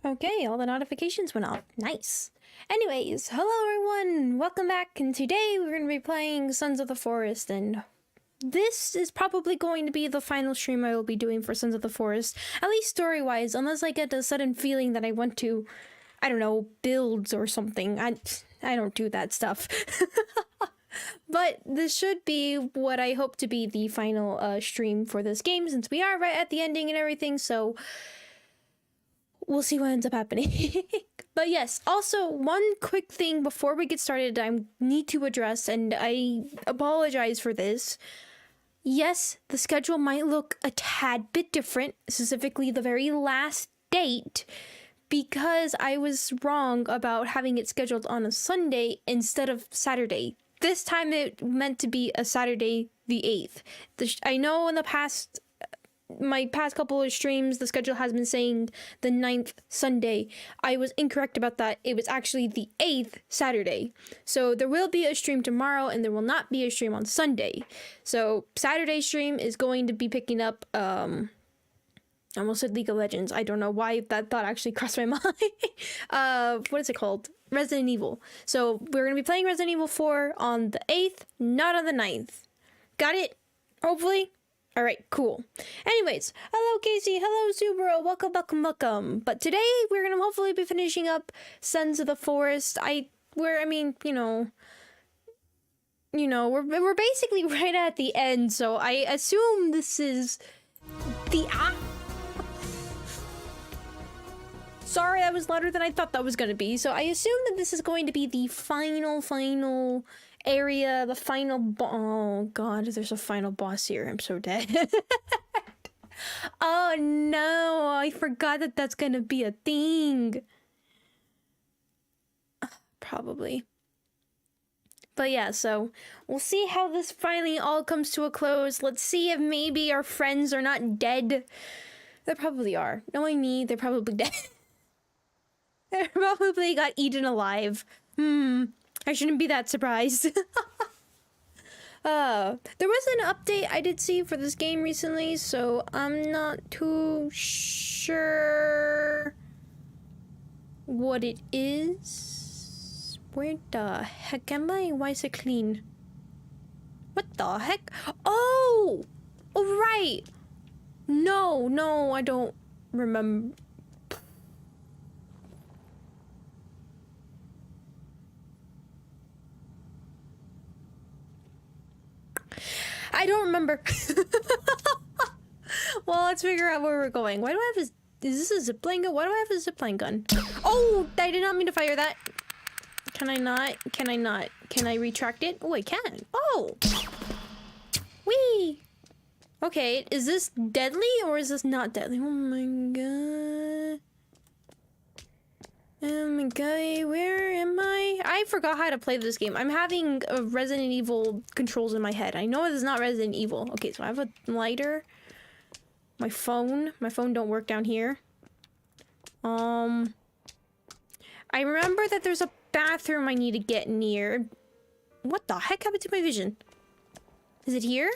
Okay, all the notifications went off. Nice. Anyways, hello everyone! Welcome back, and today we're going to be playing Sons of the Forest, and this is probably going to be the final stream I will be doing for Sons of the Forest, at least story-wise, unless I get a sudden feeling that I want to, I don't know, builds or something. I don't do that stuff. But this should be what I hope to be the final stream for this game, since we are right at the ending and everything, so we'll see what ends up happening. But yes, also one quick thing before we get started I need to address, and I apologize for this. Yes, the schedule might look a tad bit different, specifically the very last date, because I was wrong about having it scheduled on a Sunday instead of Saturday. This time it meant to be a Saturday the 8th. I know in the past, my past couple of streams, the schedule has been saying the 9th Sunday. I was incorrect about that. It was actually the 8th Saturday. So there will be a stream tomorrow and there will not be a stream on Sunday. So Saturday's stream is going to be picking up, I almost said League of Legends. I don't know why that thought actually crossed my mind. What is it called? Resident Evil. So we're going to be playing Resident Evil 4 on the 8th, not on the 9th. Got it? Hopefully? Alright, cool. Anyways, hello Casey, hello Subaru, welcome. But today we're going to hopefully be finishing up Sons of the Forest. We're basically right at the end, so I assume this is the... Sorry, that was louder than I thought that was going to be. So I assume that this is going to be the final area, the final oh god, there's a final boss here. I'm so dead. Oh no, I forgot that that's going to be a thing. Probably. But yeah, so we'll see how this finally all comes to a close. Let's see if maybe our friends are not dead. They probably are. Knowing me, they're probably dead. They probably got eaten alive. I shouldn't be that surprised. There was an update I did see for this game recently, so I'm not too sure what it is. Where the heck am I? Why is it clean? What the heck? Oh! Oh, right! No, I don't remember. I don't remember. Well, let's figure out where we're going. Why do I have a... Is this a zipline gun? Why do I have a zipline gun? Oh! I did not mean to fire that. Can I not? Can I not? Can I retract it? Oh, I can. Oh! Whee! Okay, is this deadly or is this not deadly? Oh my god. Oh my god, where am I? I forgot how to play this game. I'm having Resident Evil controls in my head. I know it is not Resident Evil. Okay, so I have a lighter. My phone don't work down here. I remember that there's a bathroom I need to get near. What the heck happened to my vision? Is it here?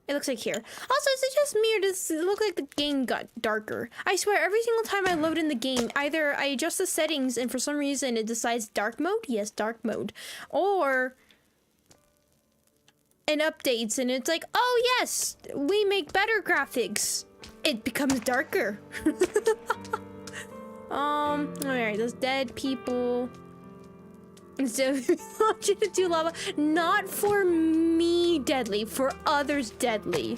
It looks like here. Also, is it just me or does it look like the game got darker? I swear, every single time I load in the game, either I adjust the settings and for some reason it decides dark mode. Yes, dark mode. Or it updates and it's like, oh yes, we make better graphics. It becomes darker. Alright, those dead people. Instead of launching into lava, not for me deadly, for others deadly.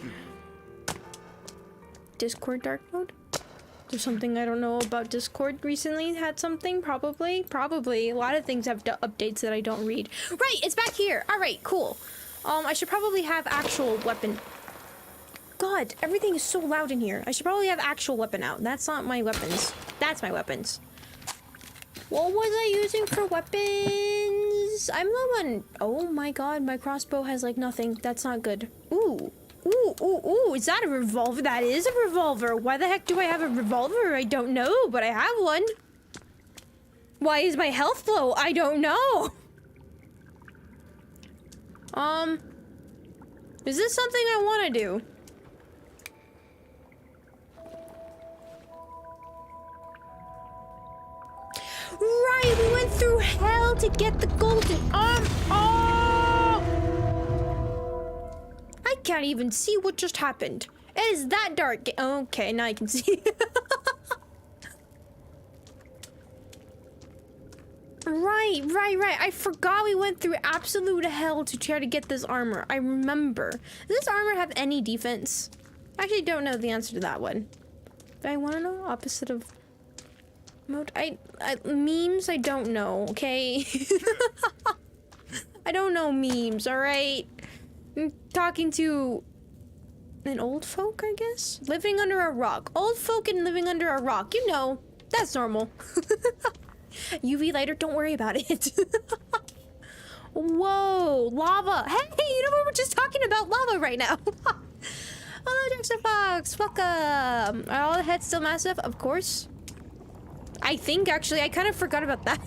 Discord dark mode? There's something I don't know about Discord recently. Had something? Probably. A lot of things have updates that I don't read. Right, it's back here. All right, cool. I should probably have actual weapon. God, everything is so loud in here. I should probably have actual weapon out. That's not my weapons. That's my weapons. What was I using for weapons? I'm low on... Oh my god, my crossbow has like nothing. That's not good. Ooh. Is that a revolver? That is a revolver. Why the heck do I have a revolver? I don't know, but I have one. Why is my health low? I don't know. Is this something I want to do? we went through hell to get the golden arm. Oh! I can't even see what just happened. It is that dark. Okay, now I can see. Right. I forgot we went through absolute hell to try to get this armor. I remember. Does this armor have any defense? I actually don't know the answer to that one. Do I want to know? Opposite of mode? Memes, I don't know, okay? I don't know memes, alright? I'm talking to an old folk, I guess? Living under a rock. Old folk and living under a rock. You know, that's normal. UV lighter, don't worry about it. Whoa, lava. Hey, you know what? We're just talking about lava right now. Hello, Jackson Fox. Welcome. Are all the heads still massive? Of course. I think, actually. I kind of forgot about that.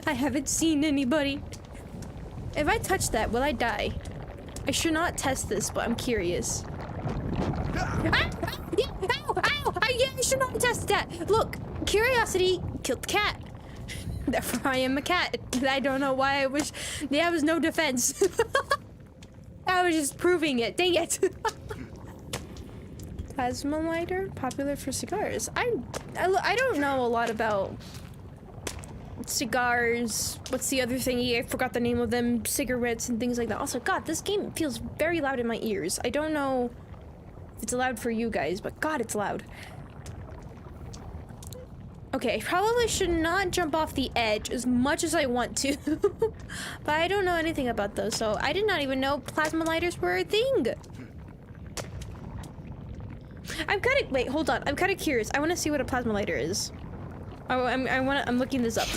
I haven't seen anybody. If I touch that, will I die? I should not test this, but I'm curious. Ah! Yeah, ow! Yeah, I should not test that. Look, curiosity killed the cat. Therefore, I am a cat. I don't know why I wish there was no defense. I was just proving it. Dang it. Plasma lighter, popular for cigars. I don't know a lot about cigars. What's the other thingy? I forgot the name of them. Cigarettes and things like that. Also, God, this game feels very loud in my ears. I don't know if it's loud for you guys, but God, it's loud. Okay, I probably should not jump off the edge as much as I want to. But I don't know anything about those, so I did not even know plasma lighters were a thing. Wait, hold on. I'm kind of curious. I want to see what a plasma lighter is. Oh, I'm looking this up.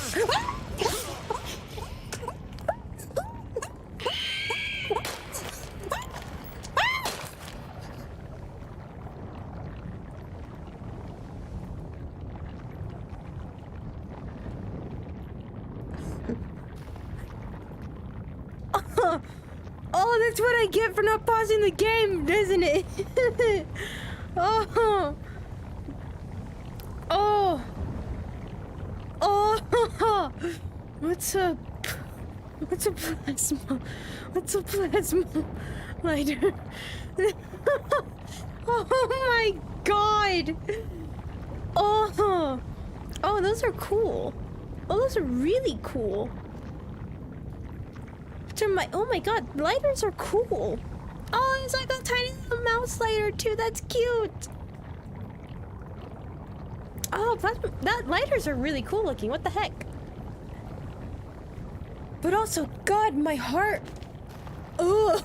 Oh, that's what I get for not pausing the game, isn't it? Oh. What's a plasma lighter? Oh my God. Oh, those are cool. Oh, those are really cool. Oh my God, lighters are cool. Oh, it's like a tiny little mouse lighter too. That's cute. Oh, lighters are really cool looking. What the heck? But also, God, my heart. Ugh.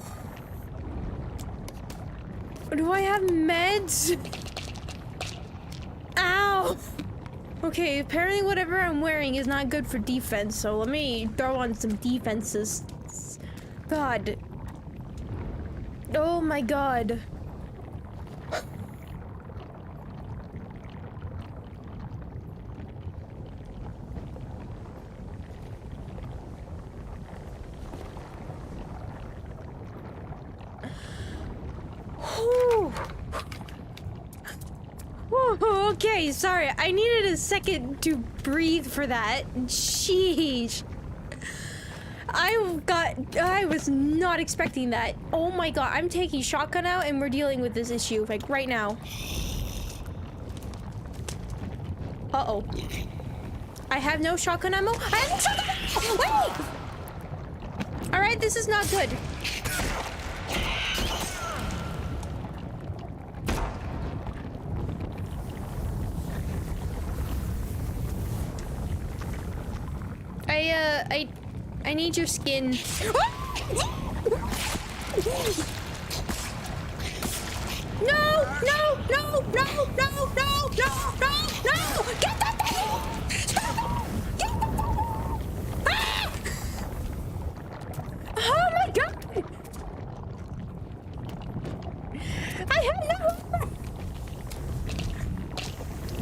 Do I have meds? Ow. Okay, apparently whatever I'm wearing is not good for defense, so let me throw on some defenses. God. Oh my God. Okay, sorry. I needed a second to breathe for that. Sheesh. I was not expecting that. Oh my God, I'm taking shotgun out and we're dealing with this issue, like, right now. Uh-oh. I have no shotgun ammo. I have no shotgun ammo! Wait! Alright, this is not good. I need your skin. No! Get that thing! Get that thing! Ah! Oh my God! I have no...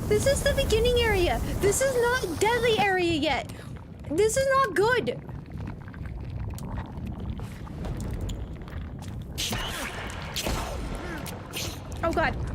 This is the beginning area. This is not deadly area yet. This is not good. Oh God.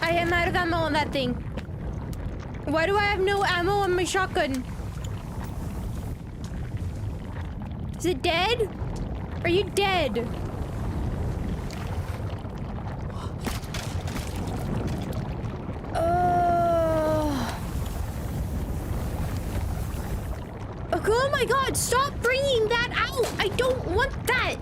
I am out of ammo on that thing. Why do I have no ammo on my shotgun? Is it dead? Are you dead? Oh my god, stop bringing that out! I don't want that!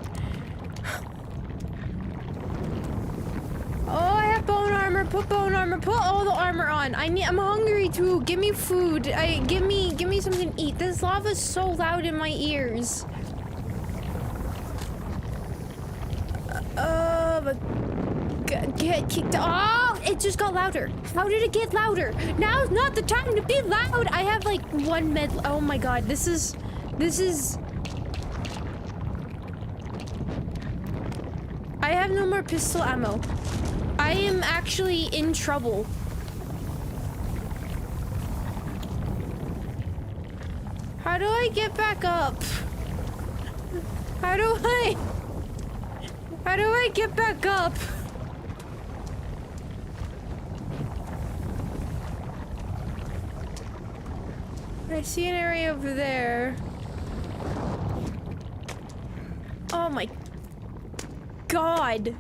Oh, I have bone armor. Put bone armor. Put all the armor on. I'm hungry too. Give me food. Give me something to eat. This lava's so loud in my ears. Get kicked. Oh, it just got louder. How did it get louder? Now's not the time to be loud. I have like one med. Oh my god, this is. I have no more pistol ammo. I am actually in trouble. How do I get back up? How do I get back up? I see an area over there. Oh my god.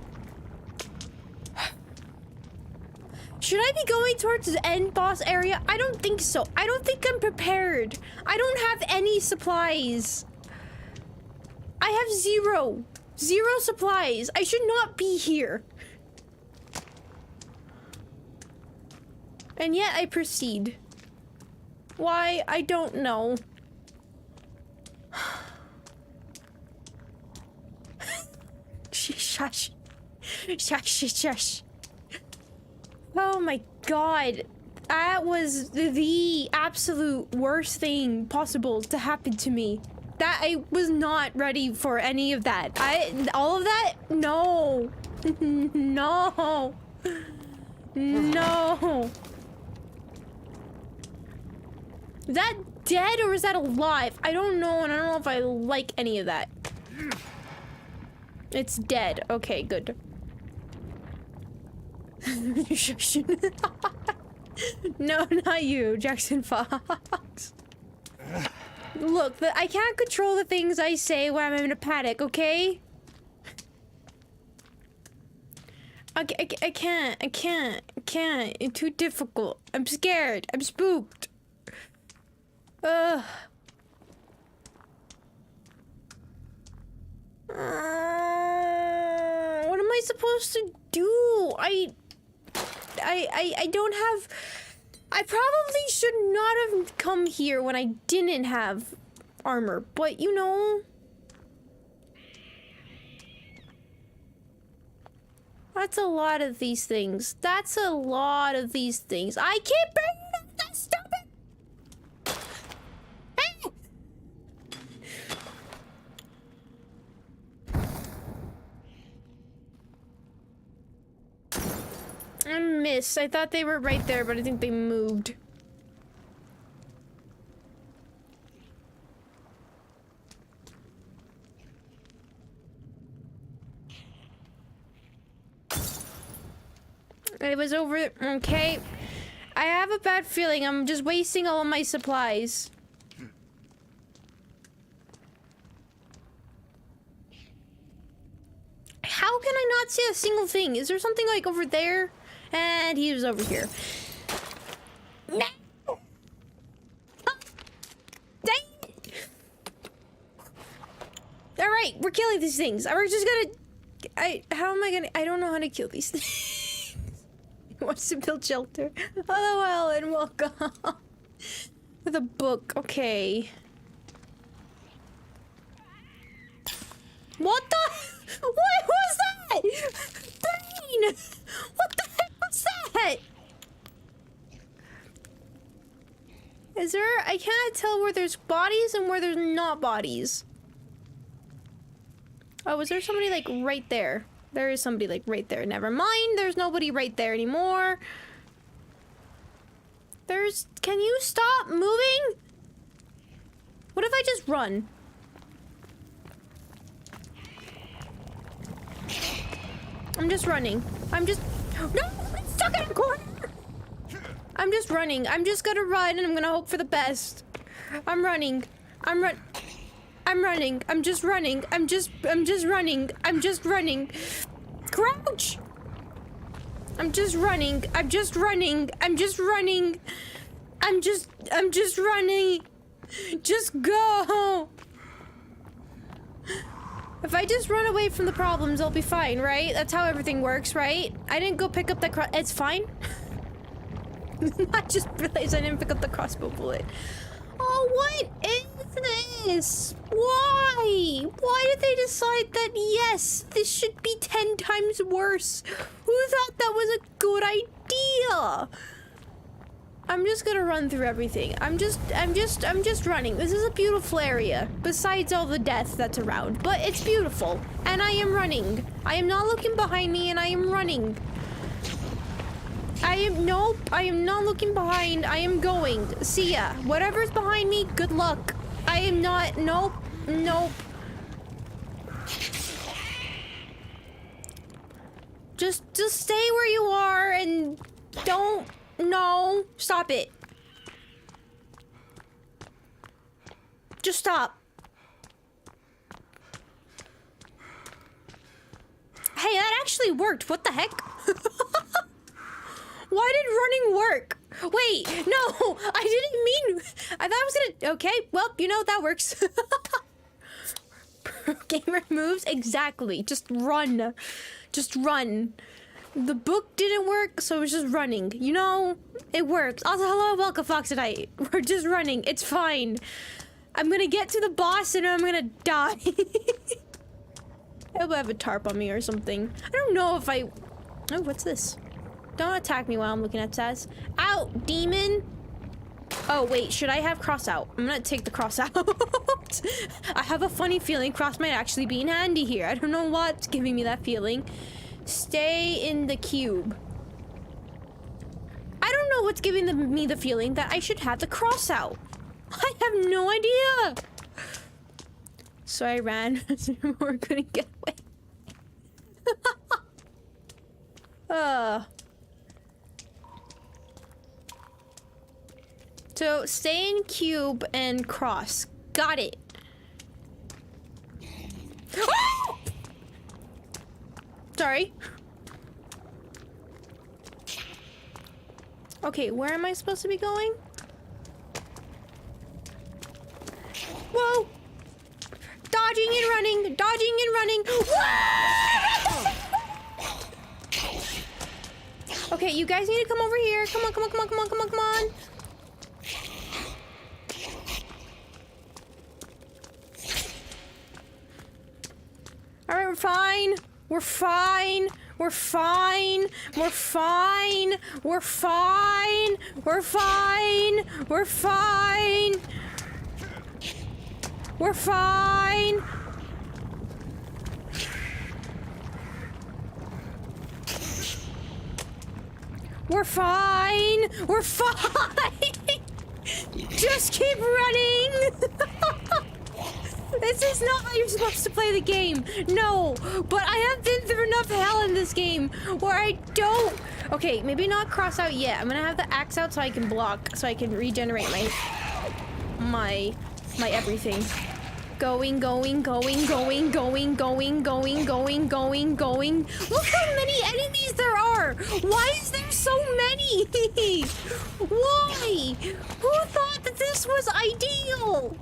Should I be going towards the end boss area? I don't think so. I don't think I'm prepared. I don't have any supplies. I have zero supplies. I should not be here. And yet I proceed. Why? I don't know. Shush. Shush. Oh my god. That was the absolute worst thing possible to happen to me. That I was not ready for any of that. All of that? No. No. No. Is that dead or is that alive? I don't know, and I don't know if I like any of that. It's dead. Okay, good. No, not you, Jackson Fox. Look, I can't control the things I say when I'm in a panic, okay? I can't. It's too difficult. I'm scared. I'm spooked. Ugh. What am I supposed to do? I don't have... I probably should not have come here when I didn't have armor, but you know... That's a lot of these things. That's a lot of these things. I can't bring it up! Stop it! I missed. I thought they were right there, but I think they moved. It was over. Okay. I have a bad feeling I'm just wasting all of my supplies. How can I not see a single thing? Is there something like over there? And he was over here. No! Oh, dang it! Alright, we're killing these things. We're just gonna... how am I gonna... I don't know how to kill these things. He wants to build shelter. LOL and welcome. With a book. Okay. What the... What was that? Brain! What the heck was that? Is there... I can't tell where there's bodies and where there's not bodies. Oh, was there somebody, like, right there? There is somebody like right there. Never mind, there's nobody right there anymore. Can you stop moving? What if I just run? I'm just running. No, I'm stuck in a corner. I'm just running. I'm just gonna run and I'm gonna hope for the best. I'm running. I'm running. I'm just running. I'm just running. Crouch. I'm just running. I'm just running. Just go. If I just run away from the problems, I'll be fine, right? That's how everything works, right? I didn't go pick up that it's fine. I just realized I didn't pick up the crossbow bullet. Oh, what is this? Why? Why did they decide that, yes, this should be 10 times worse? Who thought that was a good idea? I'm just gonna run through everything. I'm just running. This is a beautiful area, besides all the death that's around. But it's beautiful, and I am running. I am not looking behind me, and I am running. Nope, I am not looking behind. I am going. See ya. Whatever's behind me, good luck. I am not, nope. Just stay where you are and don't, no, stop it. Just stop. Hey, that actually worked. What the heck? Why did running work? Wait, no, I didn't mean, I thought I was gonna, okay, well, you know, that works. Gamer moves, exactly, just run. The book didn't work, so it was just running, you know, it works. Also, hello, welcome, Foxodite. We're just running, it's fine. I'm gonna get to the boss and I'm gonna die. I hope I have a tarp on me or something. I don't know if I, oh, what's this? Don't attack me while I'm looking at stats. Out, demon! Oh, wait, should I have cross out? I'm gonna take the cross out. I have a funny feeling cross might actually be in handy here. I don't know what's giving me that feeling. Stay in the cube. I don't know what's giving me the feeling that I should have the cross out. I have no idea. So I ran. We're gonna get away. So, stay in cube and cross. Got it. Ah! Sorry. Okay, where am I supposed to be going? Whoa! Dodging and running! Dodging and running! Okay, you guys need to come over here. Come on, come on, come on, come on, come on, come on. Alright, we're fine. We're fine. We're fine. We're fine. We're fine. We're fine. We're fine. We're fine. We're fine. We're fine. Just keep running. This is not how you're supposed to play the game. No, but I have been through enough hell in this game where I don't. Okay, maybe not cross out yet. I'm gonna have the axe out so I can block, so I can regenerate my everything. Going. Look how many enemies there are. Why is there so many? Why? Who thought that this was ideal?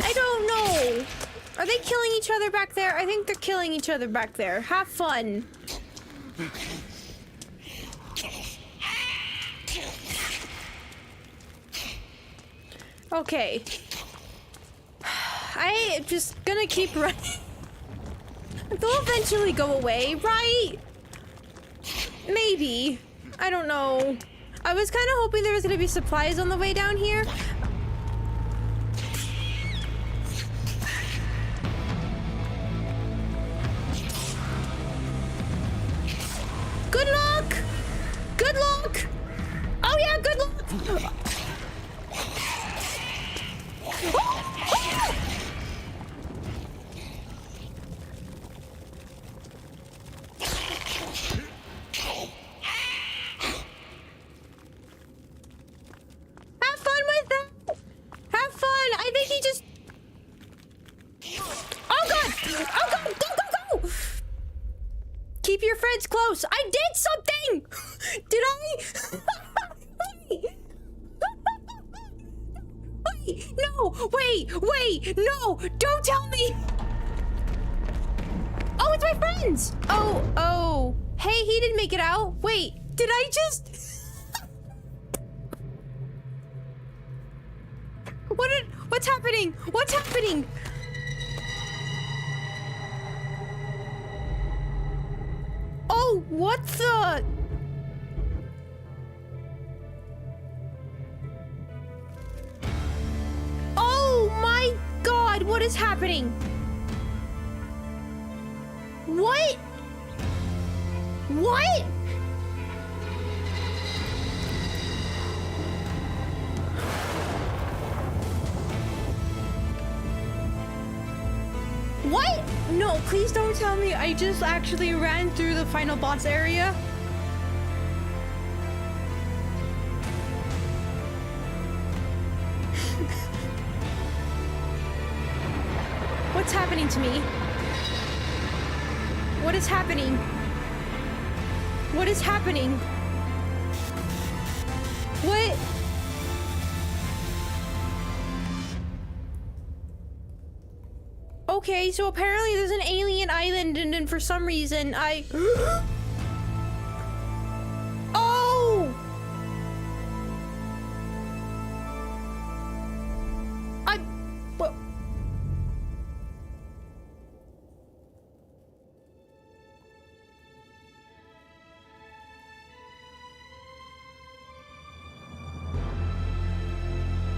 I don't know. Are they killing each other back there? I think they're killing each other back there. Have fun. Okay. I'm just gonna keep running. They'll eventually go away, right? Maybe. I don't know. I was kind of hoping there was gonna be supplies on the way down here. friends close. I did something. Did I? Wait. Wait, no, wait, no, don't tell me. Oh, it's my friends. Oh. Hey, he didn't make it out. Wait, did I just... What's happening? What's happening? Oh, what the... Oh my god, what is happening? What? What? What? No, please don't tell me I just actually ran through the final boss area. What's happening to me? What is happening? What is happening? What? Okay, so apparently there's an alien island and then for some reason I... Oh! What?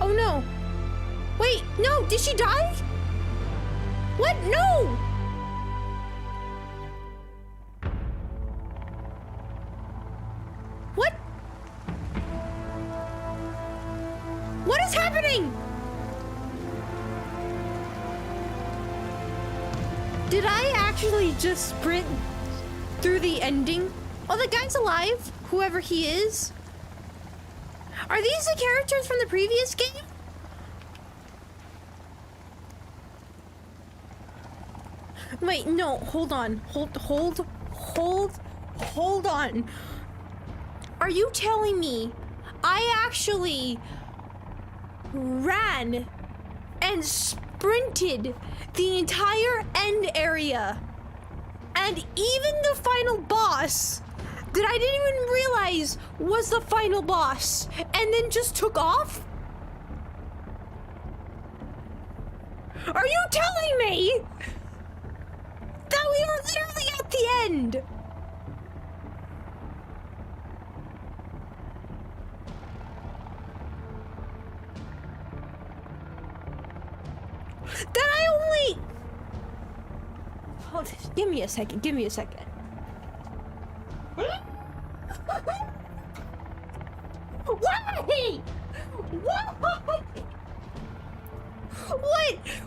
Oh no! Wait, no, did she die? What? No! What? What is happening? Did I actually just sprint through the ending? Oh, the guy's alive, whoever he is. Are these the characters from the previous game? Wait, no, hold on. Hold on. Are you telling me I actually ran and sprinted the entire end area and even the final boss that I didn't even realize was the final boss and then just took off? Are you telling me that we were literally at the end? That I only... Hold, give me a second.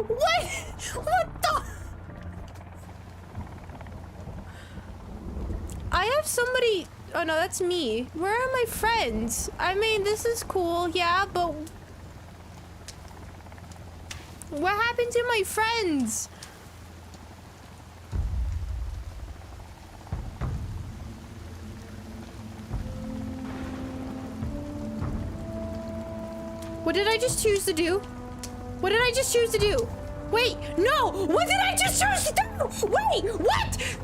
Why? What the... I have somebody... Oh no, that's me. Where are my friends? I mean, this is cool, yeah, but... What happened to my friends? What did I just choose to do? What did I just choose to do? Wait, no! What did I just choose to do? Wait, what?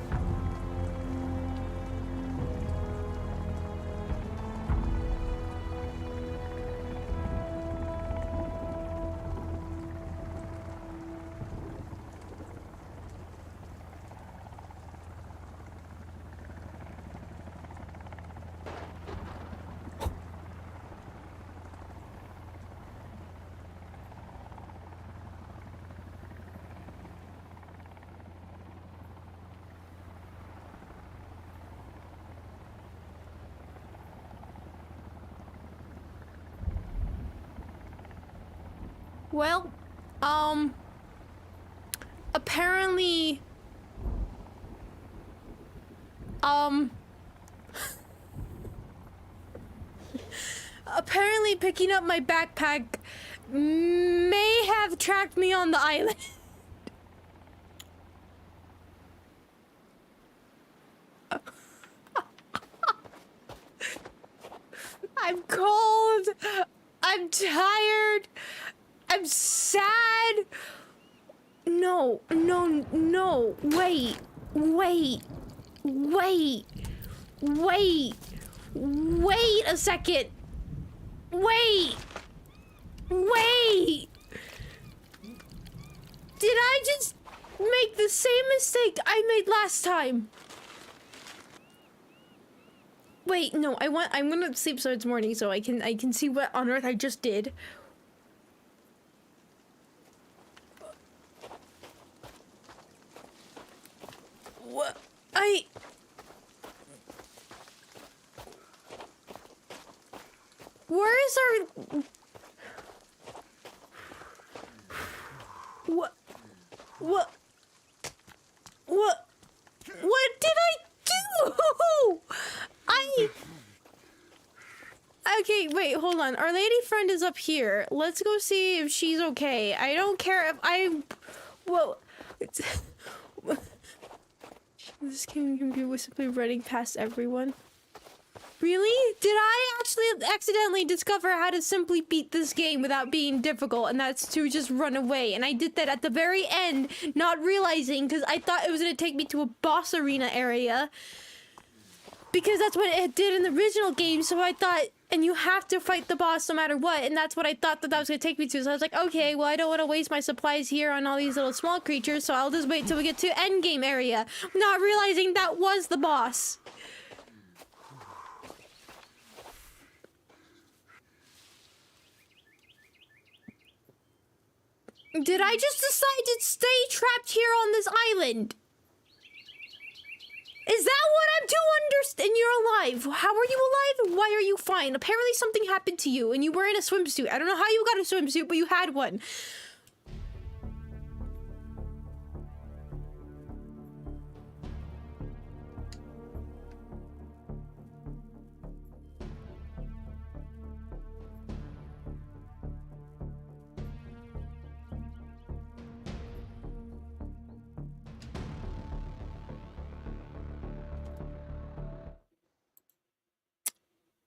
Well, apparently, apparently picking up my backpack may have tracked me on the island. I'm cold. I'm tired. I'm sad. No, no, no. Wait. Wait. Wait. Wait. Wait a second. Wait. Wait. Did I just make the same mistake I made last time? Wait, no, I'm gonna sleep so it's morning so I can see what on earth I just did. What? Where is our... What? What? What? What did I do? Okay, wait, hold on. Our lady friend is up here. Let's go see if she's okay. I don't care if I... Whoa. This computer was simply running past everyone. Really? Did I actually accidentally discover how to simply beat this game without being difficult, and that's to just run away? And I did that at the very end, not realizing, because I thought it was going to take me to a boss arena area. Because that's what it did in the original game, so I thought, and you have to fight the boss no matter what, and that's what I thought that was going to take me to. So I was like, okay, well, I don't want to waste my supplies here on all these little small creatures, so I'll just wait till we get to end game area. Not realizing that was the boss. Did I just decide to stay trapped here on this island? Is that what I'm to understand? And you're alive. How are you alive and why are you fine? Apparently something happened to you and you were in a swimsuit. I don't know how you got a swimsuit, but you had one.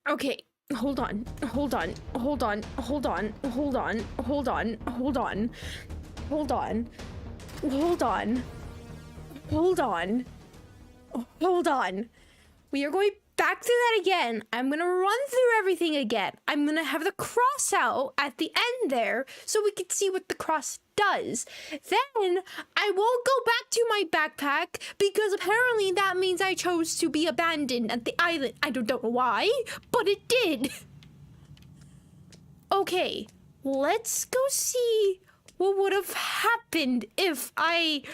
Okay, hold on, hold on, hold on, hold on, hold on, hold on, hold on, hold on, hold on, hold on, hold on. We are going back to that again. I'm gonna run through everything again. I'm gonna have the cross out at the end there so we can see what the cross does. Then I won't go back to my backpack because apparently that means I chose to be abandoned at the island. I don't know why, but it did. Okay, let's go see what would have happened if I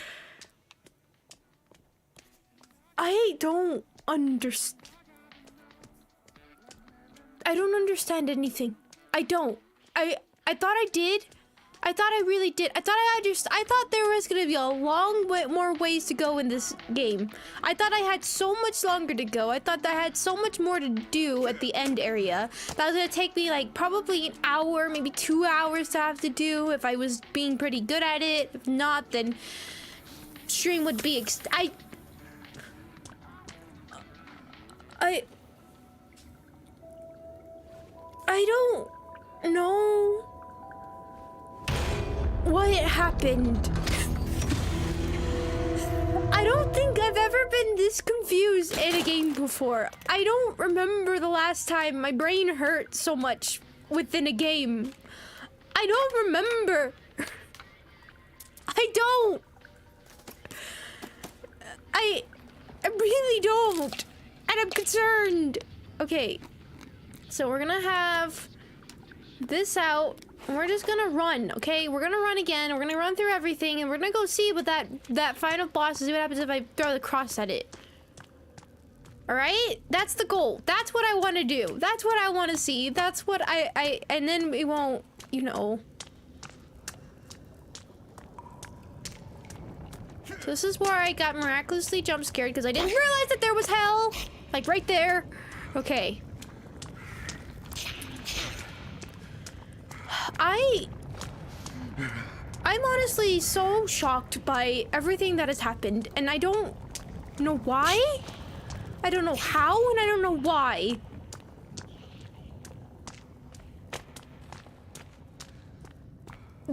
don't understand. I don't understand anything. I don't. I thought I did. I thought I really did. I thought there was gonna be a long way more ways to go in this game. I thought I had so much longer to go. I thought I had so much more to do at the end area. That was gonna take me like probably an hour, maybe 2 hours to have to do if I was being pretty good at it. If not, then stream would be I don't know what happened. I don't think I've ever been this confused in a game before. I don't remember the last time my brain hurt so much within a game. I don't remember. I don't. I really don't. And I'm concerned. Okay. So we're gonna have this out. And we're just gonna run, okay? We're gonna run again. We're gonna run through everything, and we're gonna go see what that final boss is. See what happens if I throw the cross at it. All right, that's the goal. That's what I want to do. That's what I want to see. That's what and then we won't, you know. So this is where I got miraculously jump scared because I didn't realize that there was hell, like right there. Okay. I'm honestly so shocked by everything that has happened, and I don't know why. I don't know how, and I don't know why.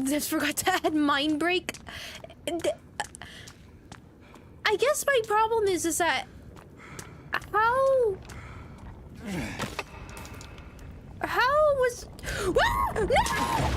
just forgot to add mind break. I guess my problem is that how was no!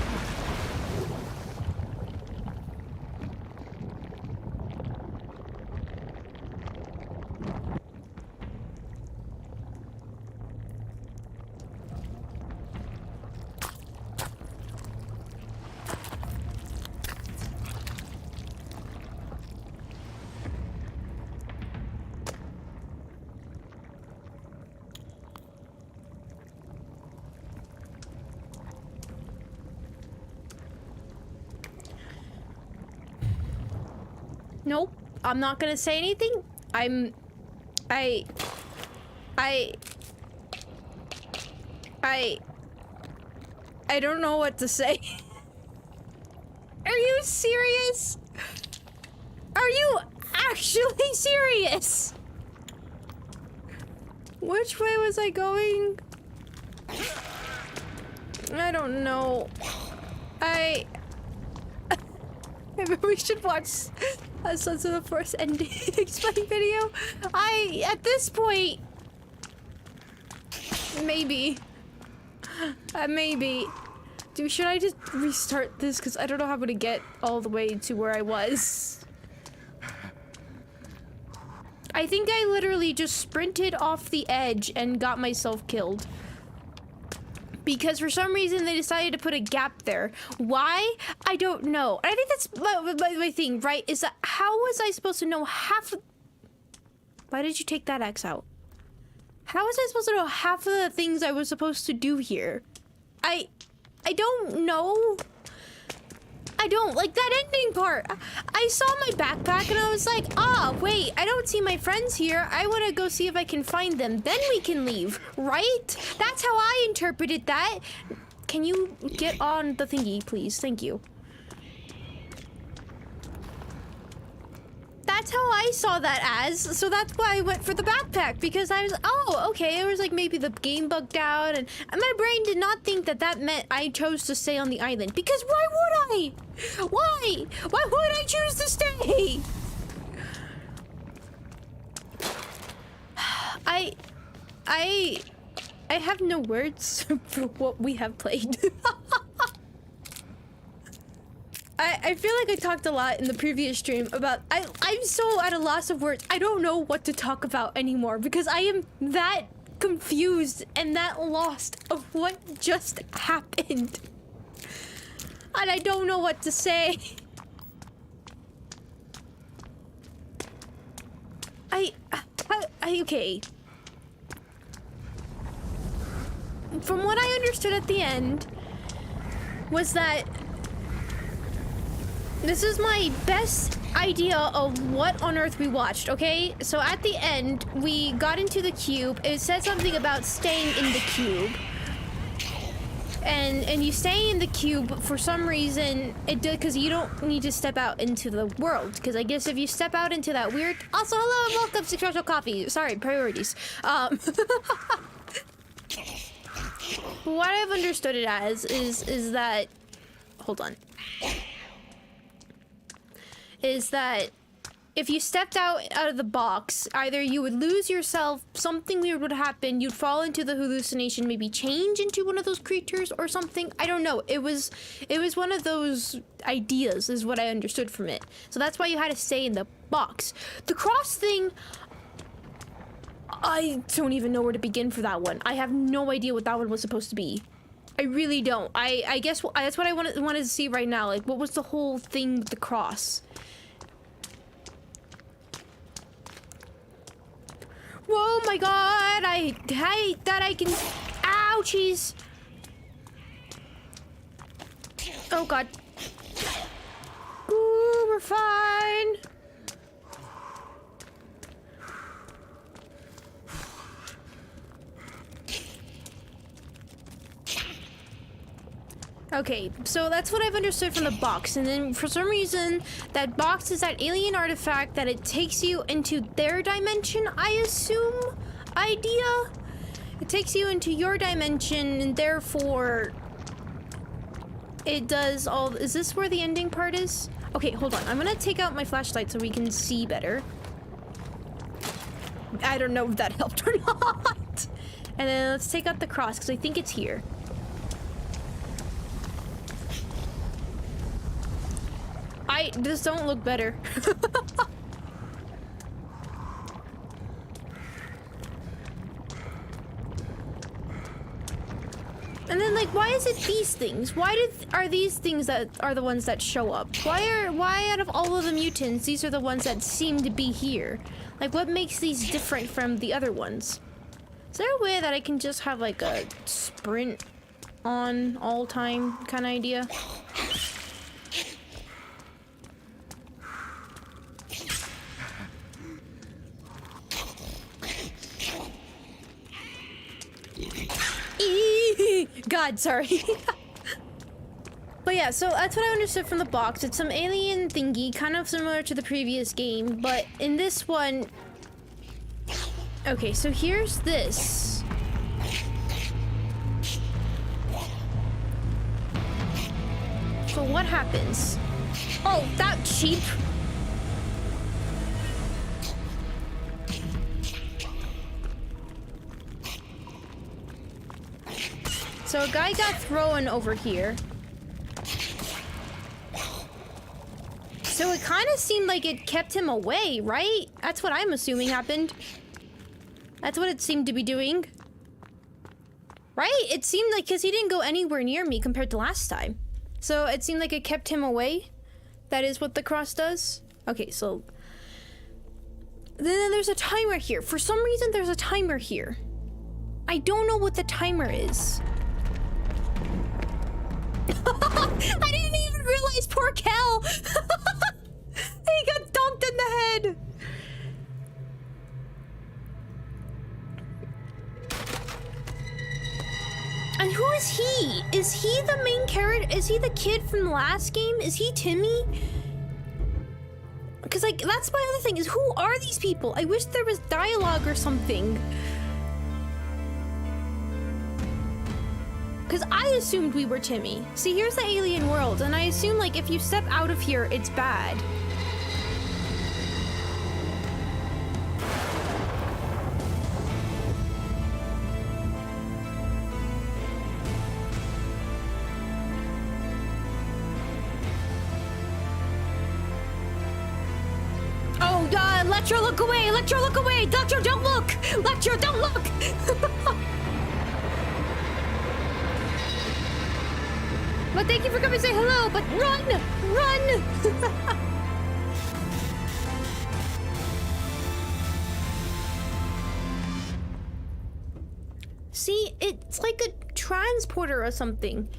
Nope, I'm not gonna say anything. I don't know what to say. Are you serious? Are you actually serious? Which way was I going? I don't know. Maybe we should watch a Sons of the Forest ending explain video. At this point, maybe. Maybe. Dude, should I just restart this? Because I don't know how I'm gonna get all the way to where I was. I think I literally just sprinted off the edge and got myself killed. Because for some reason they decided to put a gap there. Why? I don't know. I think that's my thing, right? Is that how was I supposed to know half of... Why did you take that X out? How was I supposed to know half of the things I was supposed to do here? I don't know. I don't like that ending part. I saw my backpack and I was like, ah, wait, I don't see my friends here. I want to go see if I can find them. Then we can leave, right? That's how I interpreted that. Can you get on the thingy, please? Thank you. That's how I saw that as, so that's why I went for the backpack, because I was, oh, okay, it was like maybe the game bugged out, and my brain did not think that that meant I chose to stay on the island, because why would I? Why? Why would I choose to stay? I have no words for what we have played. I feel like I talked a lot in the previous stream about I'm so at a loss of words. I don't know what to talk about anymore because I am that confused and that lost of what just happened. And I don't know what to say. Okay. From what I understood at the end was that this is my best idea of what on earth we watched, okay? So at the end, we got into the cube. It said something about staying in the cube. And you stay in the cube for some reason, it did, because you don't need to step out into the world. Because I guess if you step out into that weird... Also, hello and welcome to Special Coffee. Sorry, priorities. What I've understood it as is that... Hold on. Is that if you stepped out of the box, either you would lose yourself, something weird would happen, you'd fall into the hallucination, maybe change into one of those creatures or something. I don't know. It was one of those ideas is what I understood from it. So that's why you had to stay in the box. The cross thing, I don't even know where to begin for that one. I have no idea what that one was supposed to be. I really don't. I guess that's what I wanted to see right now. Like, what was the whole thing with the cross? Oh my god, I hate that I can... Ouchies! Oh god. Ooh, we're fine. Okay, so that's what I've understood from the box, and then for some reason, that box is that alien artifact that it takes you into their dimension, I assume, idea? It takes you into your dimension, and therefore... it does all... Is this where the ending part is? Okay, hold on. I'm gonna take out my flashlight so we can see better. I don't know if that helped or not. And then let's take out the cross, because I think it's here. This don't look better. And then, like, why is it these things? Why are these things that are the ones that show up? Why out of all of the mutants, these are the ones that seem to be here? Like, what makes these different from the other ones? Is there a way that I can just have, like, a sprint on all time kind of idea? God, sorry. But yeah, so that's what I understood from the box. It's some alien thingy, kind of similar to the previous game, but in this one... Okay, so here's this. So what happens? Oh, that cheap. So a guy got thrown over here. So it kind of seemed like it kept him away, right? That's what I'm assuming happened. That's what it seemed to be doing. Right? It seemed like, because he didn't go anywhere near me compared to last time. So it seemed like it kept him away. That is what the cross does. Okay, so... Then there's a timer here. For some reason, there's a timer here. I don't know what the timer is. I didn't even realize poor Cal. He got dunked in the head. And who is he? Is he the main character? Is he the kid from the last game? Is he Timmy? Because, like, that's my other thing, is who are these people? I wish there was dialogue or something. Because I assumed we were Timmy. See, here's the alien world, and I assume, like, if you step out of here, it's bad. Oh, Lecter, look away! Lecter, look away! Lecter, don't look! Lecter, don't look! But thank you for coming to say hello, but run! Run! See, it's like a transporter or something.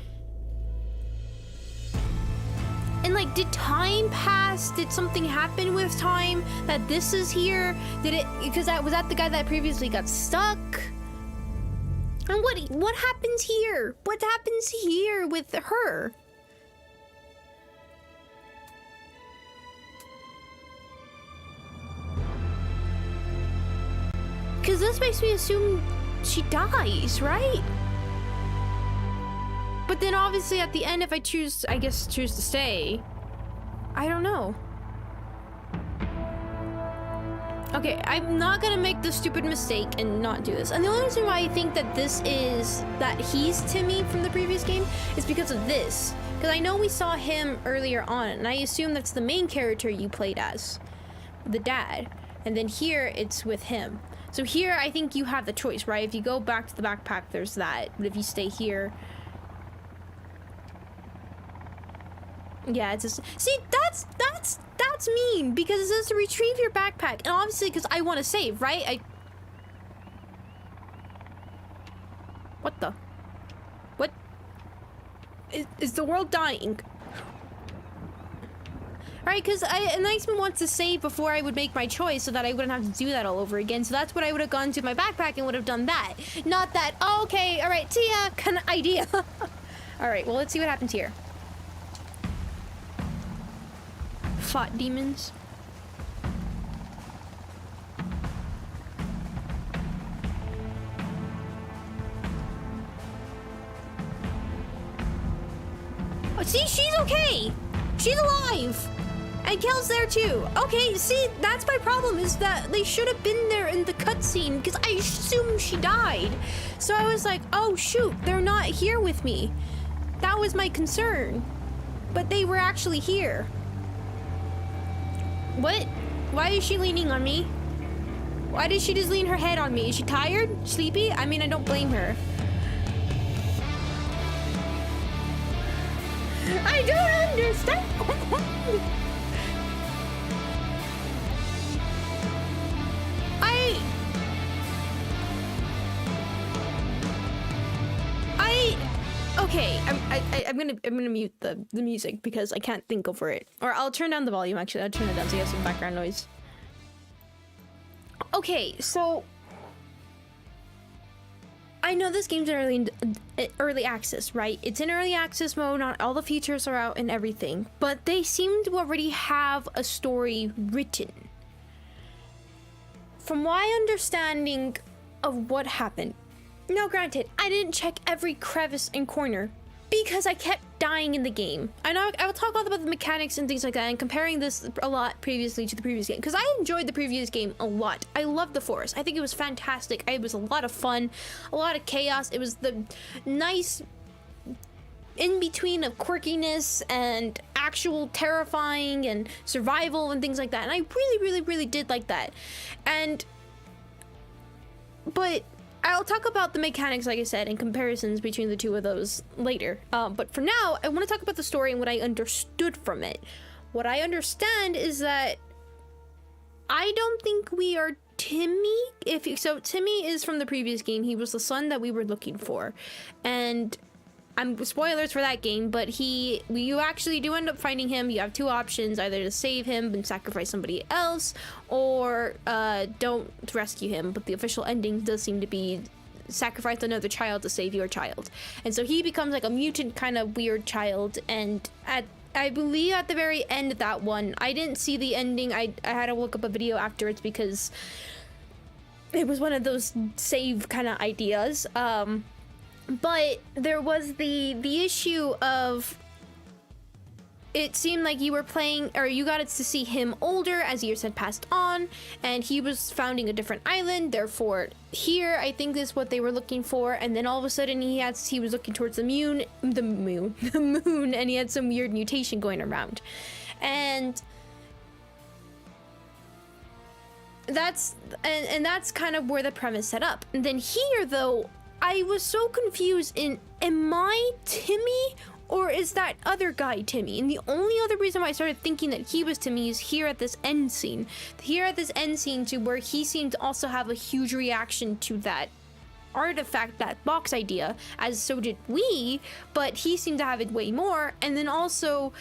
And like, did time pass? Did something happen with time that this is here? Did it, because was that the guy that previously got stuck? And what happens here? What happens here with her? Because this makes me assume she dies, right? But then obviously at the end, if I choose to stay. I don't know. Okay, I'm not gonna make the stupid mistake and not do this. And the only reason why I think that that he's Timmy from the previous game is because of this. Because I know we saw him earlier on, and I assume that's the main character you played as. The dad. And then here, it's with him. So here, I think you have the choice, right? If you go back to the backpack, there's that. But if you stay here... Yeah, it's just... See, that's mean, because it says to retrieve your backpack. And obviously, because I want to save, right? What the? What? Is the world dying? Alright, because it makes me want to save before I would make my choice so that I wouldn't have to do that all over again. So that's what I would have gone to my backpack and would have done that. Not that, oh, okay, alright, see ya, kind of idea. Alright, well, let's see what happens here. Fought demons. See, she's okay. She's alive. And Kel's there too. Okay, see, that's my problem, is that they should have been there in the cutscene, because I assumed she died. So I was like, oh shoot, they're not here with me. That was my concern. But they were actually here. What? Why is she leaning on me? Why did she just lean her head on me? Is she tired? Sleepy? I mean, I don't blame her. I don't understand. Okay, I'm gonna mute the music because I can't think over it. Or I'll turn down the volume, actually. I'll turn it down so you have some background noise. Okay, so I know this game's in early access, right? It's in early access mode, not all the features are out and everything, but they seem to already have a story written. From my understanding of what happened, now granted, I didn't check every crevice and corner because I kept dying in the game. I know I will talk all about the mechanics and things like that and comparing this a lot previously to the previous game, because I enjoyed the previous game a lot. I loved the forest. I think it was fantastic. It was a lot of fun, a lot of chaos. It was the nice in-between of quirkiness and actual terrifying and survival and things like that. And I really did like that. But I'll talk about the mechanics, like I said, and comparisons between the two of those later. But for now, I want to talk about the story and what I understood from it. What I understand is that I don't think we are Timmy. So Timmy is from the previous game. He was the son that we were looking for. And I'm spoilers for that game, but you actually do end up finding him. You have two options, either to save him and sacrifice somebody else, or don't rescue him. But the official ending does seem to be sacrifice another child to save your child. And so he becomes like a mutant kind of weird child. And I believe at the very end of that one, I didn't see the ending. I had to look up a video afterwards because it was one of those save kind of ideas. But there was the issue of, it seemed like you were playing, or you got to see him older as years had passed on, and he was founding a different island. Therefore, here I think is what they were looking for. And then all of a sudden he was looking towards the moon, and he had some weird mutation going around, and that's kind of where the premise set up. And then here, though, I was so confused in, am I Timmy or is that other guy Timmy? And the only other reason why I started thinking that he was Timmy is here at this end scene. Here at this end scene to where he seemed to also have a huge reaction to that artifact, that box idea, as so did we, but he seemed to have it way more. And then also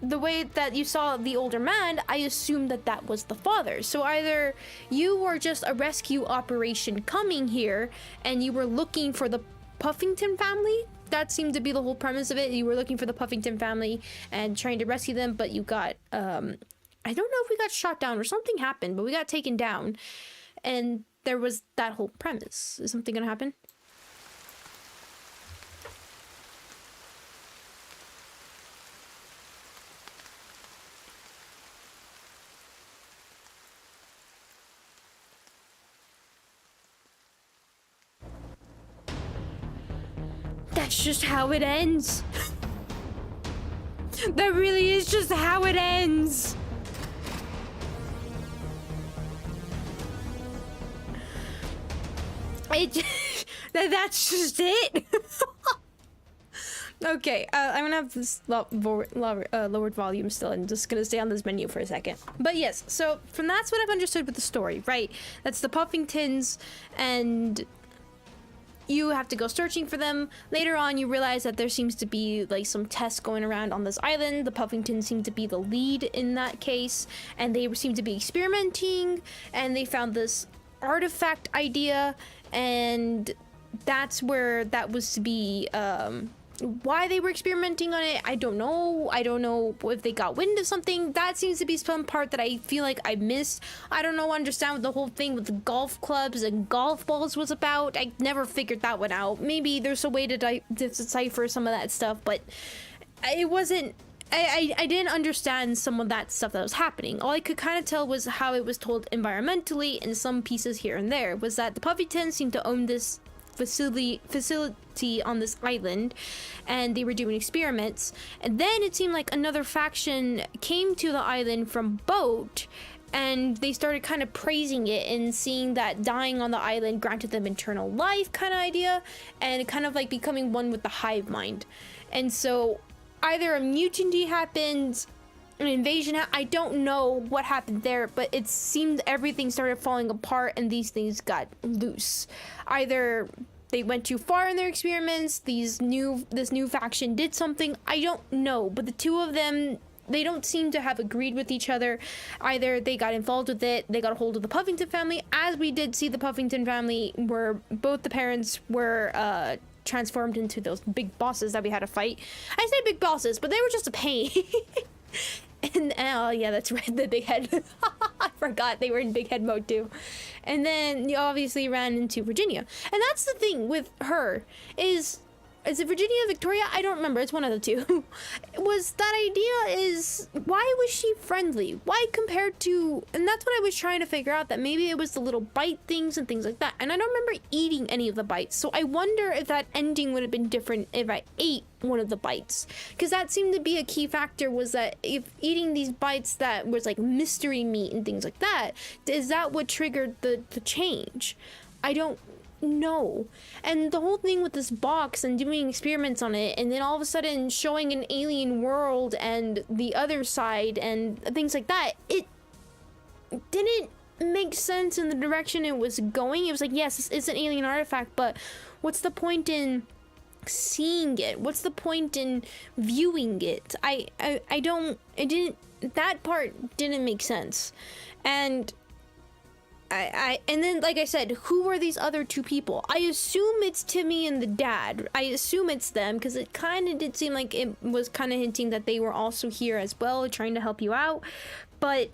the way that you saw the older man, I assumed that that was the father. So either you were just a rescue operation coming here and you were looking for the Puffington family. That seemed to be the whole premise of it. You were looking for the Puffington family and trying to rescue them, but you got, I don't know if we got shot down or something happened, but we got taken down. And there was that whole premise. Is something gonna happen? That's just how it ends. That really is just how it ends. That's just it. Okay, I'm gonna have this lowered volume still, and just gonna stay on this menu for a second. But yes, so from that's what I've understood with the story, right? That's the Puffingtons, and you have to go searching for them. Later on, you realize that there seems to be like some tests going around on this island. The Puffingtons seem to be the lead in that case, and they seem to be experimenting, and they found this artifact idea, and that's where that was to be, why they were experimenting on it, I don't know. I don't know if they got wind of something. That seems to be some part that I feel like I missed. I don't know, understand what the whole thing with the golf clubs and golf balls was about. I never figured that one out. Maybe there's a way to decipher some of that stuff, but it wasn't. I didn't understand some of that stuff that was happening. All I could kind of tell was how it was told environmentally, and some pieces here and there was that the Puffingtons seemed to own this facility on this island, and they were doing experiments. And then it seemed like another faction came to the island from boat, and they started kind of praising it and seeing that dying on the island granted them eternal life kind of idea, and kind of like becoming one with the hive mind. And so either a mutiny happened, an invasion, I don't know what happened there, but it seemed everything started falling apart and these things got loose. Either they went too far in their experiments, this new faction did something, I don't know, but the two of them, they don't seem to have agreed with each other. Either they got involved with it, they got a hold of the Puffington family, as we did see the Puffington family where both the parents were transformed into those big bosses that we had to fight. I say big bosses, but they were just a pain. And oh yeah, that's right, the big head. I forgot they were in big head mode too. And then you obviously ran into Virginia. And that's the thing with her is it Virginia or Victoria? I don't remember. It's one of the two. Was that idea is, why was she friendly? Why compared to, and that's what I was trying to figure out, that maybe it was the little bite things and things like that. And I don't remember eating any of the bites. So I wonder if that ending would have been different if I ate one of the bites. Because that seemed to be a key factor, was that if eating these bites that was like mystery meat and things like that, is that what triggered the change? I don't no. And the whole thing with this box and doing experiments on it, and then all of a sudden showing an alien world and the other side and things like that, it didn't make sense in the direction it was going. It was like, yes, it's an alien artifact, but what's the point in seeing it? What's the point in viewing it? That part didn't make sense. And and then, like I said, who were these other two people? I assume it's Timmy and the dad. I assume it's them, because it kind of did seem like it was kind of hinting that they were also here as well, trying to help you out. But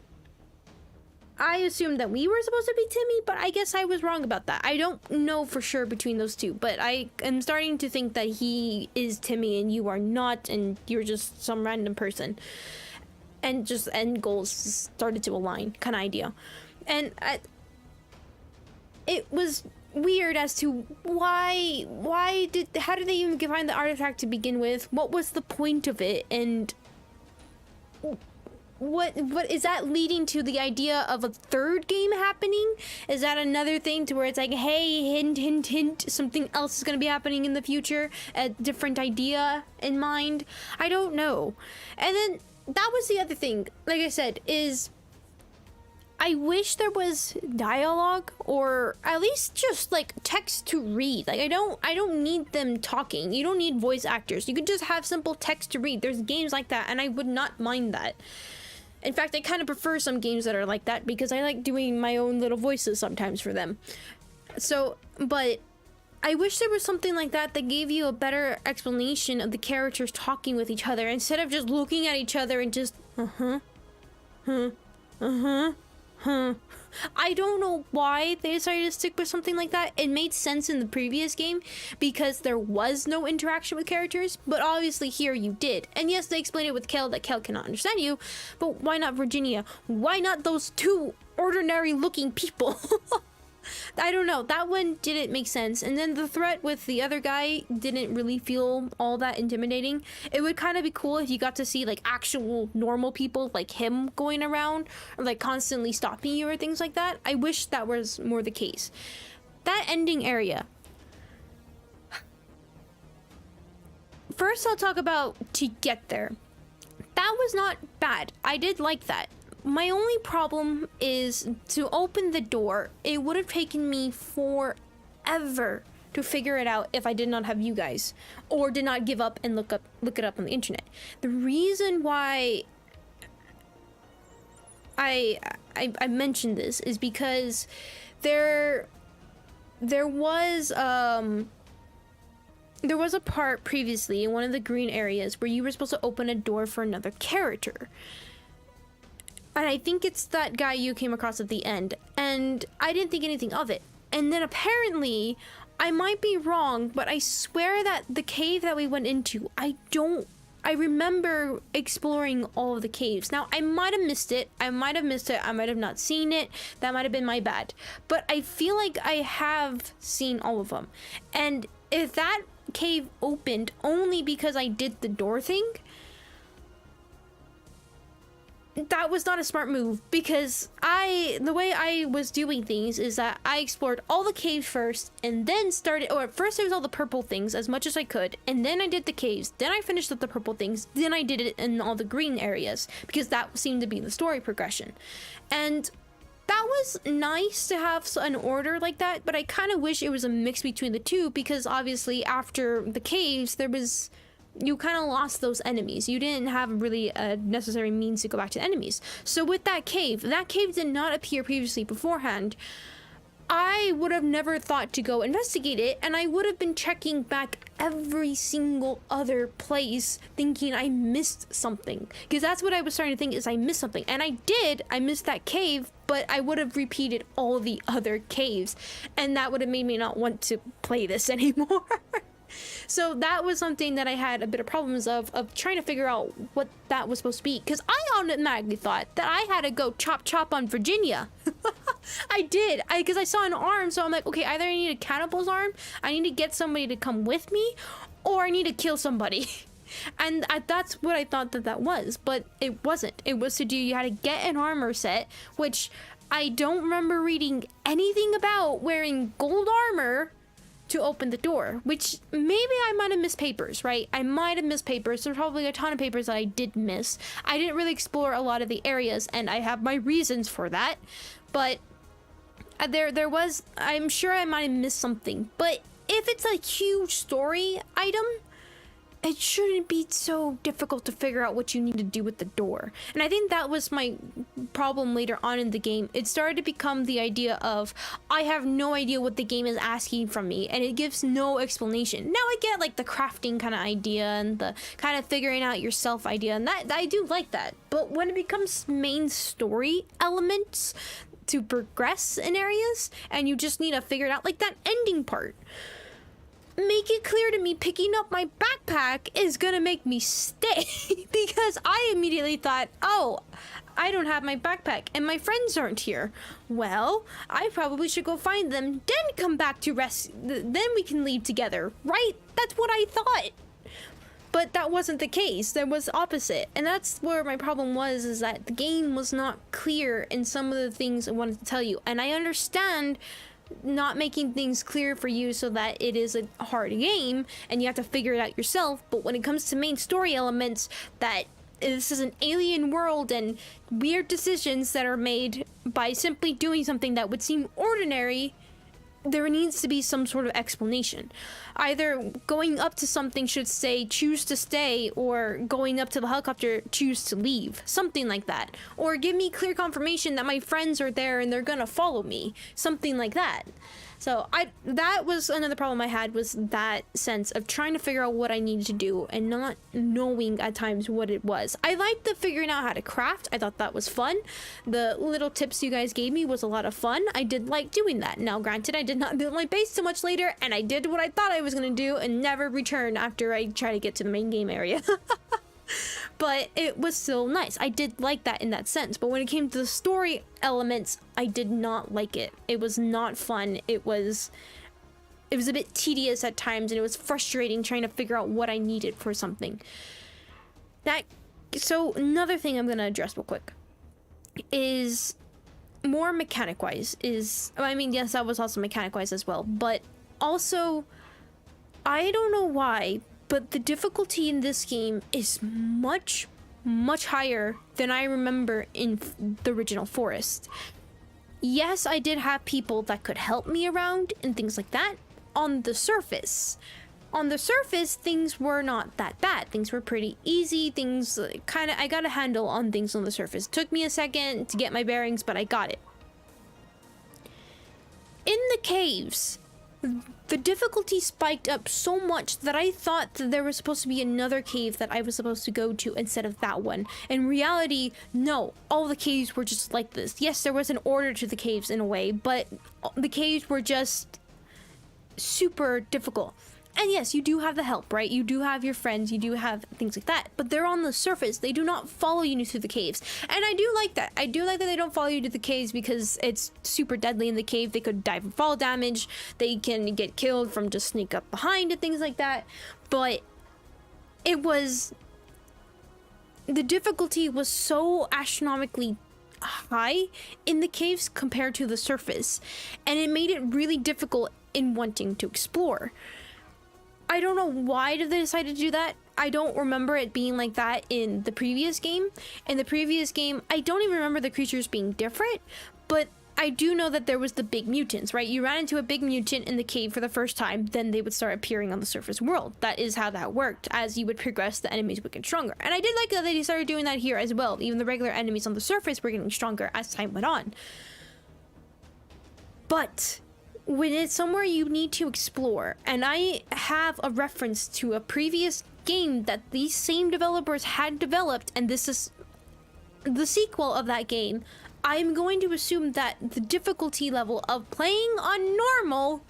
I assumed that we were supposed to be Timmy, but I guess I was wrong about that. I don't know for sure between those two, but I am starting to think that he is Timmy and you are not, and you're just some random person. And just end goals started to align kind of idea. And it was weird as to how did they even find the artifact to begin with? What was the point of it? And what is that leading to the idea of a third game happening? Is that another thing to where it's like, hey, hint, hint, hint, something else is going to be happening in the future, a different idea in mind? I don't know. And then that was the other thing, like I said, is I wish there was dialogue, or at least just like text to read. Like I don't need them talking. You don't need voice actors. You could just have simple text to read. There's games like that, and I would not mind that. In fact, I kind of prefer some games that are like that, because I like doing my own little voices sometimes for them. So, but I wish there was something like that that gave you a better explanation of the characters talking with each other, instead of just looking at each other and just I don't know why they decided to stick with something like that. It made sense in the previous game because there was no interaction with characters, but obviously here you did. And yes, they explained it with Kel that Kel cannot understand you, but why not Virginia? Why not those two ordinary looking people? I don't know, that one didn't make sense. And then the threat with the other guy didn't really feel all that intimidating. It would kind of be cool if you got to see like actual normal people like him going around, or like constantly stopping you or things like that. I wish that was more the case. That ending area. First, I'll talk about to get there. That was not bad. I did like that. My only problem is to open the door. It would have taken me forever to figure it out if I did not have you guys, or did not give up and look it up on the internet. The reason why I mentioned this is because there was a part previously in one of the green areas where you were supposed to open a door for another character. And I think it's that guy you came across at the end. And I didn't think anything of it. And then apparently, I might be wrong, but I swear that the cave that we went into, I I remember exploring all of the caves. Now, I might have missed it. I might have not seen it. That might have been my bad. But I feel like I have seen all of them. And if that cave opened only because I did the door thing, that was not a smart move, because the way I was doing things is that I explored all the caves first and then started, or first there was all the purple things as much as I could, and then I did the caves, then I finished up the purple things, then I did it in all the green areas, because that seemed to be the story progression. And that was nice to have an order like that, but I kind of wish it was a mix between the two, because obviously after the caves you kind of lost those enemies. You didn't have really a necessary means to go back to enemies. So with that cave did not appear previously beforehand. I would have never thought to go investigate it, and I would have been checking back every single other place thinking I missed something, because that's what I was starting to think, is I missed something. And I missed that cave, but I would have repeated all the other caves, and that would have made me not want to play this anymore. So that was something that I had a bit of problems of trying to figure out what that was supposed to be, because I automatically thought that I had to go chop on Virginia. I did, because I saw an arm, so I'm like, okay, either I need a cannibal's arm, I need to get somebody to come with me, or I need to kill somebody. And that's what I thought that was, but it wasn't. It was you had to get an armor set, which I don't remember reading anything about wearing gold armor to open the door, which maybe I might have missed papers, right? I might have missed papers. There's probably a ton of papers that I did miss. I didn't really explore a lot of the areas, and I have my reasons for that, but there was, I'm sure I might have missed something. But if it's a huge story item, it shouldn't be so difficult to figure out what you need to do with the door. And I think that was my problem later on in the game. It started to become the idea of, I have no idea what the game is asking from me, and it gives no explanation. Now I get like the crafting kind of idea and the kind of figuring out yourself idea, and that I do like that. But when it becomes main story elements to progress in areas, and you just need to figure it out, like that ending part, make it clear to me picking up my backpack is gonna make me stay. Because I immediately thought, oh, I don't have my backpack and my friends aren't here. Well, I probably should go find them, then come back to rest, then we can leave together, right? That's what I thought. But that wasn't the case. That was opposite. And that's where my problem was, is that the game was not clear in some of the things I wanted to tell you. And I understand not making things clear for you so that it is a hard game and you have to figure it out yourself. But when it comes to main story elements, that this is an alien world and weird decisions that are made by simply doing something that would seem ordinary, there needs to be some sort of explanation. Either going up to something should say choose to stay, or going up to the helicopter choose to leave, something like that. Or give me clear confirmation that my friends are there and they're gonna follow me, something like that. So that was another problem I had, was that sense of trying to figure out what I needed to do and not knowing at times what it was. I liked the figuring out how to craft. I thought that was fun. The little tips you guys gave me was a lot of fun. I did like doing that. Now granted, I did not build my base too much later, and I did what I thought I was gonna do and never return after I try to get to the main game area. But it was still nice. I did like that in that sense. But when it came to the story elements, I did not like it. It was not fun. It was a bit tedious at times, and it was frustrating trying to figure out what I needed for something. So another thing I'm gonna address real quick is more mechanic wise I mean, yes, that was also mechanic wise as well, but also, I don't know why, but the difficulty in this game is much higher than I remember in the original Forest. Yes, I did have people that could help me around and things like that on the surface. On the surface, things were not that bad. Things were pretty easy. Things I got a handle on things on the surface. Took me a second to get my bearings, but I got it. In the caves, the difficulty spiked up so much that I thought that there was supposed to be another cave that I was supposed to go to instead of that one. In reality, no, all the caves were just like this. Yes, there was an order to the caves in a way, but the caves were just super difficult. And yes, you do have the help, right? You do have your friends, you do have things like that, but they're on the surface. They do not follow you through the caves. And I do like that. I do like that they don't follow you to the caves because it's super deadly in the cave. They could die from fall damage. They can get killed from just sneak up behind and things like that. But the difficulty was so astronomically high in the caves compared to the surface. And it made it really difficult in wanting to explore. I don't know why did they decide to do that. I don't remember it being like that in the previous game. In the previous game, I don't even remember the creatures being different, but I do know that there was the big mutants, right? You ran into a big mutant in the cave for the first time, then they would start appearing on the surface world. That is how that worked. As you would progress, the enemies would get stronger. And I did like that they started doing that here as well. Even the regular enemies on the surface were getting stronger as time went on. But when it's somewhere you need to explore, and I have a reference to a previous game that these same developers had developed, and this is the sequel of that game, I'm going to assume that the difficulty level of playing on normal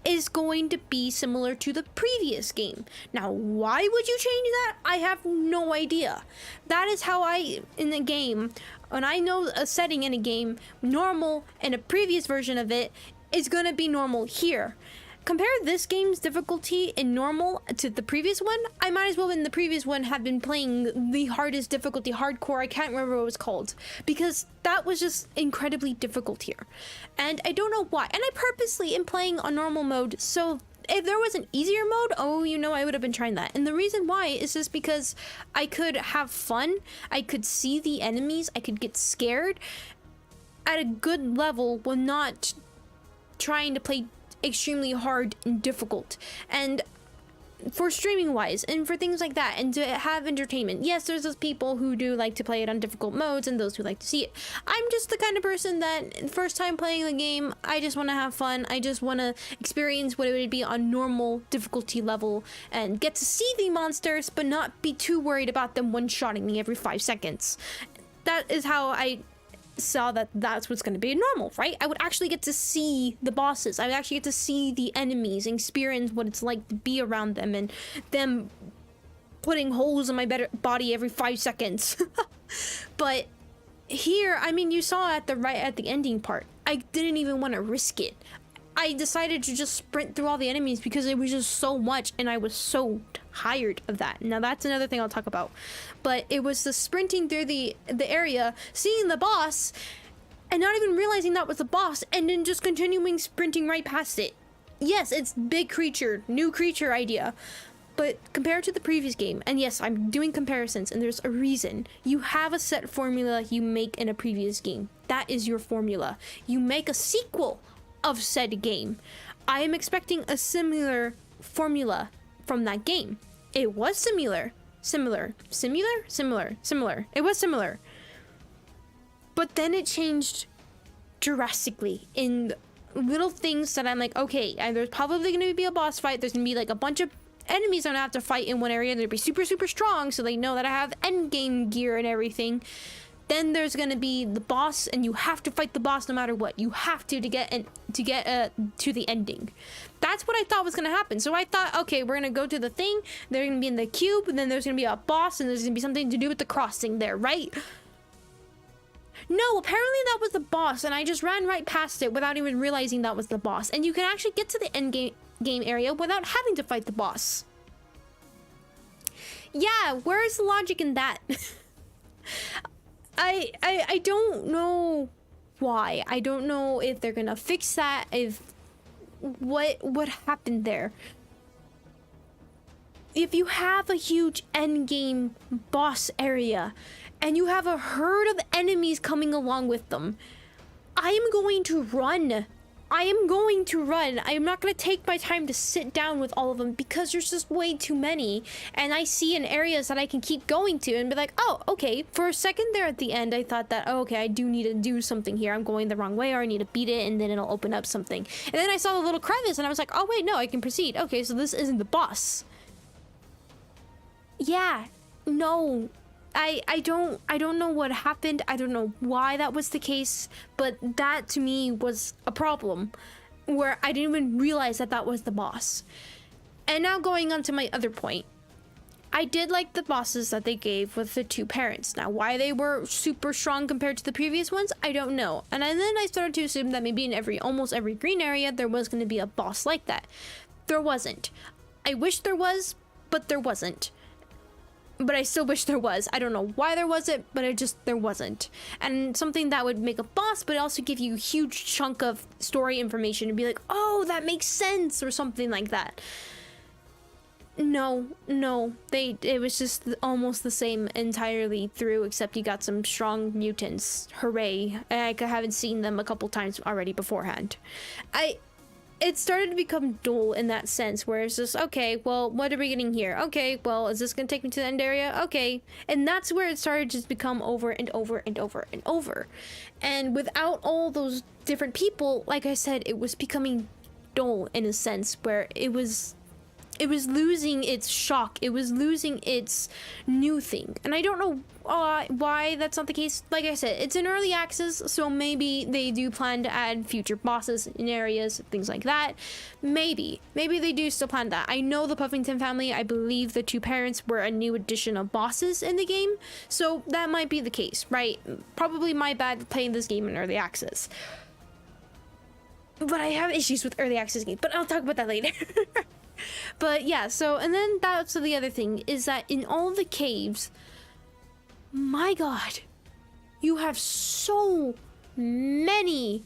is going to be similar to the previous game. Now, why would you change that? I have no idea. That is how in the game, when I know a setting in a game, normal in a previous version of it, is gonna be normal here. Compare this game's difficulty in normal to the previous one. I might as well in the previous one have been playing the hardest difficulty, hardcore. I can't remember what it was called, because that was just incredibly difficult here. And I don't know why. And I purposely am playing on normal mode, so if there was an easier mode, oh, you know, I would have been trying that. And the reason why is just because I could have fun. I could see the enemies. I could get scared at a good level while not trying to play extremely hard and difficult. And for streaming wise and for things like that, and to have entertainment, yes, there's those people who do like to play it on difficult modes and those who like to see it. I'm just the kind of person that first time playing the game, I just want to have fun. I just want to experience what it would be on normal difficulty level and get to see the monsters but not be too worried about them one-shotting me every 5 seconds. That is how I saw that that's what's going to be normal, right? I would actually get to see the bosses. I would actually get to see the enemies and experience what it's like to be around them and them putting holes in my body every 5 seconds. But here, I mean, you saw at the ending part, I didn't even want to risk it. I decided to just sprint through all the enemies because it was just so much and I was so tired of that. Now that's another thing I'll talk about. But it was the sprinting through the area, seeing the boss and not even realizing that was the boss and then just continuing sprinting right past it. Yes, it's big creature, new creature idea. But compared to the previous game, and yes, I'm doing comparisons and there's a reason. You have a set formula you make in a previous game. That is your formula. You make a sequel of said game. I am expecting a similar formula from that game. It was similar. It was similar. But then it changed drastically in little things that I'm like, okay, and there's probably going to be a boss fight. There's going to be like a bunch of enemies I'm going to have to fight in one area. They'll be super, super strong, so they know that I have end game gear and everything. Then there's gonna be the boss, and you have to fight the boss no matter what. You have to get to the ending. That's what I thought was gonna happen. So I thought, okay, we're gonna go to the thing. They're gonna be in the cube, and then there's gonna be a boss, and there's gonna be something to do with the crossing there, right? No, apparently that was the boss, and I just ran right past it without even realizing that was the boss. And you can actually get to the end game area without having to fight the boss. Yeah, where's the logic in that? I don't know why. I don't know if they're gonna fix that, if what happened there. If you have a huge endgame boss area and you have a herd of enemies coming along with them, I am going to run. I am going to run. I am not going to take my time to sit down with all of them because there's just way too many. And I see in areas that I can keep going to and be like, oh, okay. For a second there at the end, I thought that, oh, okay, I do need to do something here. I'm going the wrong way, or I need to beat it and then it'll open up something. And then I saw the little crevice and I was like, oh, wait, no, I can proceed. Okay, so this isn't the boss. Yeah, no. I don't know what happened. I don't know why that was the case, but that to me was a problem where I didn't even realize that that was the boss. And now going on to my other point. I did like the bosses that they gave with the two parents. Now, why they were super strong compared to the previous ones, I don't know. And then I started to assume that maybe in almost every green area, there was going to be a boss like that. There wasn't. I wish there was, but there wasn't. But I still wish there was. I don't know why there wasn't, but there wasn't. And something that would make a boss, but also give you a huge chunk of story information and be like, oh, that makes sense, or something like that. No, it was just almost the same entirely through, except you got some strong mutants. Hooray. I haven't seen them a couple times already beforehand. It started to become dull in that sense, where it's just, okay, well, what are we getting here? Okay, well, is this gonna take me to the end area? Okay. And that's where it started to just become over and over and over and over. And without all those different people, like I said, it was becoming dull in a sense, where it was losing its shock. It was losing its new thing. And I don't know why that's not the case. Like I said, it's in early access, so maybe they do plan to add future bosses in areas, things like that. Maybe they do still plan that. I know the Puffington family, I believe the two parents were a new addition of bosses in the game, so that might be the case, right? Probably my bad playing this game in early access. But I have issues with early access games, but I'll talk about that later. But yeah, so, and then that's the other thing, is that in all the caves, my god, you have so many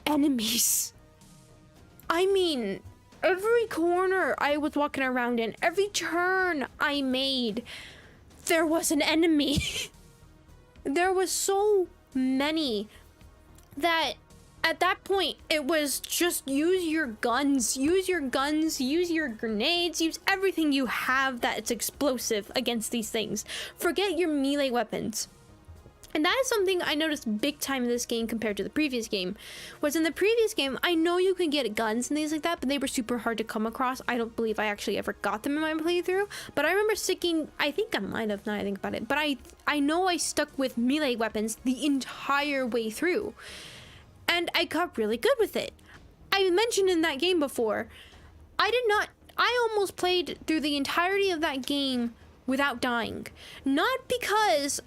enemies. I mean, every corner I was walking around in, every turn I made, there was an enemy. There was so many that at that point, it was just use your guns, use your grenades, use everything you have that's explosive against these things. Forget your melee weapons. And that is something I noticed big time in this game compared to the previous game. Was in the previous game, I know you can get guns and things like that, but they were super hard to come across. I don't believe I actually ever got them in my playthrough, but I remember sticking, I think I might have, now I think about it, but I know I stuck with melee weapons the entire way through. And I got really good with it. I mentioned in that game before, I almost played through the entirety of that game without dying. Not because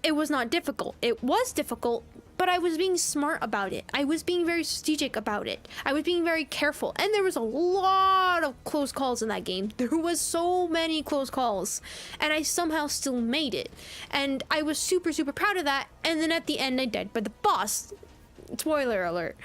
it was not difficult. It was difficult, but I was being smart about it. I was being very strategic about it. I was being very careful. And there was a lot of close calls in that game. There was so many close calls. And I somehow still made it. And I was super, super proud of that. And then at the end, I died by the boss. Spoiler alert.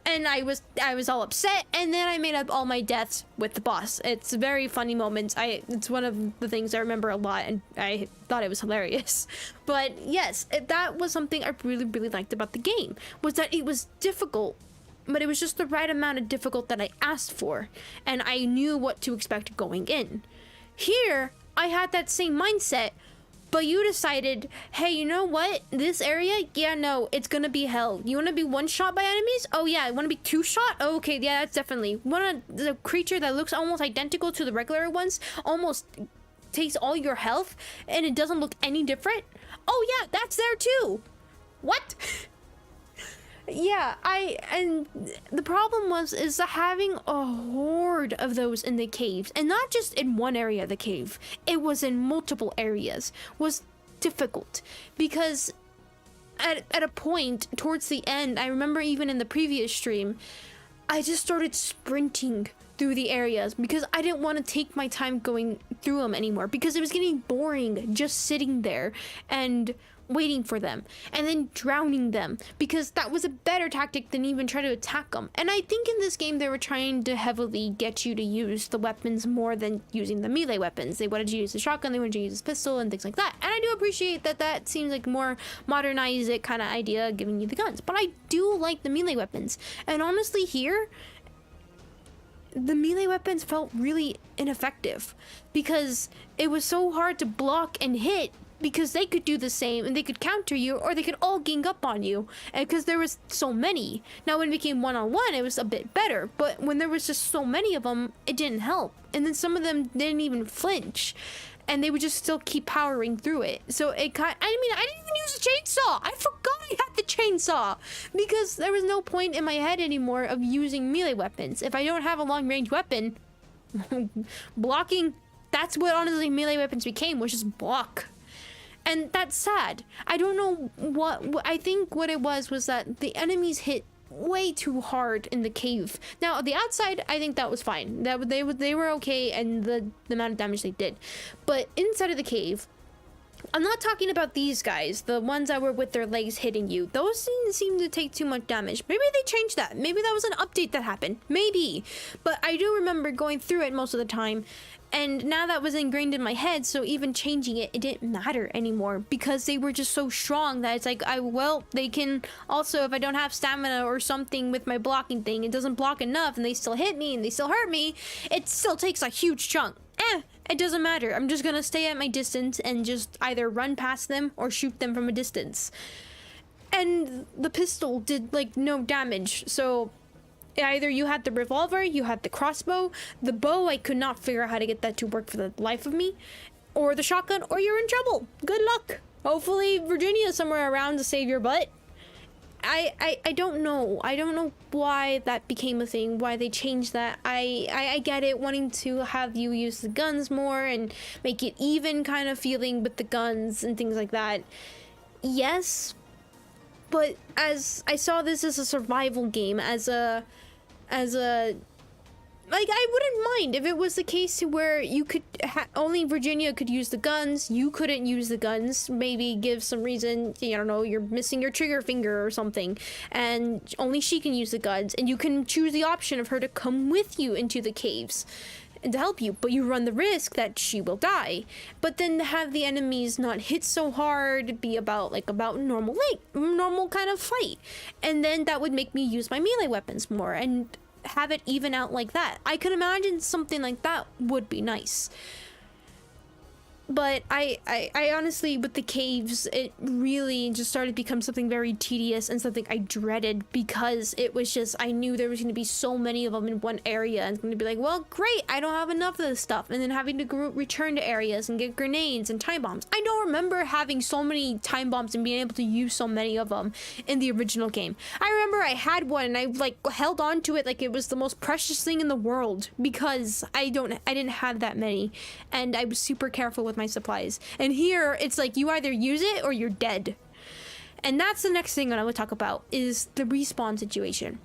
And I was all upset, and then I made up all my deaths with the boss. It's very funny moments. It's one of the things I remember a lot, and I thought it was hilarious. But yes, that was something I really, really liked about the game, was that it was difficult, but it was just the right amount of difficult that I asked for, and I knew what to expect going in. Here, I had that same mindset, but you decided, hey, you know what? This area, yeah, no, it's gonna be hell. You wanna be one shot by enemies? Oh yeah, wanna be two shot? Oh, okay, yeah, that's definitely. The creature that looks almost identical to the regular ones, almost takes all your health, and it doesn't look any different? Oh yeah, that's there too. What? Yeah, and the problem is that having a horde of those in the caves, and not just in one area of the cave, it was in multiple areas, was difficult. Because at a point towards the end, I remember even in the previous stream, I just started sprinting through the areas because I didn't want to take my time going through them anymore, because it was getting boring just sitting there and waiting for them and then drowning them, because that was a better tactic than even try to attack them. And I think in this game they were trying to heavily get you to use the weapons more than using the melee weapons. They wanted you to use the shotgun, they wanted you to use the pistol and things like that. And I do appreciate that seems like more modernized it kind of idea, giving you the guns, but I do like the melee weapons. And honestly, here the melee weapons felt really ineffective because it was so hard to block and hit, because they could do the same and they could counter you, or they could all gang up on you, and because there was so many. Now when it became one-on-one, it was a bit better, but when there was just so many of them, it didn't help. And then some of them didn't even flinch, and they would just still keep powering through it. So I didn't even use a chainsaw. I forgot I had the chainsaw, because there was no point in my head anymore of using melee weapons. If I don't have a long range weapon, Blocking, that's what honestly melee weapons became, was just block. And that's sad. I don't know what I think what it was that the enemies hit way too hard in the cave. Now the outside, I think that was fine. That they were okay, and the amount of damage they did. But inside of the cave, I'm not talking about these guys, the ones that were with their legs hitting you. Those didn't seem to take too much damage. Maybe they changed that. Maybe that was an update that happened. Maybe. But I do remember going through it most of the time. And now that was ingrained in my head, so even changing it, it didn't matter anymore, because they were just so strong that it's like, well, they can also, if I don't have stamina or something with my blocking thing, it doesn't block enough and they still hit me and they still hurt me, it still takes a huge chunk. It doesn't matter. I'm just gonna stay at my distance and just either run past them or shoot them from a distance. And the pistol did like no damage, so either you had the revolver, you had the crossbow, the bow, I could not figure out how to get that to work for the life of me, or the shotgun, or you're in trouble. Good luck. Hopefully Virginia's somewhere around to save your butt. I don't know. I don't know why that became a thing, why they changed that. I get it, wanting to have you use the guns more and make it even kind of feeling with the guns and things like that. Yes, but as I saw this as a survival game, as a like, I wouldn't mind if it was the case to where you could only Virginia could use the guns, you couldn't use the guns. Maybe give some reason, I don't know, you're missing your trigger finger or something, and only she can use the guns, and you can choose the option of her to come with you into the caves and to help you, but you run the risk that she will die. But then have the enemies not hit so hard, be about normal kind of fight, and then that would make me use my melee weapons more and have it even out like that. I could imagine something like that would be nice. But I honestly, with the caves, it really just started to become something very tedious and something I dreaded, because it was just, I knew there was going to be so many of them in one area, and it's going to be like, well, great, I don't have enough of this stuff, and then having to return to areas and get grenades and time bombs. I don't remember having so many time bombs and being able to use so many of them in the original game. I remember I had one and I like held on to it like it was the most precious thing in the world, because I didn't have that many, and I was super careful with my supplies. And here it's like you either use it or you're dead. And that's the next thing that I would talk about, is the respawn situation.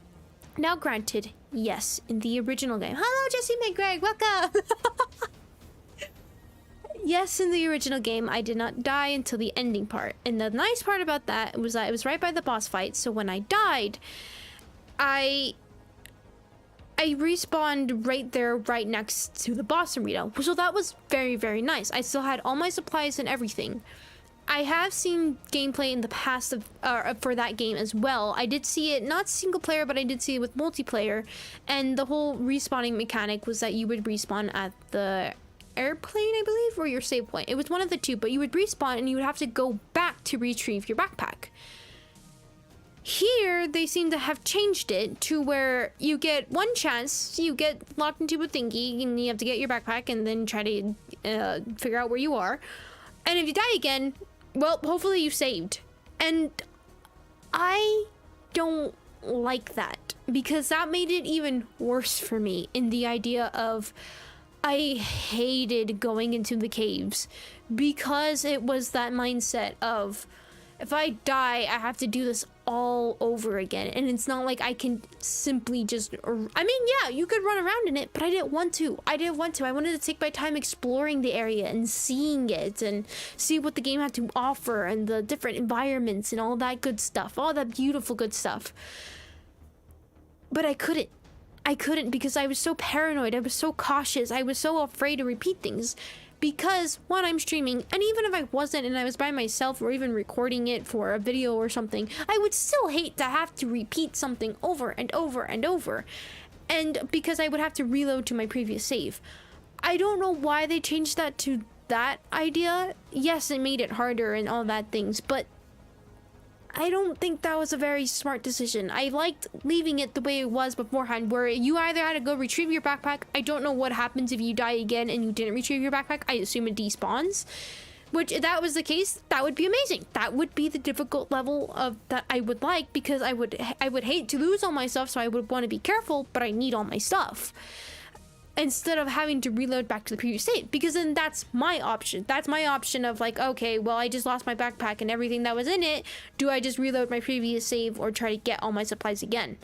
Now granted, yes, in the original game, hello Jesse McGregor, welcome. Yes, in the original game I did not die until the ending part, and the nice part about that was that it was right by the boss fight, so when I died, I respawned right there, right next to the boss arena. So that was very, very nice. I still had all my supplies and everything. I have seen gameplay in the past for that game as well. I did see it, not single player, but I did see it with multiplayer. And the whole respawning mechanic was that you would respawn at the airplane, I believe, or your save point. It was one of the two, but you would respawn and you would have to go back to retrieve your backpack. Here, they seem to have changed it to where you get one chance, you get locked into a thingy, and you have to get your backpack and then try to figure out where you are. And if you die again, well, hopefully you saved. And I don't like that, because that made it even worse for me in the idea of I hated going into the caves, because it was that mindset of, if I die, I have to do this all over again. And it's not like I can simply just, I mean, yeah, you could run around in it, but I didn't want to. I wanted to take my time exploring the area and seeing it and see what the game had to offer and the different environments and all that good stuff, all that beautiful good stuff. But I couldn't because I was so paranoid. I was so cautious. I was so afraid to repeat things. Because, one, I'm streaming, and even if I wasn't and I was by myself or even recording it for a video or something, I would still hate to have to repeat something over and over and over. And because I would have to reload to my previous save. I don't know why they changed that to that idea. Yes, it made it harder and all that things, but I don't think that was a very smart decision. I liked leaving it the way it was beforehand, where you either had to go retrieve your backpack. I don't know what happens if you die again and you didn't retrieve your backpack. I assume it despawns. Which, if that was the case, that would be amazing. That would be the difficult level of that I would like, because I would hate to lose all my stuff, so I would want to be careful, but I need all my stuff. instead of having to reload back to the previous save, because then that's my option. That's my option of like, okay, well, I just lost my backpack and everything that was in it. Do I just reload my previous save or try to get all my supplies again?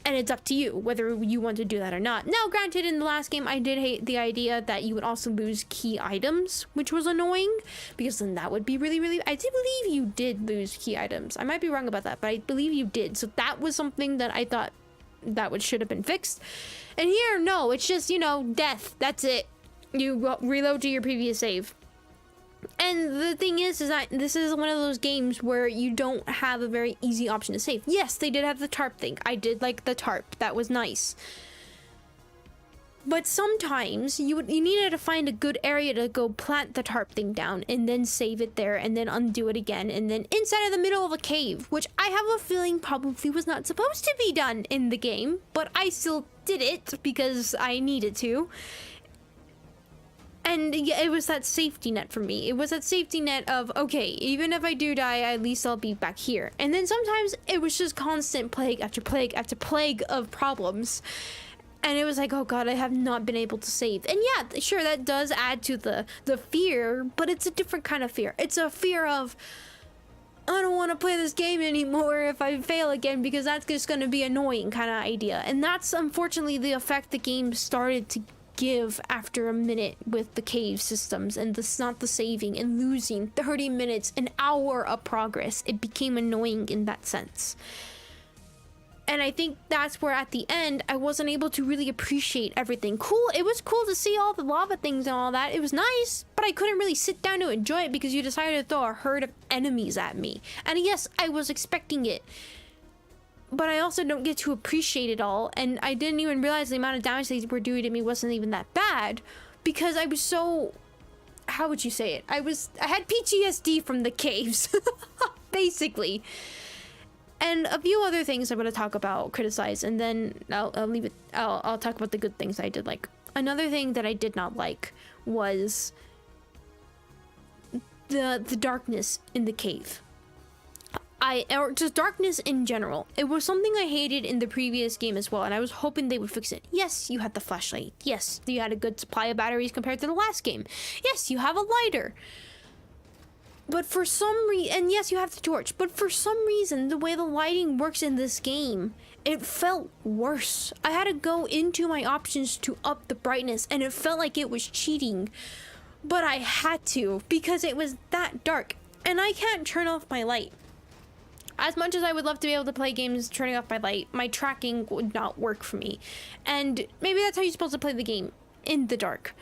And it's up to you whether you want to do that or not. Now, granted, in the last game, I did hate the idea that you would also lose key items, which was annoying, because then that would be really, really... I do believe you did lose key items. I might be wrong about that, but I believe you did. So that was something that I thought that should have been fixed. And here, no, it's just, you know, death. That's it. You reload to your previous save. And the thing is that this is one of those games where you don't have a very easy option to save. Yes, they did have the tarp thing. I did like the tarp. That was nice. But sometimes you needed to find a good area to go plant the tarp thing down and then save it there and then undo it again and then inside of the middle of a cave, which I have a feeling probably was not supposed to be done in the game, but I still did it because I needed to. And yeah, it was that safety net for me. It was that safety net of, okay, even if I do die, at least I'll be back here. And then sometimes it was just constant plague after plague after plague of problems. And it was like, oh god, I have not been able to save. And yeah, sure, that does add to the fear, but it's a different kind of fear. It's a fear of, I don't want to play this game anymore if I fail again, because that's just going to be annoying kind of idea. And that's unfortunately the effect the game started to give after a minute with the cave systems and not the saving and losing 30 minutes, an hour of progress. It became annoying in that sense. And I think that's where at the end I wasn't able to really appreciate everything. Cool, it was cool to see all the lava things and all that. It was nice, but I couldn't really sit down to enjoy it because you decided to throw a herd of enemies at me. And yes, I was expecting it, but I also don't get to appreciate it all, and I didn't even realize the amount of damage they were doing to me wasn't even that bad, because I was so... how would you say it? I had PTSD from the caves, basically. And a few other things I'm going to talk about, criticize, and then I'll leave it... I'll talk about the good things I did like. Another thing that I did not like was the darkness in the cave. Or just darkness in general. It was something I hated in the previous game as well, and I was hoping they would fix it. Yes, you had the flashlight. Yes, you had a good supply of batteries compared to the last game. Yes, you have a lighter. But for some reason, and yes, you have the torch, but for some reason, the way the lighting works in this game, it felt worse. I had to go into my options to up the brightness, and it felt like it was cheating. But I had to, because it was that dark, and I can't turn off my light. As much as I would love to be able to play games turning off my light, my tracking would not work for me. And maybe that's how you're supposed to play the game, in the dark.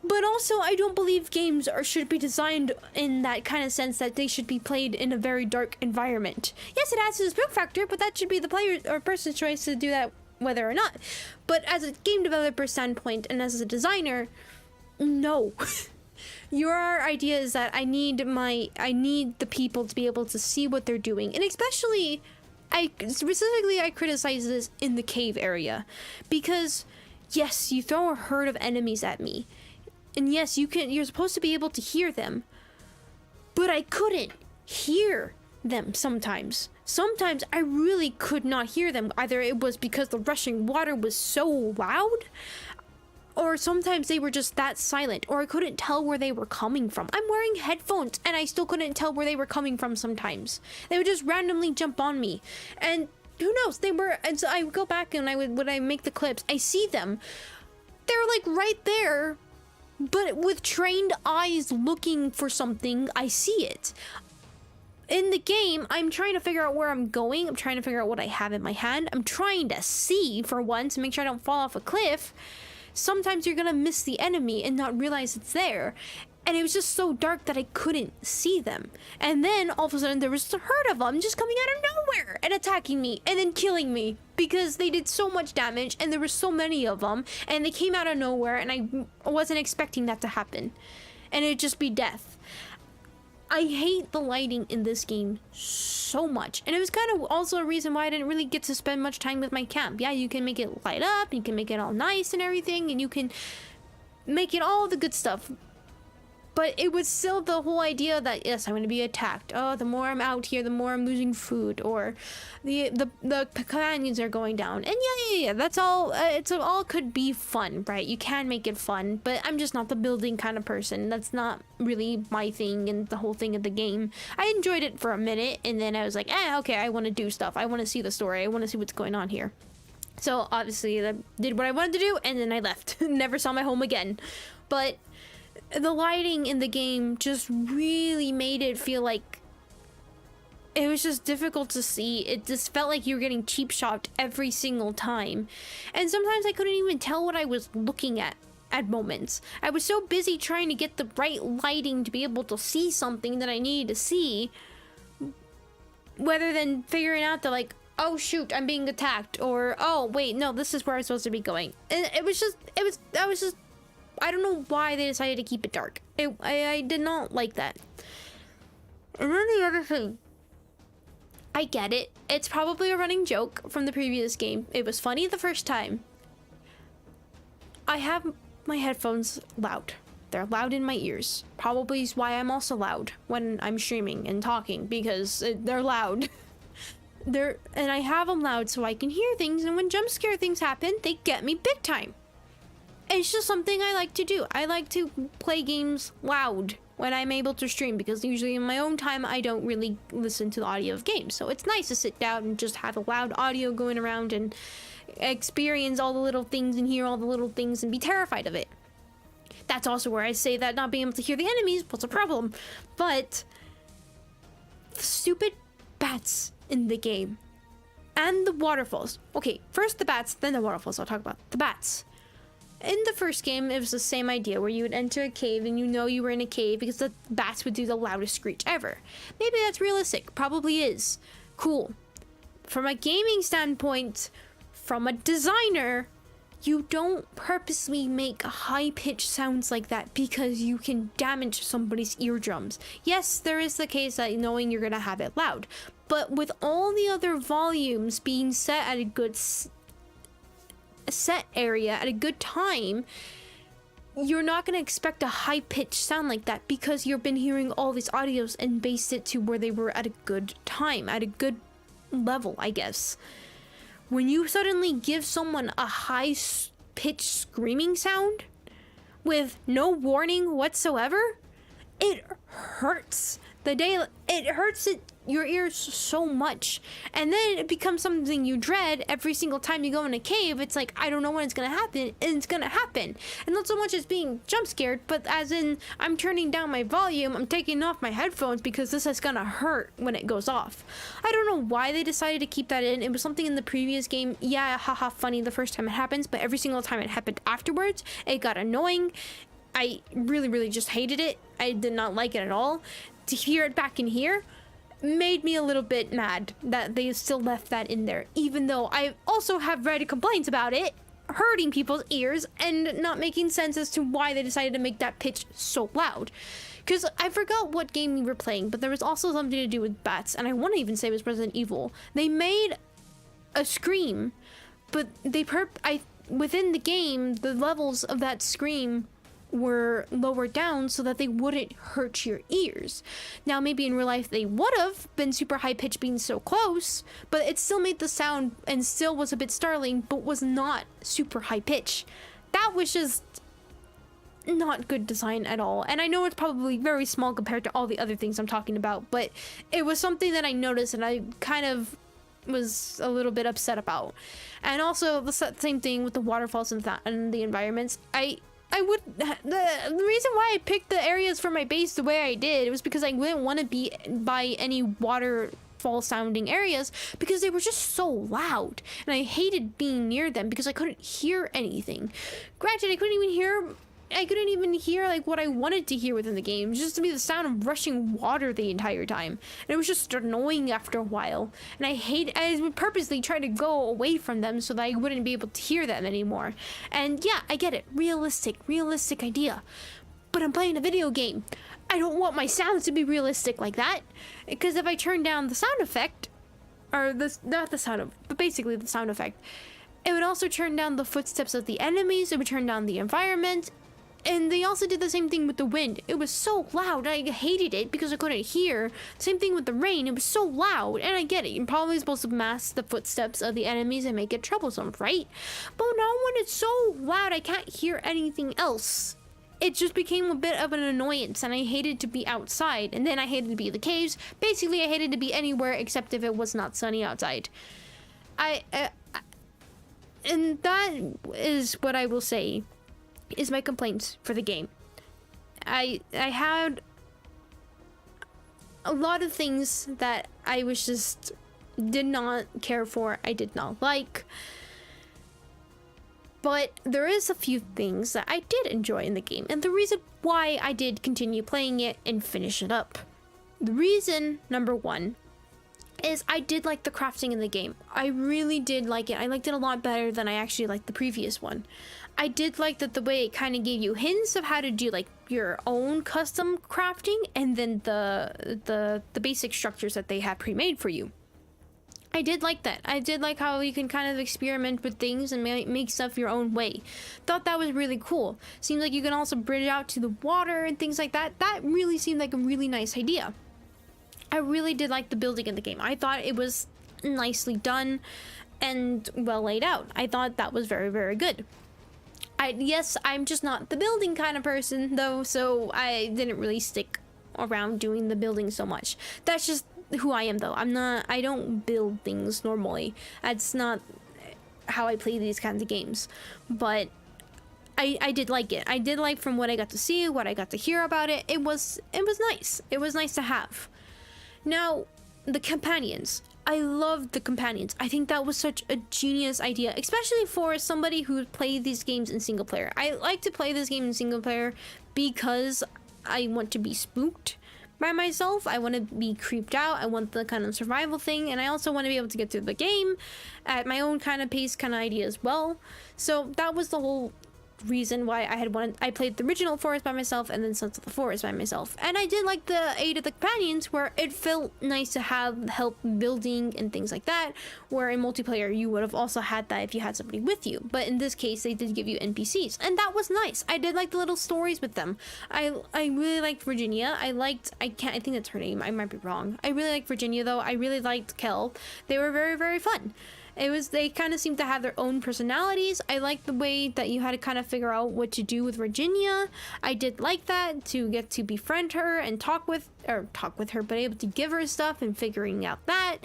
But also, I don't believe games should be designed in that kind of sense that they should be played in a very dark environment. Yes, it adds to the spook factor, but that should be the player or person's choice to do that whether or not. But as a game developer standpoint and as a designer, no. Your idea is that I need the people to be able to see what they're doing. And especially, I criticize this in the cave area. Because, yes, you throw a herd of enemies at me. And yes, you're supposed to be able to hear them. But I couldn't hear them sometimes. Sometimes I really could not hear them. Either it was because the rushing water was so loud, or sometimes they were just that silent, or I couldn't tell where they were coming from. I'm wearing headphones and I still couldn't tell where they were coming from sometimes. They would just randomly jump on me. And who knows, and so I would go back and when I make the clips, I see them. They're like right there, but with trained eyes looking for something, I see it. In the game, I'm trying to figure out where I'm going. I'm trying to figure out what I have in my hand. I'm trying to see for once, make sure I don't fall off a cliff. Sometimes you're gonna miss the enemy and not realize it's there. And it was just so dark that I couldn't see them. And then all of a sudden there was a herd of them just coming out of nowhere and attacking me and then killing me because they did so much damage and there were so many of them and they came out of nowhere and I wasn't expecting that to happen. And it'd just be death. I hate the lighting in this game so much. And it was kind of also a reason why I didn't really get to spend much time with my camp. Yeah, you can make it light up, you can make it all nice and everything, and you can make it all the good stuff. But it was still the whole idea that, yes, I'm going to be attacked. Oh, the more I'm out here, the more I'm losing food, or the companions are going down. And yeah, that's all. It's all could be fun, right? You can make it fun, but I'm just not the building kind of person. That's not really my thing and the whole thing of the game. I enjoyed it for a minute, and then I was like, okay, I want to do stuff. I want to see the story. I want to see what's going on here. So obviously I did what I wanted to do, and then I left. Never saw my home again. But the lighting in the game just really made it feel like it was just difficult to see. It just felt like you were getting cheap shot every single time. And sometimes I couldn't even tell what I was looking at moments. I was so busy trying to get the right lighting to be able to see something that I needed to see, rather than figuring out that, like, oh shoot, I'm being attacked, or oh wait, no, this is where I'm supposed to be going. And I was just, I don't know why they decided to keep it dark. I did not like that. And then the other thing, I get it. It's probably a running joke from the previous game. It was funny the first time. I have my headphones loud. They're loud in my ears. Probably is why I'm also loud when I'm streaming and talking, because they're loud. And I have them loud so I can hear things, and when jump scare things happen, they get me big time. It's just something I like to do. I like to play games loud when I'm able to stream, because usually in my own time I don't really listen to the audio of games. So it's nice to sit down and just have a loud audio going around and experience all the little things and hear all the little things and be terrified of it. That's also where I say that not being able to hear the enemies was a problem. But the stupid bats in the game and the waterfalls. Okay, first the bats, then the waterfalls. I'll talk about the bats. In the first game, it was the same idea where you would enter a cave and you know you were in a cave because the bats would do the loudest screech ever. Maybe that's realistic. Probably is. Cool. From a gaming standpoint, from a designer, you don't purposely make high-pitched sounds like that because you can damage somebody's eardrums. Yes, there is the case that knowing you're gonna have it loud, but with all the other volumes being set at a good set area at a good time, you're not going to expect a high-pitched sound like that because you've been hearing all these audios and based it to where they were at a good time, at a good level, I guess. When you suddenly give someone a high-pitched screaming sound with no warning whatsoever, it hurts. It hurts your ears so much, and then it becomes something you dread every single time you go in a cave. It's like, I don't know when it's gonna happen, and it's gonna happen. And not so much as being jump scared, but as in I'm turning down my volume, I'm taking off my headphones because this is gonna hurt when it goes off. I don't know why they decided to keep that in. It was something in the previous game. Yeah, haha, funny the first time it happens, but every single time it happened afterwards, it got annoying. I really just hated it. I did not like it at all. To hear it back in here made me a little bit mad that they still left that in there, even though I also have read complaints about it hurting people's ears and not making sense as to why they decided to make that pitch so loud. Because I forgot what game we were playing, but there was also something to do with bats, and I want to even say it was Resident Evil. They made a scream, but within the game, the levels of that scream were lowered down so that they wouldn't hurt your ears. Now, maybe in real life they would have been super high pitched being so close, but it still made the sound and still was a bit startling, but was not super high pitch. That was just not good design at all. And I know it's probably very small compared to all the other things I'm talking about, but it was something that I noticed and I kind of was a little bit upset about. And also the same thing with the waterfalls and the environments. The reason why I picked the areas for my base the way I did, it was because I didn't want to be by any waterfall sounding areas because they were just so loud, and I hated being near them because I couldn't hear anything. Granted, I couldn't even hear like what I wanted to hear within the game, just to be the sound of rushing water the entire time. And it was just annoying after a while. And I would purposely try to go away from them so that I wouldn't be able to hear them anymore. And yeah, I get it. Realistic idea. But I'm playing a video game. I don't want my sounds to be realistic like that. Because if I turn down the sound effect, but basically the sound effect, it would also turn down the footsteps of the enemies, it would turn down the environment. And they also did the same thing with the wind. It was so loud. I hated it because I couldn't hear. Same thing with the rain. It was so loud. And I get it. You're probably supposed to mask the footsteps of the enemies and make it troublesome, right? But now when it's so loud, I can't hear anything else. It just became a bit of an annoyance, and I hated to be outside. And then I hated to be in the caves. Basically, I hated to be anywhere except if it was not sunny outside. And that is what I will say is my complaints for the game. I had a lot of things that I was just did not care for. I did not like. But there is a few things that I did enjoy in the game, and the reason why I did continue playing it and finish it up. The reason, number one, is I did like the crafting in the game. I really did like it. I liked it a lot better than I actually liked the previous one. I did like that the way it kind of gave you hints of how to do like your own custom crafting, and then the basic structures that they have pre-made for you. I did like that. I did like how you can kind of experiment with things and make stuff your own way. Thought that was really cool. Seems like you can also bridge out to the water and things like that. That really seemed like a really nice idea. I really did like the building in the game. I thought it was nicely done and well laid out. I thought that was very, very good. Yes, I'm just not the building kind of person though, so I didn't really stick around doing the building so much. That's just who I am though. I don't build things normally. That's not how I play these kinds of games. But I did like it. I did like from what I got to see, what I got to hear about it. It was nice. It was nice to have. Now, the companions. I loved the companions. I think that was such a genius idea, especially for somebody who played these games in single player. I like to play this game in single player because I want to be spooked by myself. I want to be creeped out. I want the kind of survival thing, and I also want to be able to get through the game at my own kind of pace kind of idea as well. So that was the whole reason why I played the original Forest by myself and then Sons of the Forest by myself. And I did like the aid of the companions, where it felt nice to have help building and things like that, where in multiplayer you would have also had that if you had somebody with you. But in this case, they did give you NPCs, and that was nice. I did like the little stories with them. I really liked Virginia. I think that's her name. I might be wrong. I really liked Virginia though. I really liked Kel. They were very, very fun. They kind of seemed to have their own personalities. I liked the way that you had to kind of figure out what to do with Virginia. I did like that, to get to befriend her and talk with her, but able to give her stuff and figuring out that.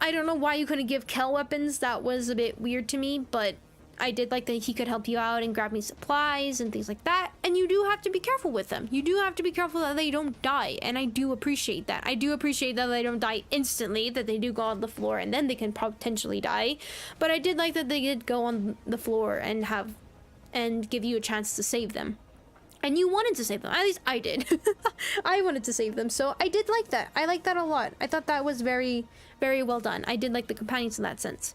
I don't know why you couldn't give Kel weapons. That was a bit weird to me, but I did like that he could help you out and grab me supplies and things like that. And you do have to be careful with them. You do have to be careful that they don't die, and I do appreciate that. I do appreciate that they don't die instantly, that they do go on the floor and then they can potentially die. But I did like that they did go on the floor and give you a chance to save them. And you wanted to save them. At least I did. I wanted to save them, so I did like that. I liked that a lot. I thought that was very, very well done. I did like the companions in that sense.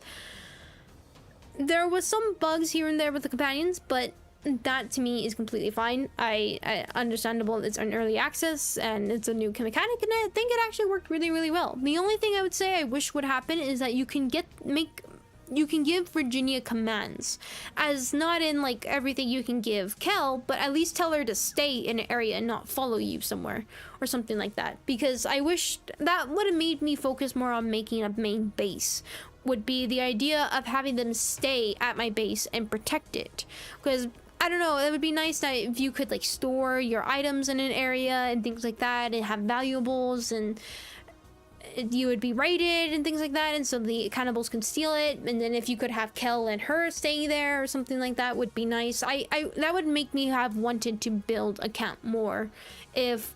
There was some bugs here and there with the companions, but that to me is completely fine. I understandable, it's an early access and it's a new mechanic, and I think it actually worked really, really well. The only thing I would say I wish would happen is that you can give Virginia commands, as not in like everything you can give Kel, but at least tell her to stay in an area and not follow you somewhere or something like that, because I wish that would have made me focus more on making a main base. Would be the idea of having them stay at my base and protect it, because I don't know, it would be nice that if you could like store your items in an area and things like that, and have valuables, and you would be raided and things like that, and so the cannibals can steal it. And then if you could have Kel and her stay there or something like that, would be nice. That would make me have wanted to build a camp more, if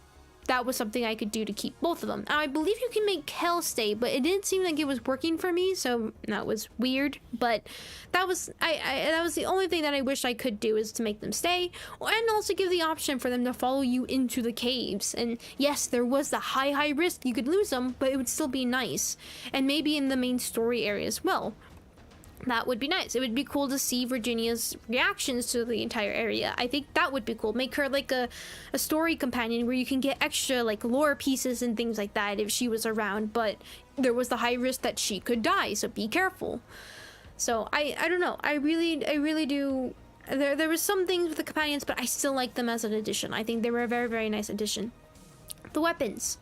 that was something I could do to keep both of them. Now, I believe you can make Kel stay, but it didn't seem like it was working for me, so that was weird. But that was that was the only thing that I wish I could do, is to make them stay, and also give the option for them to follow you into the caves. And yes, there was the high risk you could lose them, but it would still be nice. And maybe in the main story area as well. That would be nice. It would be cool to see Virginia's reactions to the entire area. I think that would be cool. Make her like a story companion where you can get extra like lore pieces and things like that if she was around, but there was the high risk that she could die, so be careful. So I don't know. I really do There was some things with the companions, but I still like them as an addition. I think they were a very, very nice addition. The weapons.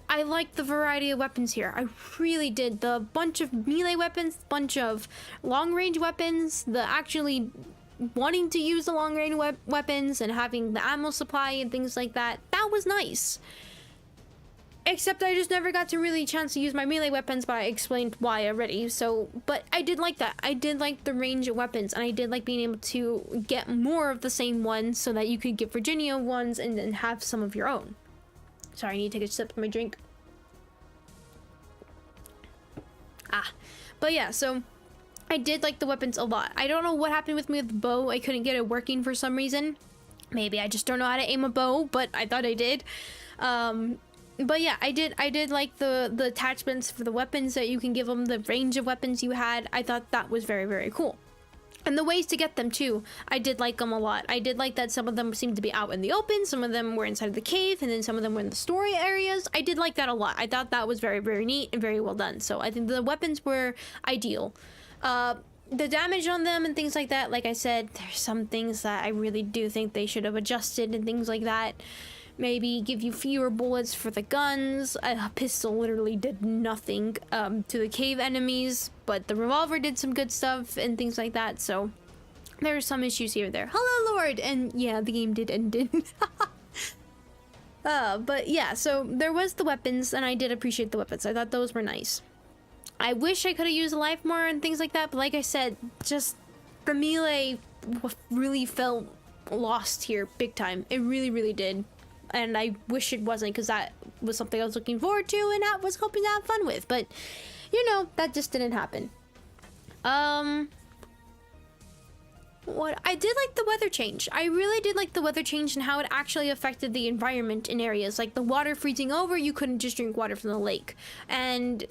I like the variety of weapons here. I really did. The bunch of melee weapons, bunch of long-range weapons, the actually wanting to use the long-range weapons and having the ammo supply and things like that. That was nice. Except I just never got to really chance to use my melee weapons, but I explained why already. So, but I did like that. I did like the range of weapons, and I did like being able to get more of the same ones so that you could get Virginia ones and then have some of your own. Sorry, I need to take a sip of my drink. But yeah, so I did like the weapons a lot. I don't know what happened with me with the bow. I couldn't get it working for some reason. Maybe I just don't know how to aim a bow, but I thought I did. But yeah, I did like the attachments for the weapons that you can give them, the range of weapons you had. I thought that was very, very cool. And the ways to get them too, I did like them a lot. I did like that some of them seemed to be out in the open, some of them were inside of the cave, and then some of them were in the story areas. I did like that a lot. I thought that was very, very neat and very well done. So I think the weapons were ideal. The damage on them and things like that, like I said, there's some things that I really do think they should have adjusted and things like that. Maybe give you fewer bullets for the guns. A pistol literally did nothing to the cave enemies, but the revolver did some good stuff and things like that. So there are some issues here and there. Hello, Lord! And yeah, the game did end it. But yeah, so there was the weapons, and I did appreciate the weapons. I thought those were nice. I wish I could have used life more and things like that, but like I said, just the melee really felt lost here big time. It really, really did. And I wish it wasn't, because that was something I was looking forward to and I was hoping to have fun with. But, you know, that just didn't happen. What I did like the weather change. I really did like the weather change and how it actually affected the environment in areas. Like the water freezing over, you couldn't just drink water from the lake. And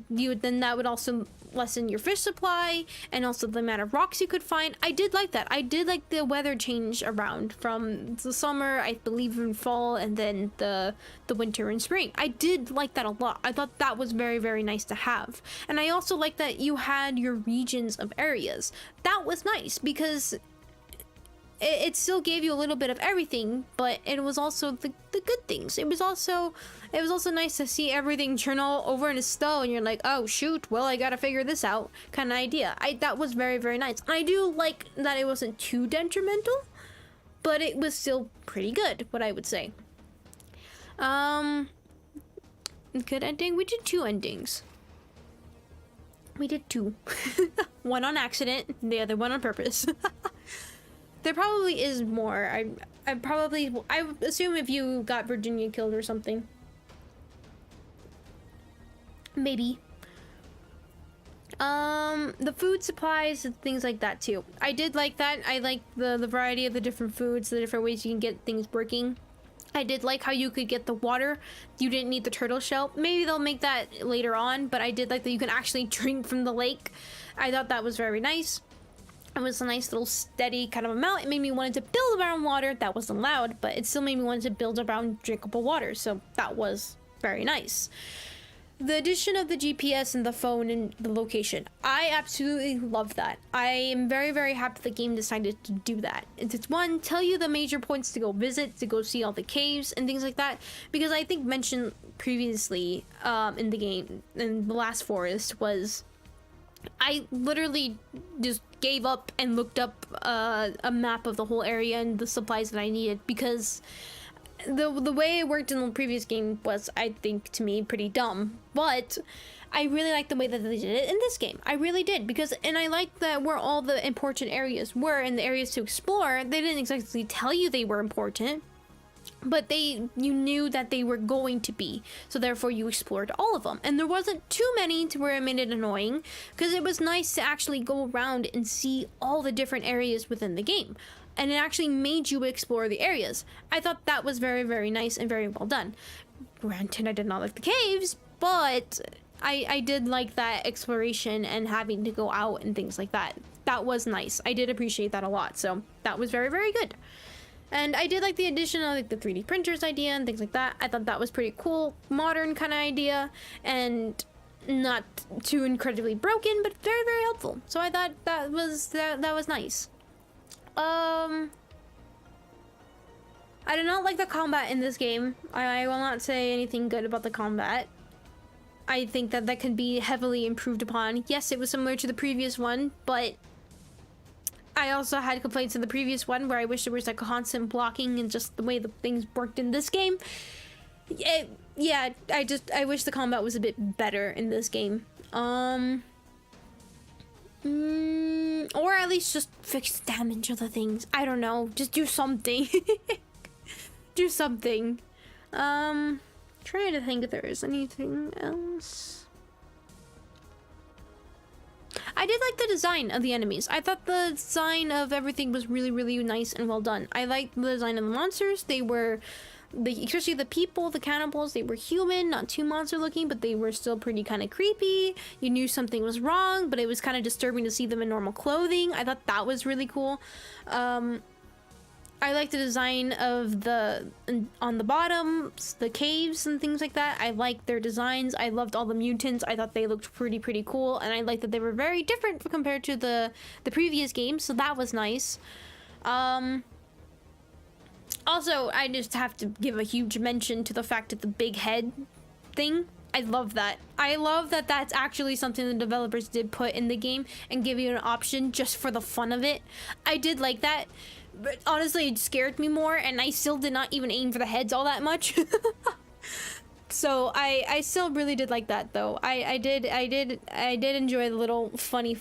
then that would also lessen your fish supply and also the amount of rocks you could find. I did like that. I did like the weather change around from the summer, I believe, in fall, and then the winter and spring. I did like that a lot. I thought that was very, very nice to have. And I also like that you had your regions of areas. That was nice because it still gave you a little bit of everything, but it was also the good things. It was also nice to see everything turn all over in snow, and you're like, oh shoot, well, I gotta figure this out kind of idea. That was very, very nice. And I do like that it wasn't too detrimental, but it was still pretty good, what I would say. Good ending. We did 2 endings. We did 2. One on accident, the other one on purpose. There probably is more. I assume if you got Virginia killed or something. Maybe. The food supplies and things like that too. I did like that. I like the variety of the different foods, the different ways you can get things working. I did like how you could get the water. You didn't need the turtle shell. Maybe they'll make that later on, but I did like that you can actually drink from the lake. I thought that was very nice. It was a nice little steady kind of amount. It made me want to build around water. That wasn't loud, but it still made me want to build around drinkable water. So that was very nice. The addition of the GPS and the phone and the location. I absolutely love that. I am very, very happy the game decided to do that. It's one, tell you the major points to go visit, to go see all the caves and things like that. Because I think mentioned previously in the game, in the last forest, was I literally just gave up and looked up a map of the whole area and the supplies that I needed, because the way it worked in the previous game was, I think, to me, pretty dumb. But I really like the way that they did it in this game. I really did, because, and I like that where all the important areas were and the areas to explore, they didn't exactly tell you they were important, but you knew that they were going to be, so therefore you explored all of them. And there wasn't too many to where it made it annoying, because it was nice to actually go around and see all the different areas within the game, and it actually made you explore the areas. I thought that was very, very nice and very well done. Granted, I did not like the caves, but I did like that exploration and having to go out and things like that. That was nice. I did appreciate that a lot, so that was very, very good. And I did like the addition of like the 3D printers idea and things like that. I thought that was pretty cool, modern kind of idea, and not too incredibly broken, but very, very helpful. So I thought that was nice. I did not like the combat in this game. I will not say anything good about the combat. I think that that could be heavily improved upon. Yes, it was similar to the previous one, but I also had complaints in the previous one where I wish there was like constant blocking and just the way the things worked in this game. Yeah, I wish the combat was a bit better in this game. Or at least just fix the damage of the things. I don't know. Just do something. Do something. Trying to think if there is anything else. I did like the design of the enemies. I thought the design of everything was really, really nice and well done. I liked the design of the monsters. They were, especially the people, the cannibals, they were human, not too monster looking, but they were still pretty kind of creepy. You knew something was wrong, but it was kind of disturbing to see them in normal clothing. I thought that was really cool. I like the design of on the bottom, the caves and things like that. I liked their designs. I loved all the mutants. I thought they looked pretty cool, and I liked that they were very different compared to the previous games, so that was nice. Also, I just have to give a huge mention to the fact that the big head thing, I love that. I love that that's actually something the developers did put in the game and give you an option just for the fun of it. I did like that. But honestly, it scared me more, and I still did not even aim for the heads all that much. So I still really did like that, though. I did enjoy the little funny.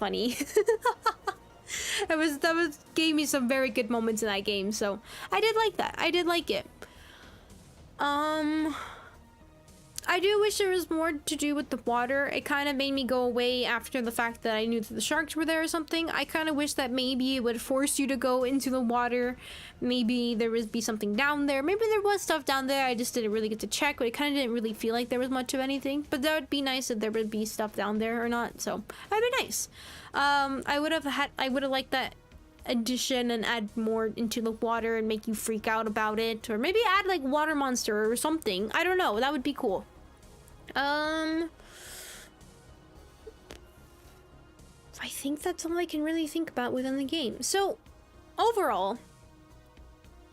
that gave me some very good moments in that game. So I did like that. I did like it. I do wish there was more to do with the water. It kind of made me go away after the fact that I knew that the sharks were there or something. I kind of wish that maybe it would force you to go into the water. Maybe there would be something down there. Maybe there was stuff down there. I just didn't really get to check, but it kind of didn't really feel like there was much of anything. But that would be nice if there would be stuff down there or not. So that'd be nice. I would have liked that addition and add more into the water and make you freak out about it, or maybe add like water monster or something. I don't know. That would be cool. I think that's all I can really think about within the game. So, overall,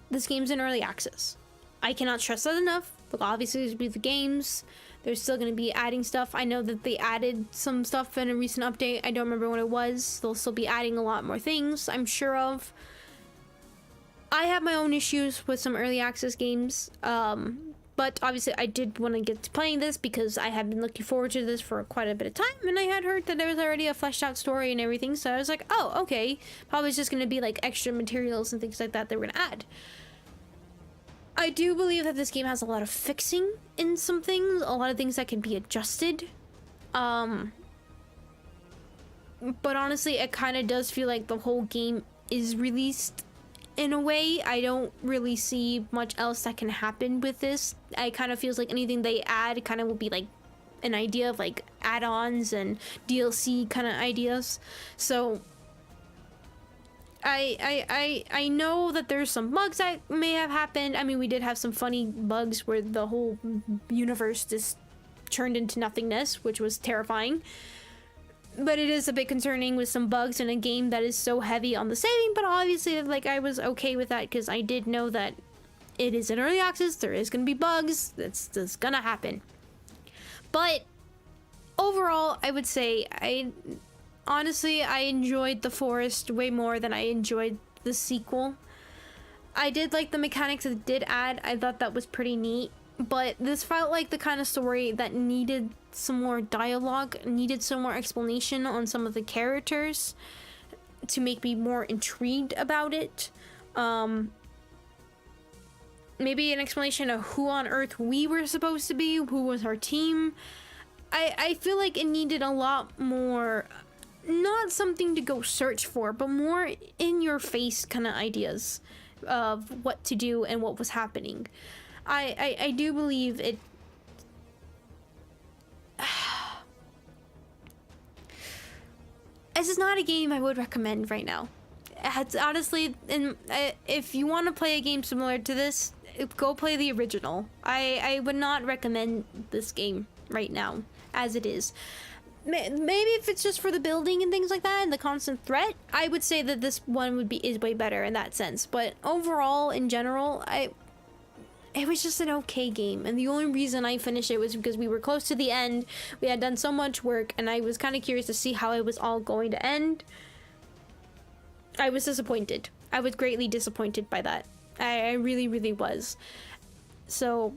this game's in early access. I cannot stress that enough. But obviously, there's be the games. They're still going to be adding stuff. I know that they added some stuff in a recent update. I don't remember what it was. They'll still be adding a lot more things, I'm sure of. I have my own issues with some early access games. But obviously I did want to get to playing this because I had been looking forward to this for quite a bit of time, and I had heard that there was already a fleshed out story and everything, so I was like, oh, okay. Probably it's just going to be like extra materials and things like that we're going to add. I do believe that this game has a lot of fixing in some things, a lot of things that can be adjusted. But honestly, it kind of does feel like the whole game is released in a way. I don't really see much else that can happen with this. I kind of feels like anything they add kind of will be like an idea of like add-ons and DLC kind of ideas. So I know that there's some bugs that may have happened. I mean, we did have some funny bugs where the whole universe just turned into nothingness, which was terrifying. But it is a bit concerning with some bugs in a game that is so heavy on the saving, but obviously, like, I was okay with that because I did know that it is in early access, there is going to be bugs, that's gonna happen. But overall, I would say, honestly, I enjoyed The Forest way more than I enjoyed the sequel. I did like the mechanics it did add. I thought that was pretty neat. But this felt like the kind of story that needed some more dialogue, needed some more explanation on some of the characters to make me more intrigued about it. Maybe an explanation of who on earth we were supposed to be, who was our team. I feel like it needed a lot more, not something to go search for, but more in your face kind of ideas of what to do and what was happening. I do believe it. This is not a game I would recommend right now. It's honestly, if you want to play a game similar to this, go play the original. I would not recommend this game right now, as it is. maybe if it's just for the building and things like that and the constant threat, I would say that this one is way better in that sense. But overall, in general, it was just an okay game, and the only reason I finished it was because we were close to the end. We had done so much work, and I was kind of curious to see how it was all going to end. I was disappointed. I was greatly disappointed by that. I really, really was. So,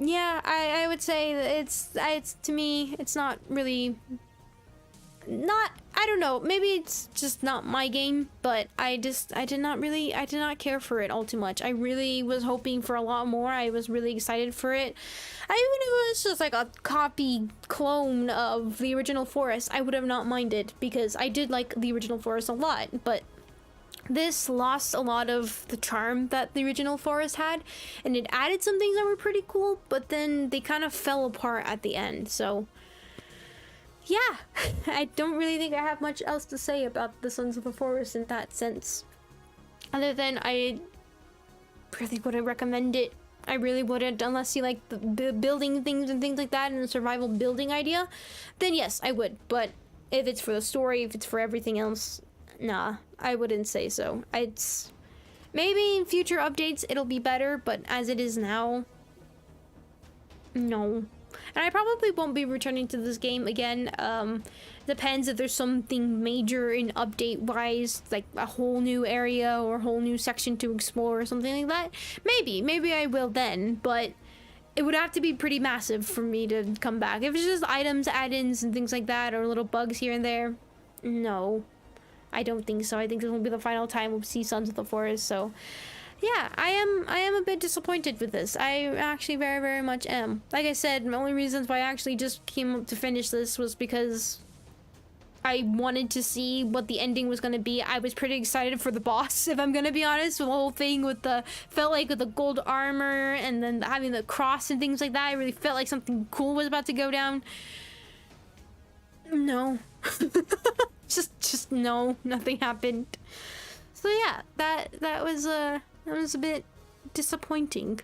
yeah, I would say that it's to me, it's not really... I don't know, maybe it's just not my game, but I did not care for it all too much. I really was hoping for a lot more. I was really excited for it. Even if it was just like a copy clone of the original Forest, I would have not minded, because I did like the original Forest a lot, but this lost a lot of the charm that the original Forest had, and it added some things that were pretty cool, but then they kind of fell apart at the end, so... yeah, I don't really think I have much else to say about the Sons of the Forest in that sense. Other than I really wouldn't recommend it. I really wouldn't, unless you like the building things and things like that and the survival building idea. Then yes, I would. But if it's for the story, if it's for everything else, nah, I wouldn't say so. It's... maybe in future updates it'll be better, but as it is now, no. And I probably won't be returning to this game again. Depends if there's something major in update-wise, like a whole new area or a whole new section to explore or something like that. Maybe I will then, but it would have to be pretty massive for me to come back. If it's just items, add-ins, and things like that, or little bugs here and there, no. I don't think so. I think this will be the final time we'll see Sons of the Forest, so... yeah, I am a bit disappointed with this. I actually very, very much am. Like I said, the only reasons why I actually just came up to finish this was because I wanted to see what the ending was going to be. I was pretty excited for the boss, if I'm going to be honest. The whole thing with the, felt like with the gold armor and then having the cross and things like that. I really felt like something cool was about to go down. No. just no, nothing happened. So yeah, that was a bit disappointing.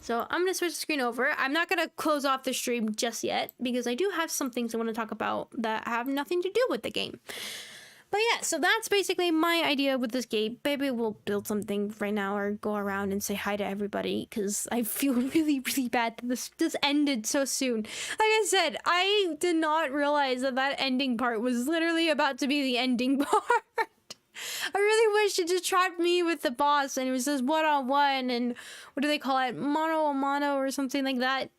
So I'm gonna switch the screen over. I'm not gonna close off the stream just yet, because I do have some things I want to talk about that have nothing to do with the game. But yeah, so that's basically my idea with this game. Maybe we'll build something right now or go around and say hi to everybody, because I feel really, really bad that this ended so soon. Like I said, I did not realize that ending part was literally about to be the ending part. I really wish it just trapped me with the boss and it was just one-on-one and what do they call it? Mono or something like that.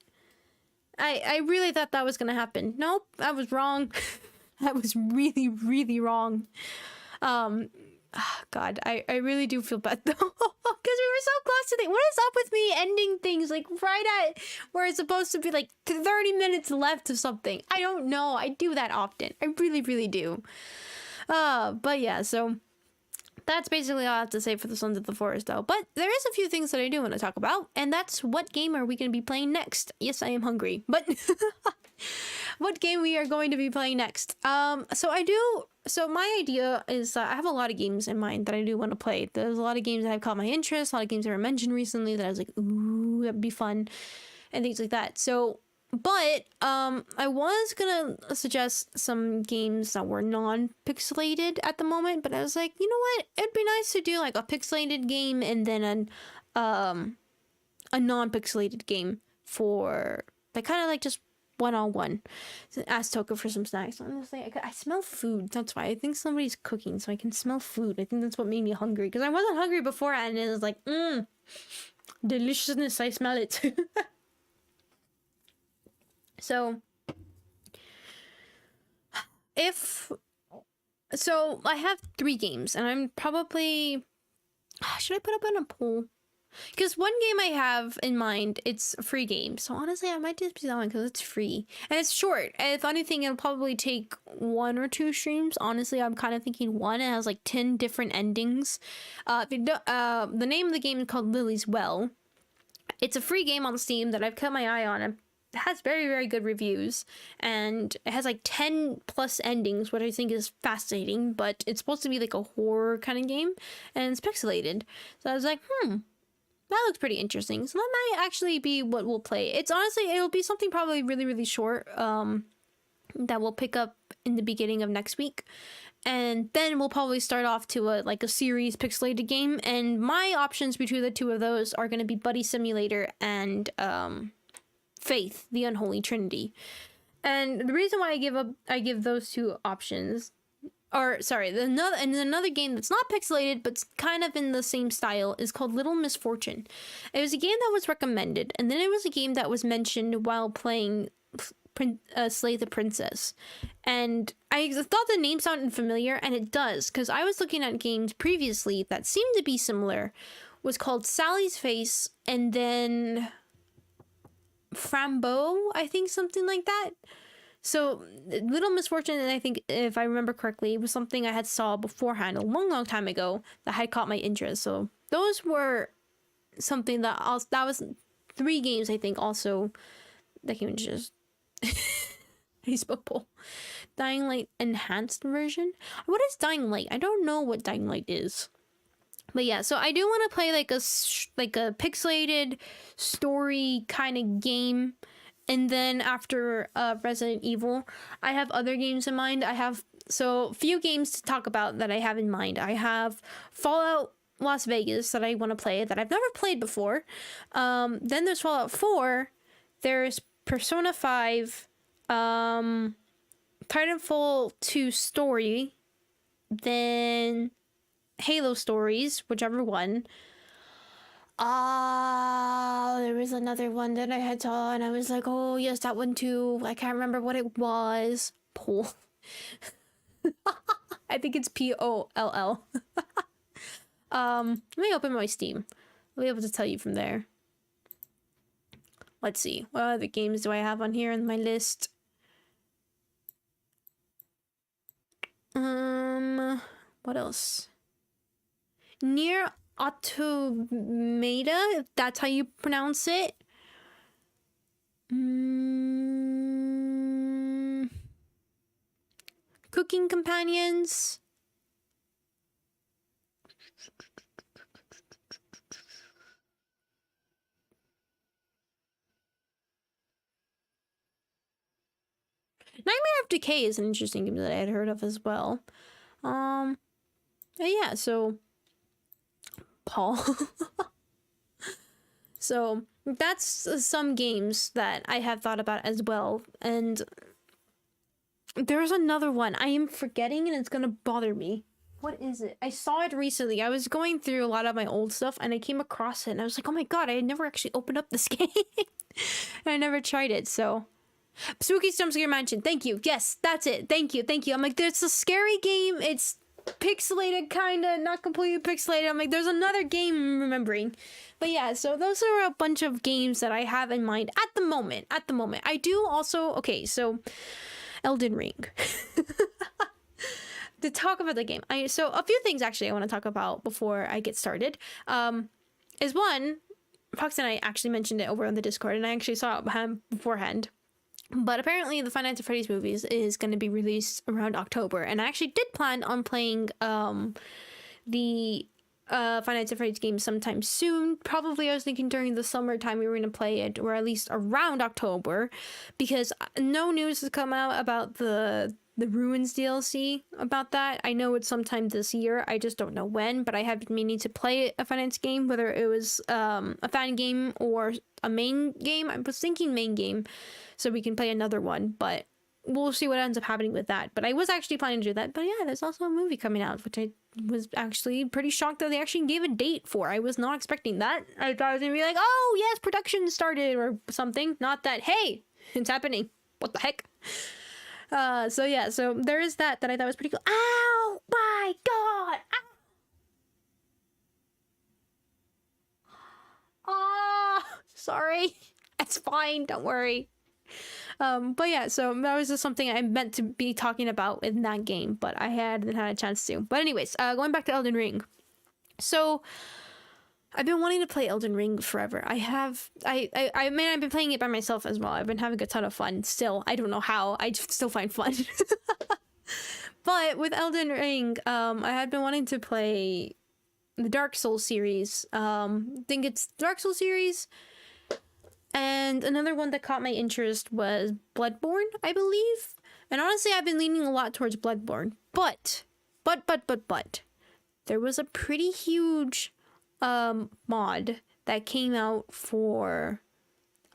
I really thought that was gonna happen. Nope, I was wrong. I was really, really wrong. God, I really do feel bad though. Because we were so close to the... what is up with me ending things like right at where it's supposed to be like 30 minutes left of something? I don't know. I do that often. I really, really do. But yeah, so... that's basically all I have to say for the Sons of the Forest, though. But there is a few things that I do want to talk about, and that's what game are we going to be playing next? Yes, I am hungry, but what game we are going to be playing next? So my idea is I have a lot of games in mind that I do want to play. There's a lot of games that have caught my interest, a lot of games that were mentioned recently that I was like, ooh, that'd be fun, and things like that. So... but I was gonna suggest some games that were non-pixelated at the moment, but I was like, you know what? It'd be nice to do like a pixelated game and then a non-pixelated game for like kind of like just one-on-one. Ask Toka for some snacks. Honestly, I smell food. That's why I think somebody's cooking, so I can smell food. I think that's what made me hungry, because I wasn't hungry before, and it was like, deliciousness. I smell it. So, I have 3 games, and I'm probably... should I put up on a poll? Because one game I have in mind, it's a free game. So honestly, I might just do that one because it's free. And it's short. And if anything, it'll probably take 1 or 2 streams. Honestly, I'm kind of thinking 1. It has like 10 different endings. The name of the game is called Lily's Well. It's a free game on Steam that I've kept my eye on. It has very, very good reviews, and it has like 10 plus endings, which I think is fascinating, but it's supposed to be like a horror kind of game, and it's pixelated. So I was like, that looks pretty interesting. So that might actually be what we'll play. It's honestly, it'll be something probably really, really short. that we'll pick up in the beginning of next week. And then we'll probably start off to a series pixelated game. And my options between the two of those are going to be Buddy Simulator and Faith, the Unholy Trinity. And the reason why I give those two options, or sorry, another game that's not pixelated but kind of in the same style is called Little Misfortune. It was a game that was recommended, and then it was a game that was mentioned while playing Slay the Princess, and I thought the name sounded familiar, and it does, because I was looking at games previously that seemed to be similar. It was called Sally's Face, and then Frambeau, I think, something like that. So Little Misfortune, and I think, if I remember correctly, was something I had saw beforehand a long time ago that had caught my interest. So those were something that was 3 games, I think, also that came into just Facebook. Dying Light enhanced version. What is Dying Light? I don't know what Dying Light is. But yeah, so I do want to play like a pixelated story kind of game. And then after Resident Evil, I have other games in mind. I have few games to talk about that I have in mind. I have Fallout Las Vegas that I want to play that I've never played before. Then there's Fallout 4. There's Persona 5, Titanfall 2 Story, then Halo Stories, whichever one. There was another one that I had saw, and I was like, oh yes, that one too. I can't remember what it was. Poll. I think it's Poll. Let me open my Steam. I'll be able to tell you from there. Let's see. What other games do I have on here in my list? What else? Nier Automata, if that's how you pronounce it. Cooking Companions. Nightmare of Decay is an interesting game that I had heard of as well. Yeah, so Paul. So that's some games that I have thought about as well. And there's another one I am forgetting, and it's gonna bother me. What is it? I saw it recently. I was going through a lot of my old stuff, and I came across it, and I was like, oh my god, I had never actually opened up this game. And I never tried it, so... Spooky Jumpscare Mansion. Thank you. Yes, that's it. Thank you. I'm like, there's a scary game. It's pixelated, kinda, not completely pixelated. I'm like, there's another game I'm remembering. But yeah, so those are a bunch of games that I have in mind at the moment. I do also... Okay, so... Elden Ring. To talk about the game. So a few things, actually, I want to talk about before I get started. Is one... Fox and I actually mentioned it over on the Discord, and I actually saw it beforehand. But apparently the Five Nights at Freddy's movies is going to be released around October. And I actually did plan on playing the Five Nights at Freddy's game sometime soon. Probably I was thinking during the summertime we were going to play it, or at least around October. Because no news has come out about the Ruins DLC about that. I know it's sometime this year. I just don't know when. But I have been meaning to play a Five Nights game, whether it was a fan game or a main game. I was thinking main game, so we can play another one, but we'll see what ends up happening with that. But I was actually planning to do that. But yeah, there's also a movie coming out, which I was actually pretty shocked that they actually gave a date for. I was not expecting that. I thought it was gonna be like, oh yes, production started or something. Not that, hey, it's happening. What the heck? So yeah, so there is that I thought was pretty cool. Ow my god! Oh, sorry. It's fine, don't worry. But yeah, so that was just something I meant to be talking about in that game, but I hadn't had a chance to. But anyways, going back to Elden Ring. So I've been wanting to play Elden Ring forever. I mean, I've been playing it by myself as well. I've been having a ton of fun still. I don't know how. I still find fun. But with Elden Ring, I had been wanting to play the Dark Souls series. I think it's Dark Souls series. And another one that caught my interest was Bloodborne, I believe. And honestly, I've been leaning a lot towards Bloodborne. But, there was a pretty huge mod that came out for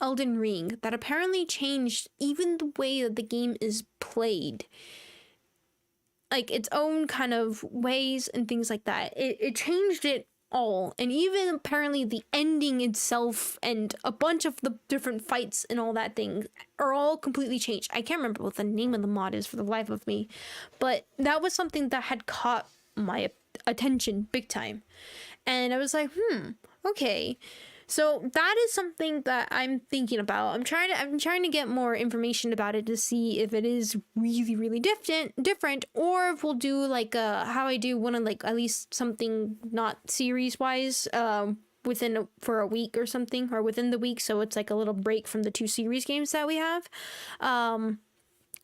Elden Ring that apparently changed even the way that the game is played. Like, its own kind of ways and things like that. It changed it all, and even apparently the ending itself and a bunch of the different fights and all that thing are all completely changed. I can't remember what the name of the mod is for the life of me, but that was something that had caught my attention big time, and I was like, okay. So that is something that I'm thinking about. I'm trying to get more information about it to see if it is really, really different, or if we'll do like how I do one of like at least something not series wise for a week or something, or within the week, so it's like a little break from the 2 series games that we have.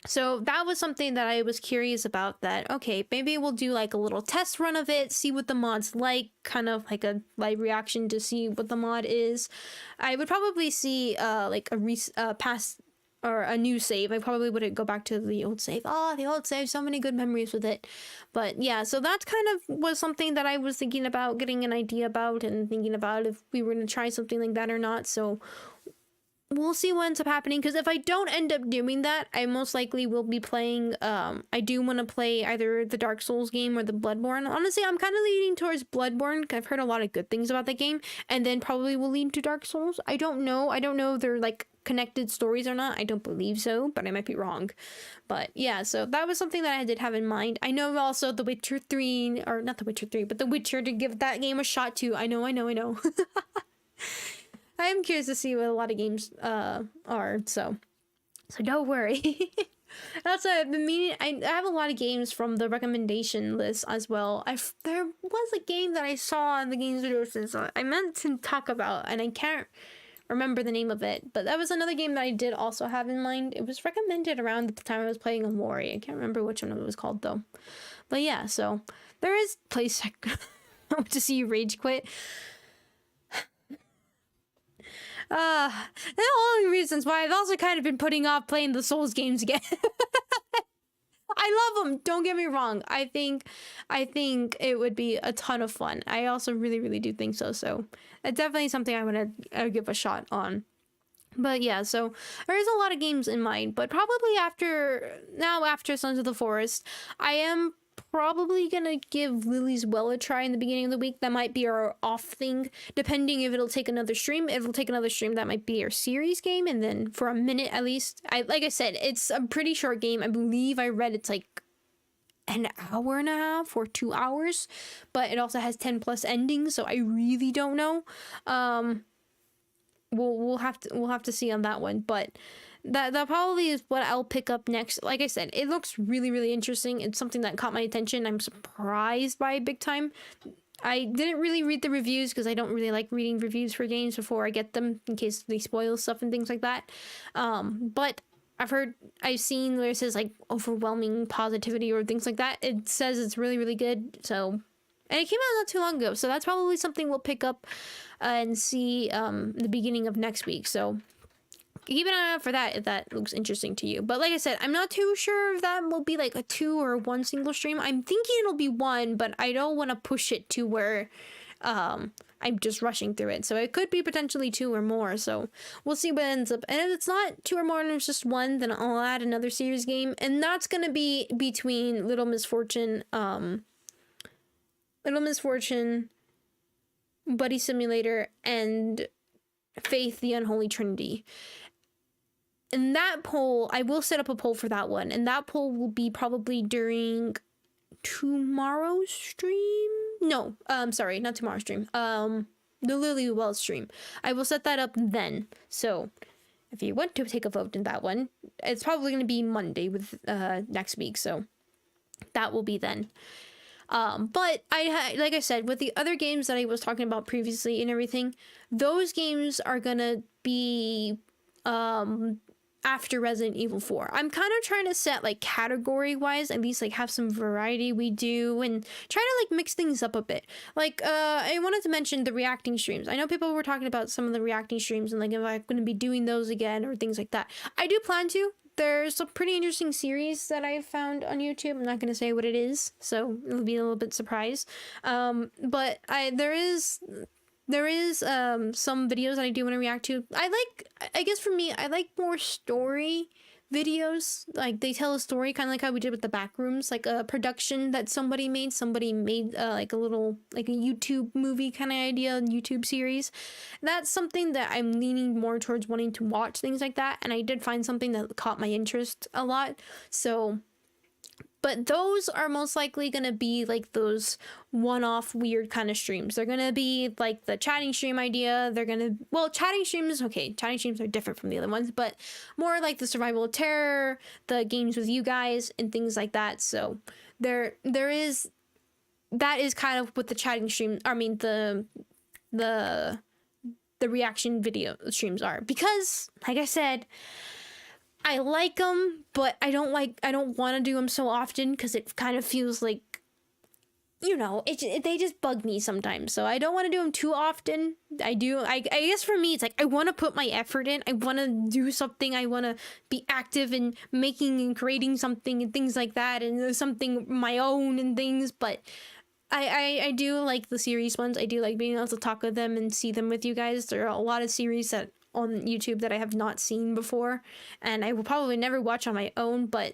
So that was something that I was curious about, that, okay, maybe we'll do like a little test run of it, see what the mod's like, kind of like a live reaction to see what the mod is. I would probably see like a past or a new save. I probably wouldn't go back to the old save. Oh, the old save, so many good memories with it. But yeah, so that kind of was something that I was thinking about, getting an idea about, and thinking about if we were going to try something like that or not. So we'll see what ends up happening, because if I don't end up doing that, I most likely will be playing, I do want to play either the Dark Souls game or the Bloodborne. Honestly, I'm kind of leaning towards Bloodborne, because I've heard a lot of good things about that game, and then probably will lean to Dark Souls. I don't know if they're like connected stories or not. I don't believe so, but I might be wrong. But yeah, so that was something that I did have in mind. I know also The Witcher 3, or not The Witcher 3, but The Witcher, to give that game a shot too. I know. I am curious to see what a lot of games are, so don't worry. Also, I've been meaning, I have a lot of games from the recommendation list as well. There was a game that I saw in the games video since I meant to talk about, and I can't remember the name of it, but that was another game that I did also have in mind. It was recommended around the time I was playing Amori. I can't remember which one it was called though. But yeah, so there is place to see you rage quit. The only reasons why I've also kind of been putting off playing the Souls games again. I love them, don't get me wrong. I think it would be a ton of fun. I also really, really do think so. So it's definitely something I want to give a shot on. But yeah, so there is a lot of games in mind, but probably after Sons of the Forest, I am probably gonna give Lily's Well a try in the beginning of the week. That might be our off thing, depending if it'll take another stream. If it'll take another stream, that might be our series game, and then for a minute at least. Like I said, it's a pretty short game. I believe I read it's like an hour and a half or 2 hours, but it also has 10 plus endings, so I really don't know. We'll have to see on that one, but that probably is what I'll pick up next. Like I said, it looks really, really interesting. It's something that caught my attention. I'm surprised by big time. I didn't really read the reviews because I don't really like reading reviews for games before I get them, in case they spoil stuff and things like that. But I've seen where it says like overwhelming positivity or things like that. It says it's really, really good. So, and it came out not too long ago, so that's probably something we'll pick up and see the beginning of next week. So keep an eye out for that if that looks interesting to you. But like I said, I'm not too sure if that will be like a 2 or 1 single stream. I'm thinking it'll be 1, but I don't want to push it to where I'm just rushing through it. So it could be potentially 2 or more. So we'll see what ends up. And if it's not 2 or more and it's just 1, then I'll add another series game. And that's going to be between Little Misfortune, Buddy Simulator, and Faith, the Unholy Trinity. And that poll, I will set up a poll for that one, and that poll will be probably during tomorrow's stream. No, sorry, not tomorrow's stream. The Lily Well stream. I will set that up then. So if you want to take a vote in that one, it's probably going to be Monday with next week. So that will be then. But like I said, with the other games that I was talking about previously and everything, those games are gonna be after Resident Evil 4. I'm kind of trying to set like category wise, at least like have some variety we do, and try to like mix things up a bit. Like I wanted to mention the reacting streams. I know people were talking about some of the reacting streams and like if I'm going to be doing those again or things like that. I do plan to, there's a pretty interesting series that I found on YouTube. I'm not gonna say what it is, so it'll be a little bit surprise. But there is some videos that I do want to react to. I guess for me, I like more story videos. Like they tell a story, kind of like how we did with the Backrooms, like a production that somebody made. Somebody made like a little, like a YouTube movie kind of idea, YouTube series. That's something that I'm leaning more towards wanting to watch, things like that. And I did find something that caught my interest a lot. So, but those are most likely going to be like those one-off weird kind of streams. They're going to be like the chatting stream idea. They're going to, well, chatting streams are different from the other ones, but more like the survival of terror, the games with you guys and things like that. So that is kind of what the chatting stream, I mean, the reaction video streams are, because like I said, I like them, but I don't want to do them so often because it kind of feels like, you know, they just bug me sometimes. So I don't want to do them too often. I guess for me, it's like, I want to put my effort in. I want to do something. I want to be active in making and creating something and things like that, and something my own and things. But I do like the series ones. I do like being able to talk with them and see them with you guys. There are a lot of series that on YouTube that I have not seen before, and I will probably never watch on my own, but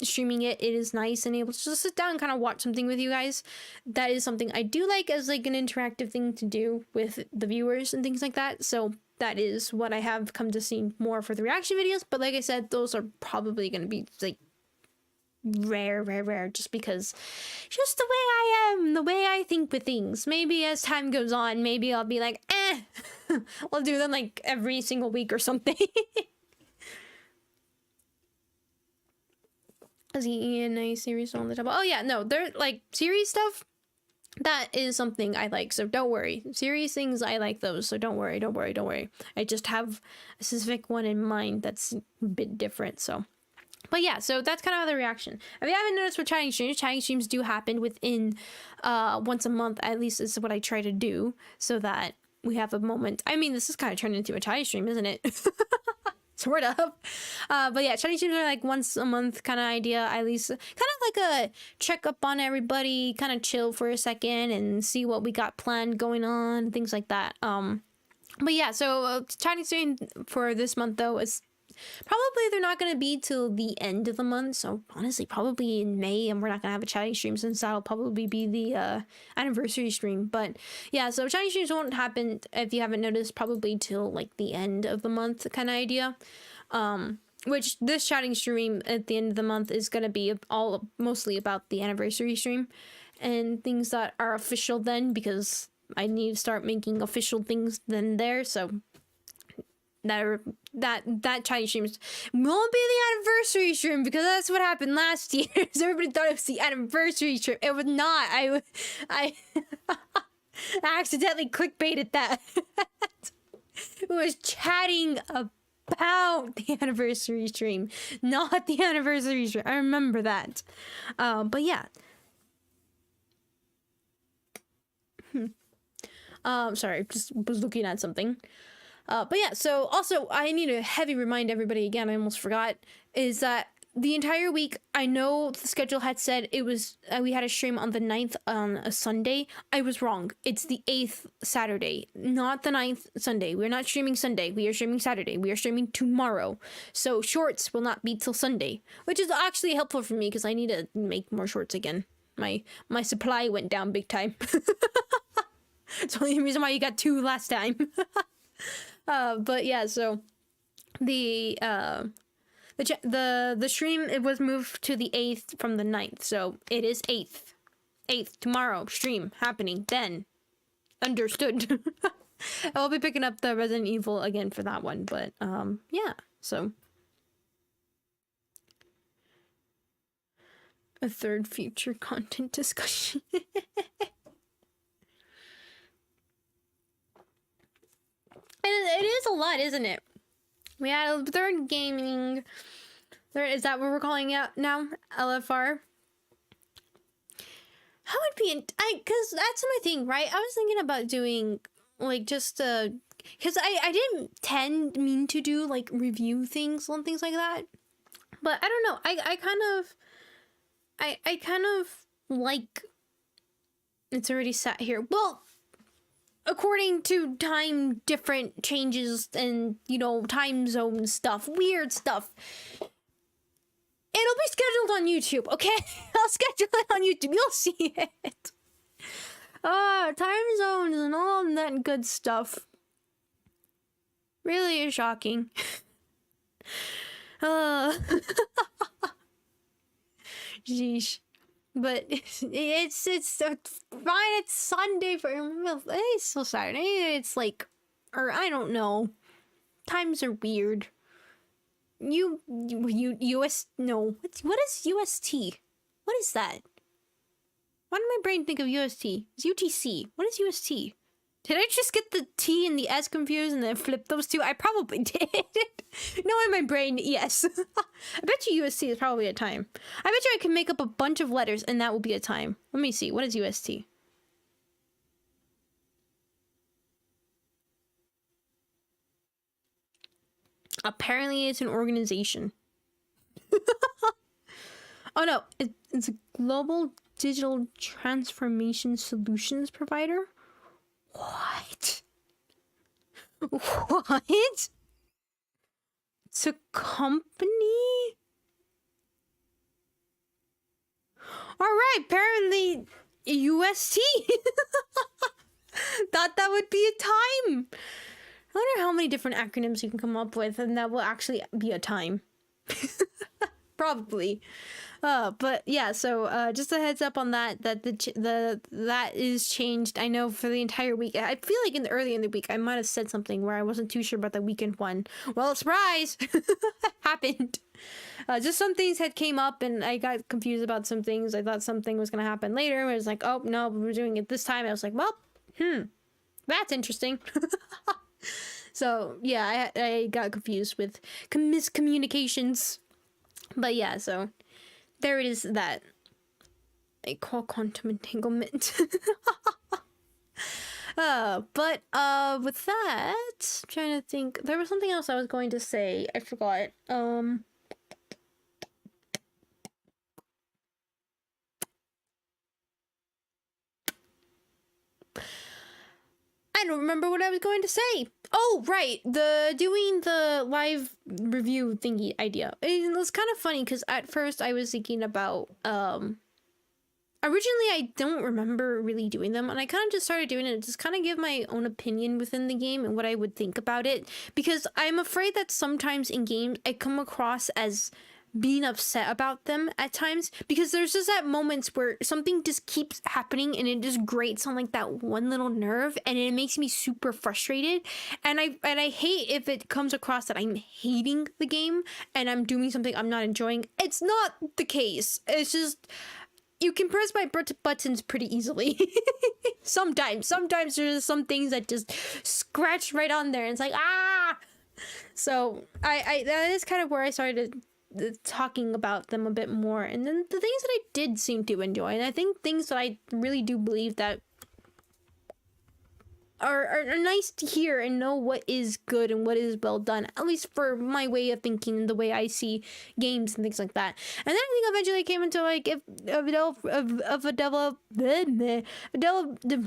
streaming it is nice and able to just sit down and kind of watch something with you guys. That is something I do like as like an interactive thing to do with the viewers and things like that. So that is what I have come to see more for the reaction videos. But like I said, those are probably going to be like rare, just because just the way I am, the way I think with things. Maybe as time goes on, maybe I'll be like, I'll do them like every single week or something. Is he in a series on the top? Oh yeah, no, they're like series stuff. That is something I like, so don't worry. Series things, I like those, so don't worry. I just have a specific one in mind that's a bit different, so. But yeah, so that's kind of the reaction. If you haven't noticed with chatting streams do happen within once a month, at least is what I try to do, so that we have a moment. I mean, this is kind of turned into a chatting stream, isn't it? Sort of. But yeah, chatting streams are like once a month kind of idea, at least kind of like a check up on everybody, kind of chill for a second and see what we got planned going on, things like that. But yeah, so chatting stream for this month though is probably they're not going to be till the end of the month, so honestly probably in May, and we're not going to have a chatting stream since that'll probably be the anniversary stream. But yeah, so chatting streams won't happen, if you haven't noticed, probably till like the end of the month kind of idea, which this chatting stream at the end of the month is going to be all mostly about the anniversary stream and things that are official then, because I need to start making official things then there. So that chatting stream won't be the anniversary stream, because that's what happened last year. So everybody thought it was the anniversary stream. It was not. I accidentally clickbaited that. It was chatting about the anniversary stream, not the anniversary stream. I remember that. But yeah. Sorry, just was looking at something. But yeah, so also I need to heavy remind everybody again, I almost forgot, is that the entire week, I know the schedule had said it was, we had a stream on the 9th on a Sunday. I was wrong. It's the 8th Saturday, not the 9th Sunday. We're not streaming Sunday. We are streaming Saturday. We are streaming tomorrow. So shorts will not be till Sunday, which is actually helpful for me because I need to make more shorts again. My supply went down big time. It's the only reason why you got 2 last time. But yeah, so the stream, it was moved to the 8th from the 9th, so it is 8th tomorrow stream happening then. Understood. I'll be picking up the Resident Evil again for that one, but yeah, so a third future content discussion. It is a lot, isn't it? We had a third gaming. Is that what we're calling it now? LFR. How would be? Because that's my thing, right? I was thinking about doing like just because I didn't mean to do like review things and things like that. But I don't know. I kind of like it's already sat here. Well, according to time different changes and, you know, time zone stuff, weird stuff. It'll be scheduled on YouTube, okay? I'll schedule it on YouTube. You'll see it. Time zones and all that good stuff. Really is shocking. Sheesh. But it's fine. It's Sunday for it's still Saturday. It's like, or I don't know. Times are weird. US no. What is UST? What is that? Why did my brain think of UST? It's UTC. What is UST? Did I just get the T and the S confused and then flip those two? I probably did. No, in my brain, yes. I bet you UST is probably a time. I bet you I can make up a bunch of letters and that will be a time. Let me see. What is UST? Apparently it's an organization. Oh no, it's a global digital transformation solutions provider? What? What? It's a company? Alright, apparently UST. Thought that would be a time. I wonder how many different acronyms you can come up with and that will actually be a time. Probably. But yeah, so just a heads up on that that is changed. I know for the entire week. I feel like early in the week I might have said something where I wasn't too sure about the weekend one. Well, surprise! Happened. Just some things had came up and I got confused about some things. I thought something was gonna happen later. It was like, oh no, we're doing it this time. I was like, well, that's interesting. So yeah, I got confused with miscommunications. But yeah, so there it is that I call quantum entanglement. But with that, I'm trying to think. There was something else I was going to say. I forgot. I don't remember what I was going to say. Oh, right. Doing the live review thingy idea. It was kind of funny because at first I was thinking about, originally I don't remember really doing them and I kind of just started doing it just kind of give my own opinion within the game and what I would think about it because I'm afraid that sometimes in games I come across as being upset about them at times because there's just that moments where something just keeps happening and it just grates on like that one little nerve and it makes me super frustrated and I hate if it comes across that I'm hating the game and I'm doing something I'm not enjoying. It's not the case. It's just you can press my buttons pretty easily. Sometimes there's some things that just scratch right on there and it's like so I that is kind of where I started talking about them a bit more and then the things that I did seem to enjoy and I think things that I really do believe that are nice to hear and know what is good and what is well done, at least for my way of thinking and the way I see games and things like that. And then I think eventually came into like if a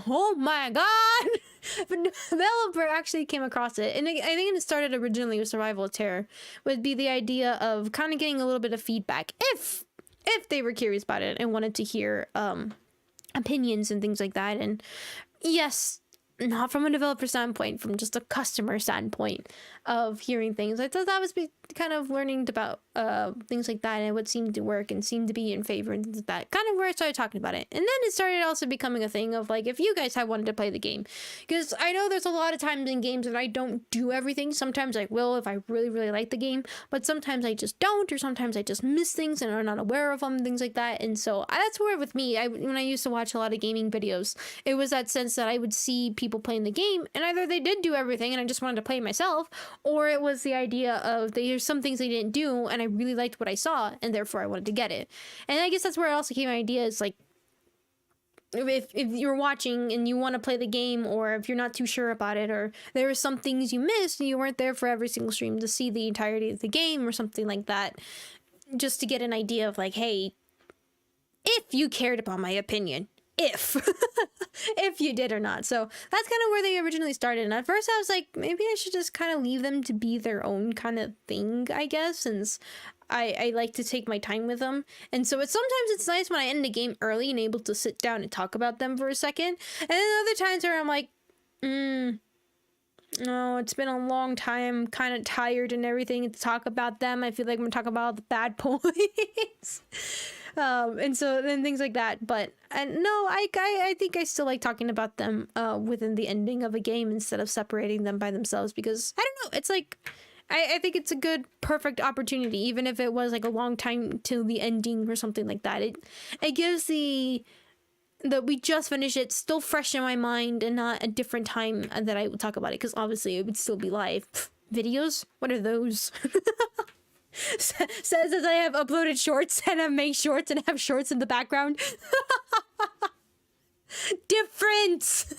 oh my god, if a developer actually came across it, and I think it started originally with Survival of Terror, would be the idea of kind of getting a little bit of feedback if they were curious about it and wanted to hear opinions and things like that. And yes, not from a developer standpoint, from just a customer standpoint of hearing things. I thought that was kind of learning about things like that and what seemed to work and seemed to be in favor and things like that. Kind of where I started talking about it. And then it started also becoming a thing of like, if you guys had wanted to play the game. Because I know there's a lot of times in games that I don't do everything. Sometimes I will if I really, really like the game. But sometimes I just don't, or sometimes I just miss things and are not aware of them, things like that. And so that's where with me, when I used to watch a lot of gaming videos, it was that sense that I would see people playing the game and either they did do everything and I just wanted to play myself, or it was the idea of there's some things they didn't do and I really liked what I saw and therefore I wanted to get it. And I guess that's where it also came my idea is like, if you're watching and you want to play the game, or if you're not too sure about it, or there are some things you missed and you weren't there for every single stream to see the entirety of the game or something like that, just to get an idea of like, hey, if you cared about my opinion, if if you did or not. So that's kind of where they originally started, and at first I was like, maybe I should just kind of leave them to be their own kind of thing, I guess, since I like to take my time with them. And so sometimes it's nice when I end the game early and able to sit down and talk about them for a second, and then other times where I'm like, no, it's been a long time, kind of tired and everything to talk about them. I feel like I'm gonna talk about all the bad points. And so then things like that. But no, I think I still like talking about them within the ending of a game instead of separating them by themselves, because I don't know, it's like I think it's a good, perfect opportunity, even if it was like a long time till the ending or something like that. It gives the we just finished it still fresh in my mind and not a different time that I would talk about it, because obviously it would still be live. Videos? What are those? Says as I have uploaded shorts and have made shorts and have shorts in the background. Difference.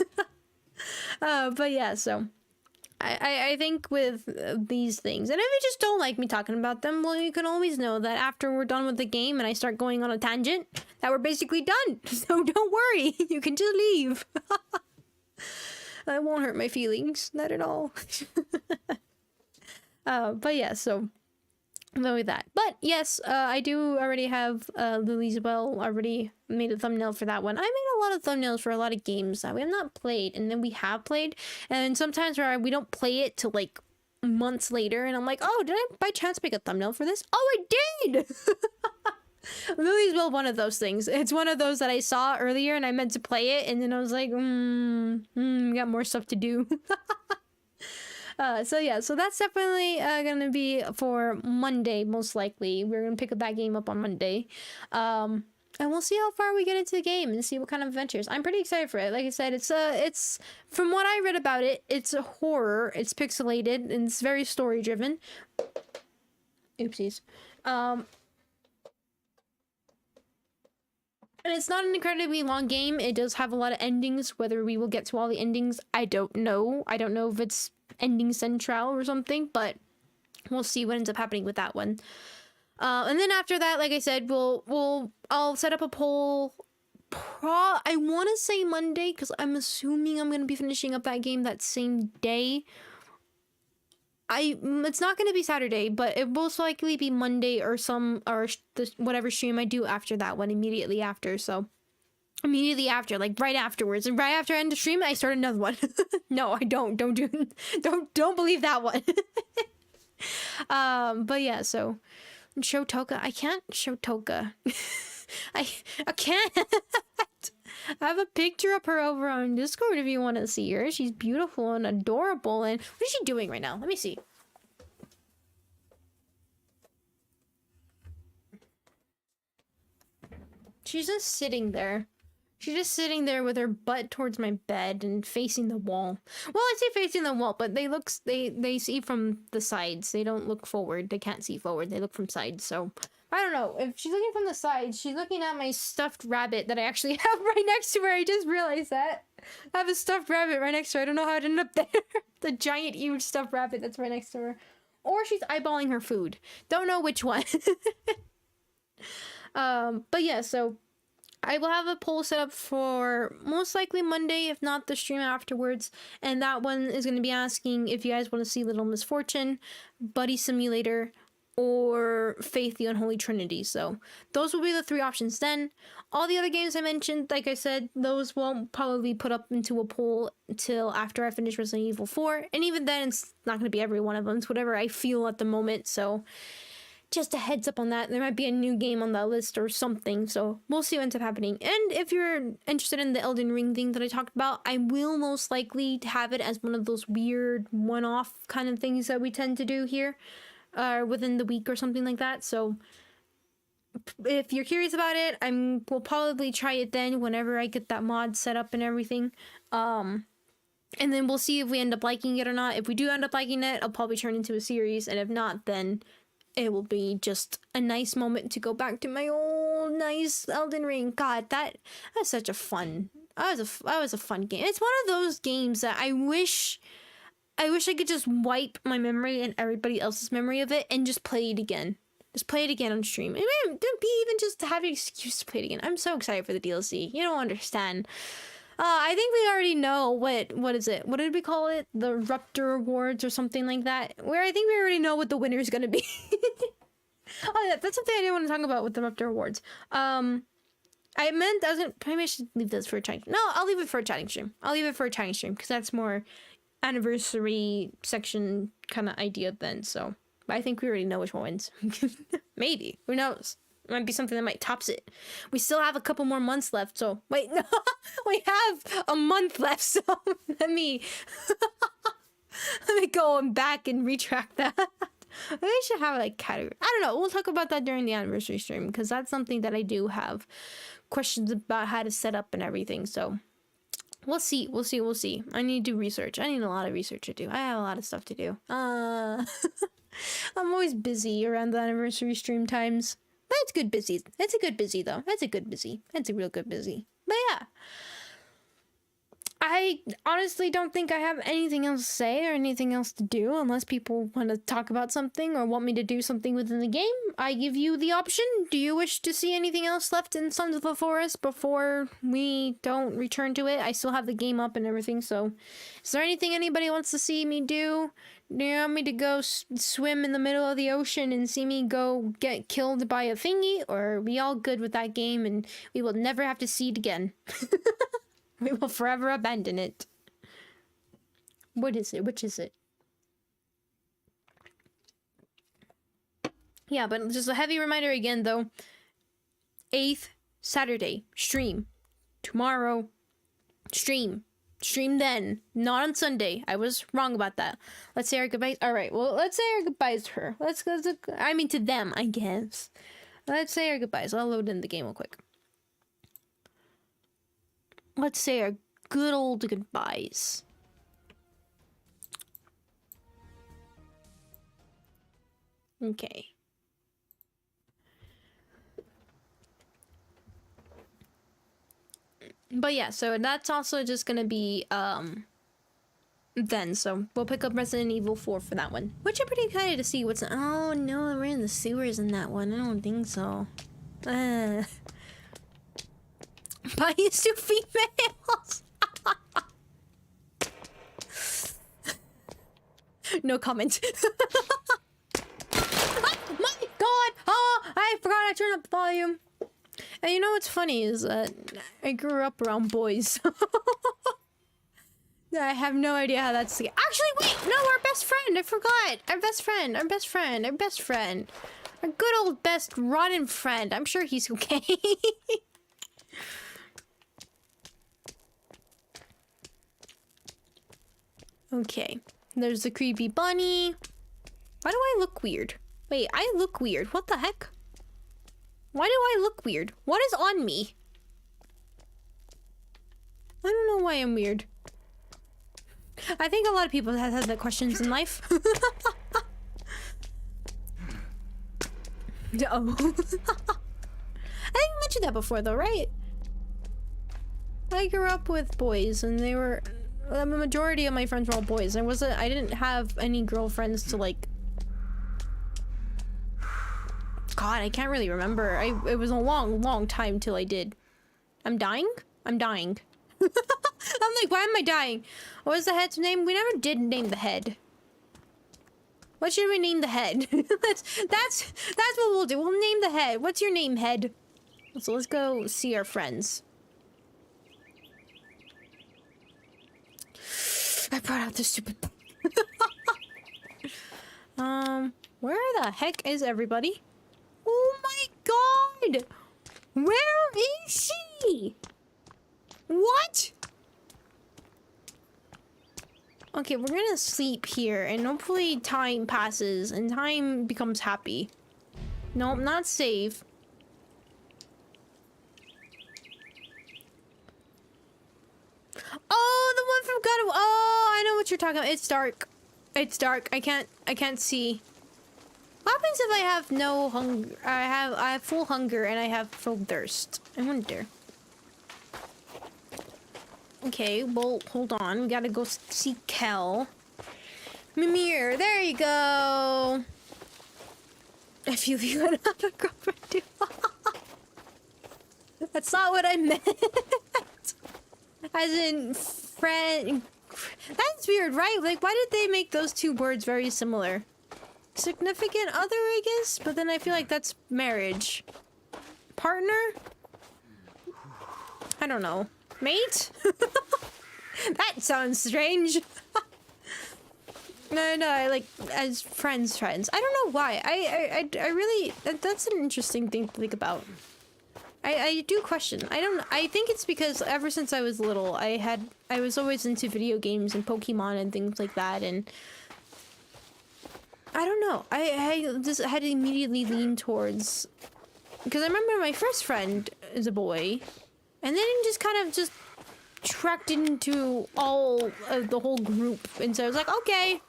But yeah, so I think with these things, and if you just don't like me talking about them, well, you can always know that after we're done with the game and I start going on a tangent, that we're basically done. So don't worry, you can just leave. That won't hurt my feelings, not at all. But yeah, so with that. But yes, I do already have Lily's Well already made a thumbnail for that one. I made a lot of thumbnails for a lot of games that we have not played, and then we have played, and sometimes where we don't play it till like months later, and I'm like, oh, did I by chance make a thumbnail for this? Oh, I did. Lily's Well, one of those things. It's one of those that I saw earlier and I meant to play it, and then I was like, got more stuff to do. So yeah, so that's definitely gonna be for Monday, most likely. We're gonna pick up that game up on Monday. And we'll see how far we get into the game and see what kind of adventures. I'm pretty excited for it. Like I said, it's from what I read about it, it's a horror. It's pixelated and it's very story driven. Oopsies. And it's not an incredibly long game. It does have a lot of endings. Whether we will get to all the endings, I don't know. I don't know if it's ending central or something, but we'll see what ends up happening with that one. And then after that, like I said, I'll set up a poll. I want to say Monday, because I'm assuming I'm going to be finishing up that game that same day. It's not going to be Saturday, but it will most likely be Monday or whatever stream I do after that one, immediately after. So immediately after, like right afterwards, and right after I end the stream, I start another one. No, I don't believe that one. But yeah, so show Toka. I can't show Toka. I can't. I have a picture of her over on Discord if you want to see her. She's beautiful and adorable. And what is she doing right now? Let me see. She's just sitting there. She's just sitting there with her butt towards my bed and facing the wall. Well, I say facing the wall, but they see from the sides. They don't look forward. They can't see forward. They look from sides. So I don't know. If she's looking from the sides, she's looking at my stuffed rabbit that I actually have right next to her. I just realized that. I have a stuffed rabbit right next to her. I don't know how it ended up there. The giant, huge stuffed rabbit that's right next to her. Or she's eyeballing her food. Don't know which one. But yeah, so I will have a poll set up for most likely Monday, if not the stream afterwards. And that one is going to be asking if you guys want to see Little Misfortune, Buddy Simulator, or Faith the Unholy Trinity. So those will be the three options. Then all the other games I mentioned, like I said, those won't probably put up into a poll till after I finish Resident Evil 4. And even then, it's not going to be every one of them. It's whatever I feel at the moment. So just a heads up on that. There might be a new game on that list or something. So we'll see what ends up happening. And if you're interested in the Elden Ring thing that I talked about, I will most likely have it as one of those weird one-off kind of things that we tend to do here within the week or something like that. So if you're curious about it, we'll probably try it then whenever I get that mod set up and everything. And then we'll see if we end up liking it or not. If we do end up liking it, I'll probably turn into a series. And if not, then it will be just a nice moment to go back to my old nice Elden Ring. God, that was such a fun. That was a fun game. It's one of those games that I wish I could just wipe my memory and everybody else's memory of it and just play it again. Just play it again on stream. And don't be even just have an excuse to play it again. I'm so excited for the DLC. You don't understand. I think we already know what is it? What did we call it? The Ruptor Awards or something like that. Where I think we already know what the winner is gonna be. Oh yeah, that's something I didn't want to talk about with the Ruptor Awards. I was gonna maybe I should leave this for a chatting. No, I'll leave it for a chatting stream. I'll leave it for a chatting stream because that's more anniversary section kind of idea then. So but I think we already know which one wins. Maybe. Who knows? It might be something that might tops it. We still have a couple more months left, so wait, no, we have a month left, so let me go back and retract that. Maybe I should have like category. I don't know. We'll talk about that during the anniversary stream because that's something that I do have questions about how to set up and everything. So we'll see. I need to do research. I need a lot of research to do. I have a lot of stuff to do. I'm always busy around the anniversary stream times. But it's good busy. It's a good busy though. It's a good busy. It's a real good busy. But yeah. I honestly don't think I have anything else to say or anything else to do unless people want to talk about something or want me to do something within the game. I give you the option. Do you wish to see anything else left in Sons of the Forest before we don't return to it? I still have the game up and everything, so is there anything anybody wants to see me do? Do you want me to go swim in the middle of the ocean and see me go get killed by a thingy? Or are we all good with that game and we will never have to see it again? We will forever abandon it. What is it? Which is it? Yeah, but just a heavy reminder again, though. 8th, Saturday, stream. Tomorrow, stream. Stream then. Not on Sunday. I was wrong about that. Let's say our goodbyes. Alright, well, let's say our goodbyes to her. Let's go to... I mean, to them, I guess. Let's say our goodbyes. I'll load in the game real quick. Let's say our good old goodbyes. Okay. But yeah, so that's also just gonna be, then, so we'll pick up Resident Evil 4 for that one. Which I'm pretty excited to see what's... Oh, no, we're in the sewers in that one. I don't think so. Biased to females. No comment. Oh my god! Oh, I forgot I turned up the volume. And you know what's funny is that I grew up around boys. I have no idea how that's... Actually, wait! No, our best friend! I forgot! Our best friend! Our good old best rotten friend. I'm sure he's okay. Okay. There's the creepy bunny. Why do I look weird? Wait, I look weird. What the heck? Why do I look weird? What is on me? I don't know why I'm weird. I think a lot of people have had that questions in life. Oh. I think I mentioned that before though, right? I grew up with boys and they were... The majority of my friends were all boys. I didn't have any girlfriends to like... God, I can't really remember. It was a long time till I did. I'm dying? I'm dying. I'm like, why am I dying? What was the head's name? We never did name the head. What should we name the head? That's what we'll do. We'll name the head. What's your name, head? So let's go see our friends. I brought out the stupid... Where the heck is everybody? Oh my god! Where is she? What? Okay, we're gonna sleep here and hopefully time passes and time becomes happy. Nope, not save. Oh, the one from God of... Oh, I know what you're talking about. It's dark. It's dark. I can't see. What happens if I have no hunger? I have full hunger and I have full thirst. I wonder. Okay, well, hold on. We gotta go see Kel. Mimir, there you go. If you leave it out of girlfriend too. That's not what I meant. As in friend. That's weird, right? Like, why did they make those two words very similar? Significant other, I guess? But then I feel like that's marriage. Partner? I don't know. Mate? That sounds strange. No, I like as friends. I don't know why. I really that's an interesting thing to think about. I do question. I think it's because ever since I was little, I was always into video games and Pokemon and things like that, and I don't know. I just had to immediately lean towards, because I remember my first friend is a boy, and then it just kind of just tracked into all of the whole group, and so I was like, okay.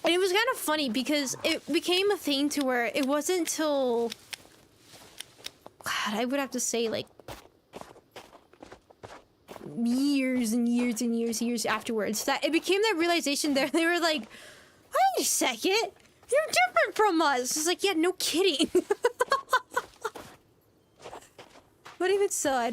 And it was kind of funny because it became a thing to where it wasn't till, God, I would have to say like years and years and years afterwards that it became that realization that they were like, wait a second, you're different from us. It's like, yeah, no kidding. But even so, it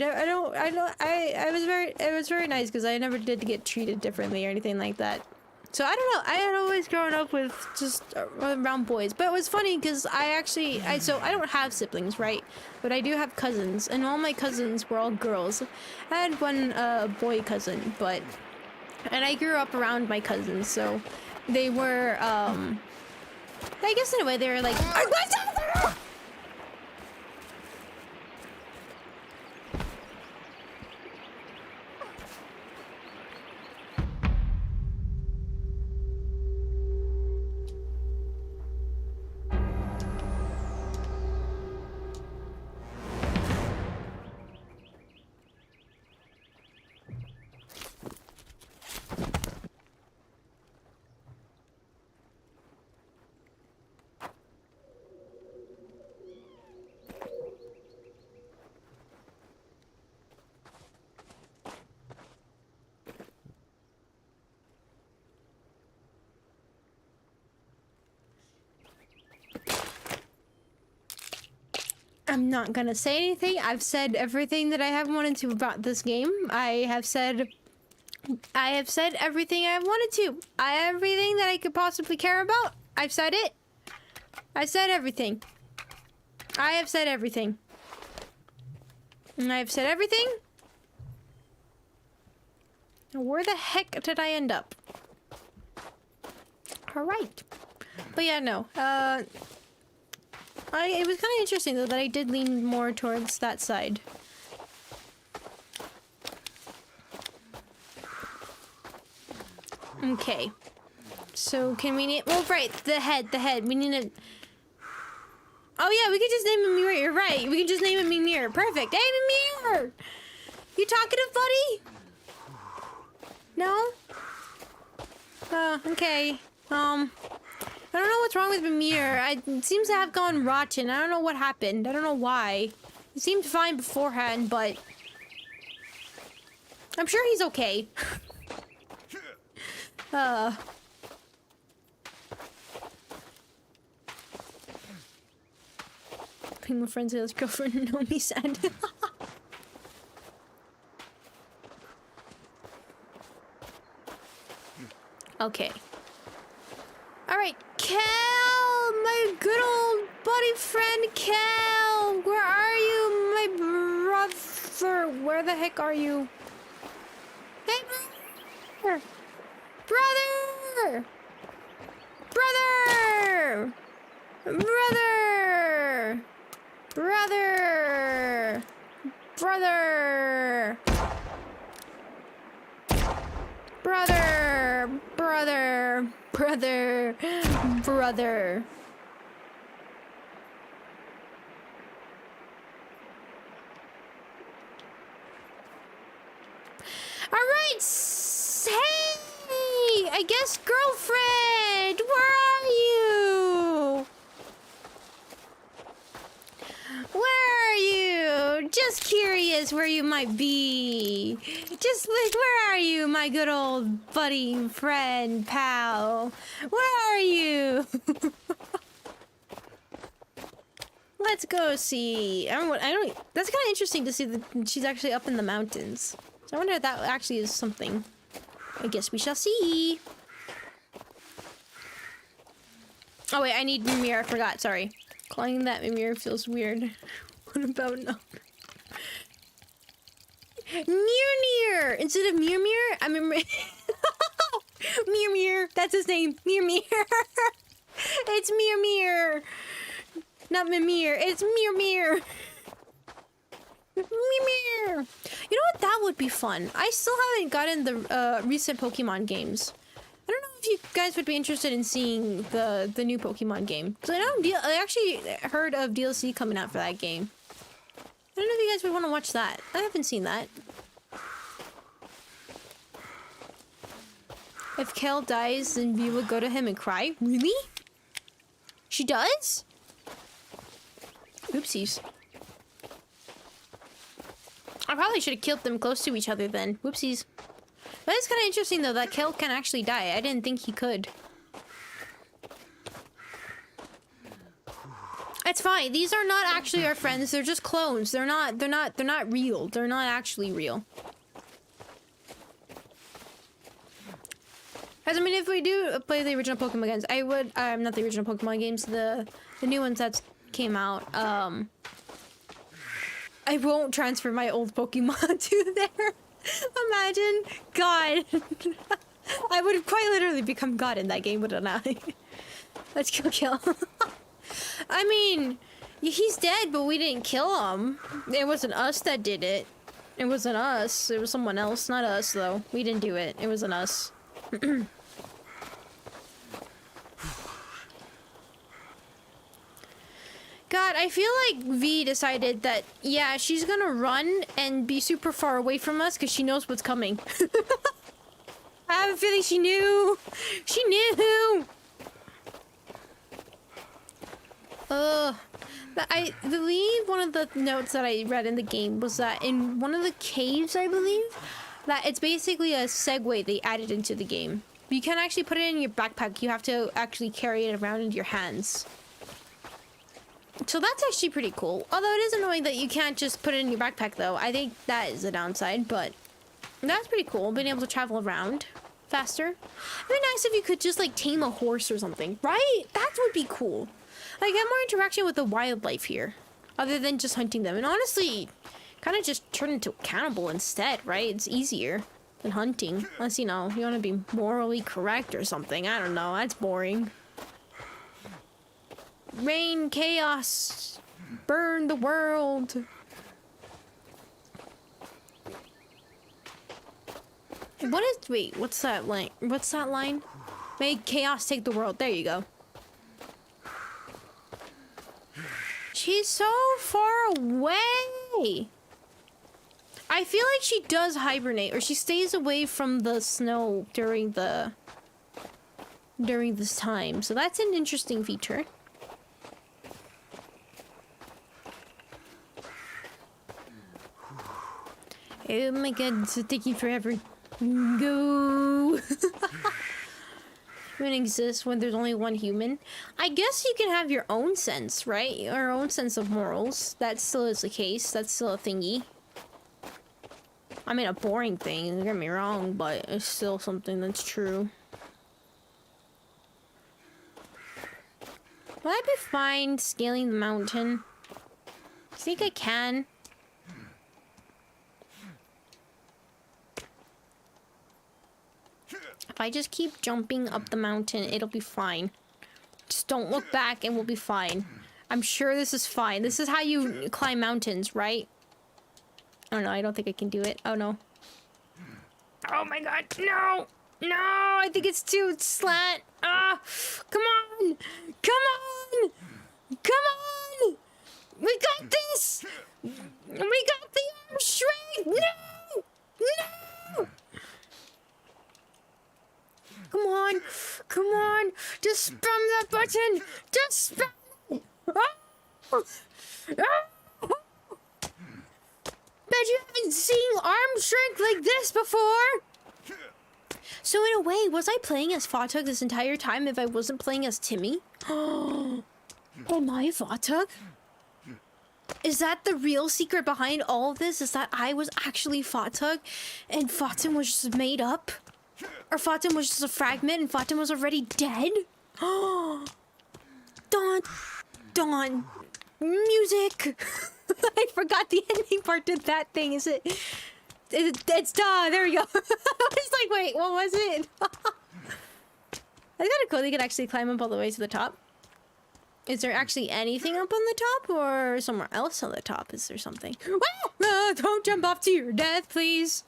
was very nice because I never did get treated differently or anything like that. So I don't know, I had always grown up with just around boys, but it was funny because so I don't have siblings, right? But I do have cousins, and all my cousins were all girls. I had one boy cousin, and I grew up around my cousins, so they were, I guess in a way they were like, I'm not gonna say anything. I've said everything that I have wanted to about this game. I have said everything I wanted to. Everything that I could possibly care about. I've said it. I said everything. I have said everything. And I've said everything. Now, where the heck did I end up? Alright. But yeah, no. It was kind of interesting though that I did lean more towards that side. Okay. So can we name? Well, right, the head. We need to. Oh yeah, we could just name him Mirror. You're right. We can just name him Mirror. Perfect. Hey, Mirror. You talkative, buddy? No. Okay. I don't know what's wrong with Mimir. It seems to have gone rotten. I don't know what happened. I don't know why. He seemed fine beforehand, but I'm sure he's okay. Being my friend's girlfriend, know me sad. Okay. Alright, Cal, my good old buddy friend Cal, where are you, my brother? Where the heck are you? Hey, brother! Brother! Brother! Brother! Brother! Brother! Brother! Brother! Brother! Brother! Alright! Hey! I guess girlfriend! Where are you? Where are you? Just curious where you might be. Just like, where are you, my good old buddy, friend, pal? Where are you? Let's go see. I don't. That's kind of interesting to see that she's actually up in the mountains. So I wonder if that actually is something. I guess we shall see. Oh wait, I need Mimir. I forgot. Sorry. Calling that Mimir feels weird. What about no? Mir instead of Mir. I remember. Mir. That's his name. Mir. It's Mir. Not Mimir. It's Mir. Mimir. You know what? That would be fun. I still haven't gotten the recent Pokemon games. I don't know if you guys would be interested in seeing the new Pokemon game. Because I actually heard of DLC coming out for that game. I don't know if you guys would want to watch that. I haven't seen that. If Kale dies, then we would go to him and cry? Really? She does? Oopsies. I probably should have killed them close to each other then. Whoopsies. That is kind of interesting though, that Kale can actually die. I didn't think he could. It's fine. These are not actually our friends. They're just clones. They're not real. They're not actually real. Because I mean, if we do play the original Pokemon games, I would, not the original Pokemon games, the new ones that came out, I won't transfer my old Pokemon to there. Imagine. God. I would have quite literally become God in that game, wouldn't I? Let's go kill him. I mean, he's dead, but we didn't kill him. It wasn't us that did it. It wasn't us. It was someone else. Not us, though. We didn't do it. It wasn't us. God, I feel like V decided that, yeah, she's gonna run and be super far away from us because she knows what's coming. I have a feeling she knew. She knew. I believe one of the notes that I read in the game was that in one of the caves, I believe, that it's basically a Segway they added into the game. You can't actually put it in your backpack. You have to actually carry it around in your hands. So that's actually pretty cool. Although it is annoying that you can't just put it in your backpack, though. I think that is a downside, but that's pretty cool, being able to travel around faster. It'd be nice if you could just, like, tame a horse or something, right? That would be cool. Like, have more interaction with the wildlife here, other than just hunting them. And honestly, kind of just turn into a cannibal instead, right? It's easier than hunting. Unless, you know, you want to be morally correct or something. I don't know. That's boring. Rain, chaos, burn the world. What is, wait, what's that line? What's that line? May chaos take the world. There you go. She's so far away. I feel like she does hibernate, or she stays away from the snow during this time. So that's an interesting feature. Oh my god, it's taking forever. Go! Human exists when there's only one human. I guess you can have your own sense, right? Your own sense of morals. That still is the case. That's still a thingy. I mean, a boring thing, don't get me wrong, but it's still something that's true. Will I be fine scaling the mountain? I think I can. If I just keep jumping up the mountain, it'll be fine. Just don't look back and we'll be fine. I'm sure this is fine. This is how you climb mountains, right? Oh no, I don't think I can do it. Oh no. Oh my god, no! No, I think it's too slant. Ah, come on! Come on! Come on! We got this! We got the arm strength! No! No! Come on! Come on! Just spam that button! Just spam it! Oh! Oh! Bet you haven't seen arm strength like this before! So in a way, was I playing as Fatum this entire time if I wasn't playing as Timmy? Am I Fatum? Is that the real secret behind all of this? Is that I was actually Fatum and Fatum was just made up? Or Fatum was just a fragment and Fatum was already dead? Oh, Dawn, music. I forgot the ending part to that thing. It's da. There we go. I was like, wait, what was it? I kind of cool. They could actually climb up all the way to the top. Is there actually anything up on the top, or somewhere else on the top? Is there something? Don't jump off to your death, please.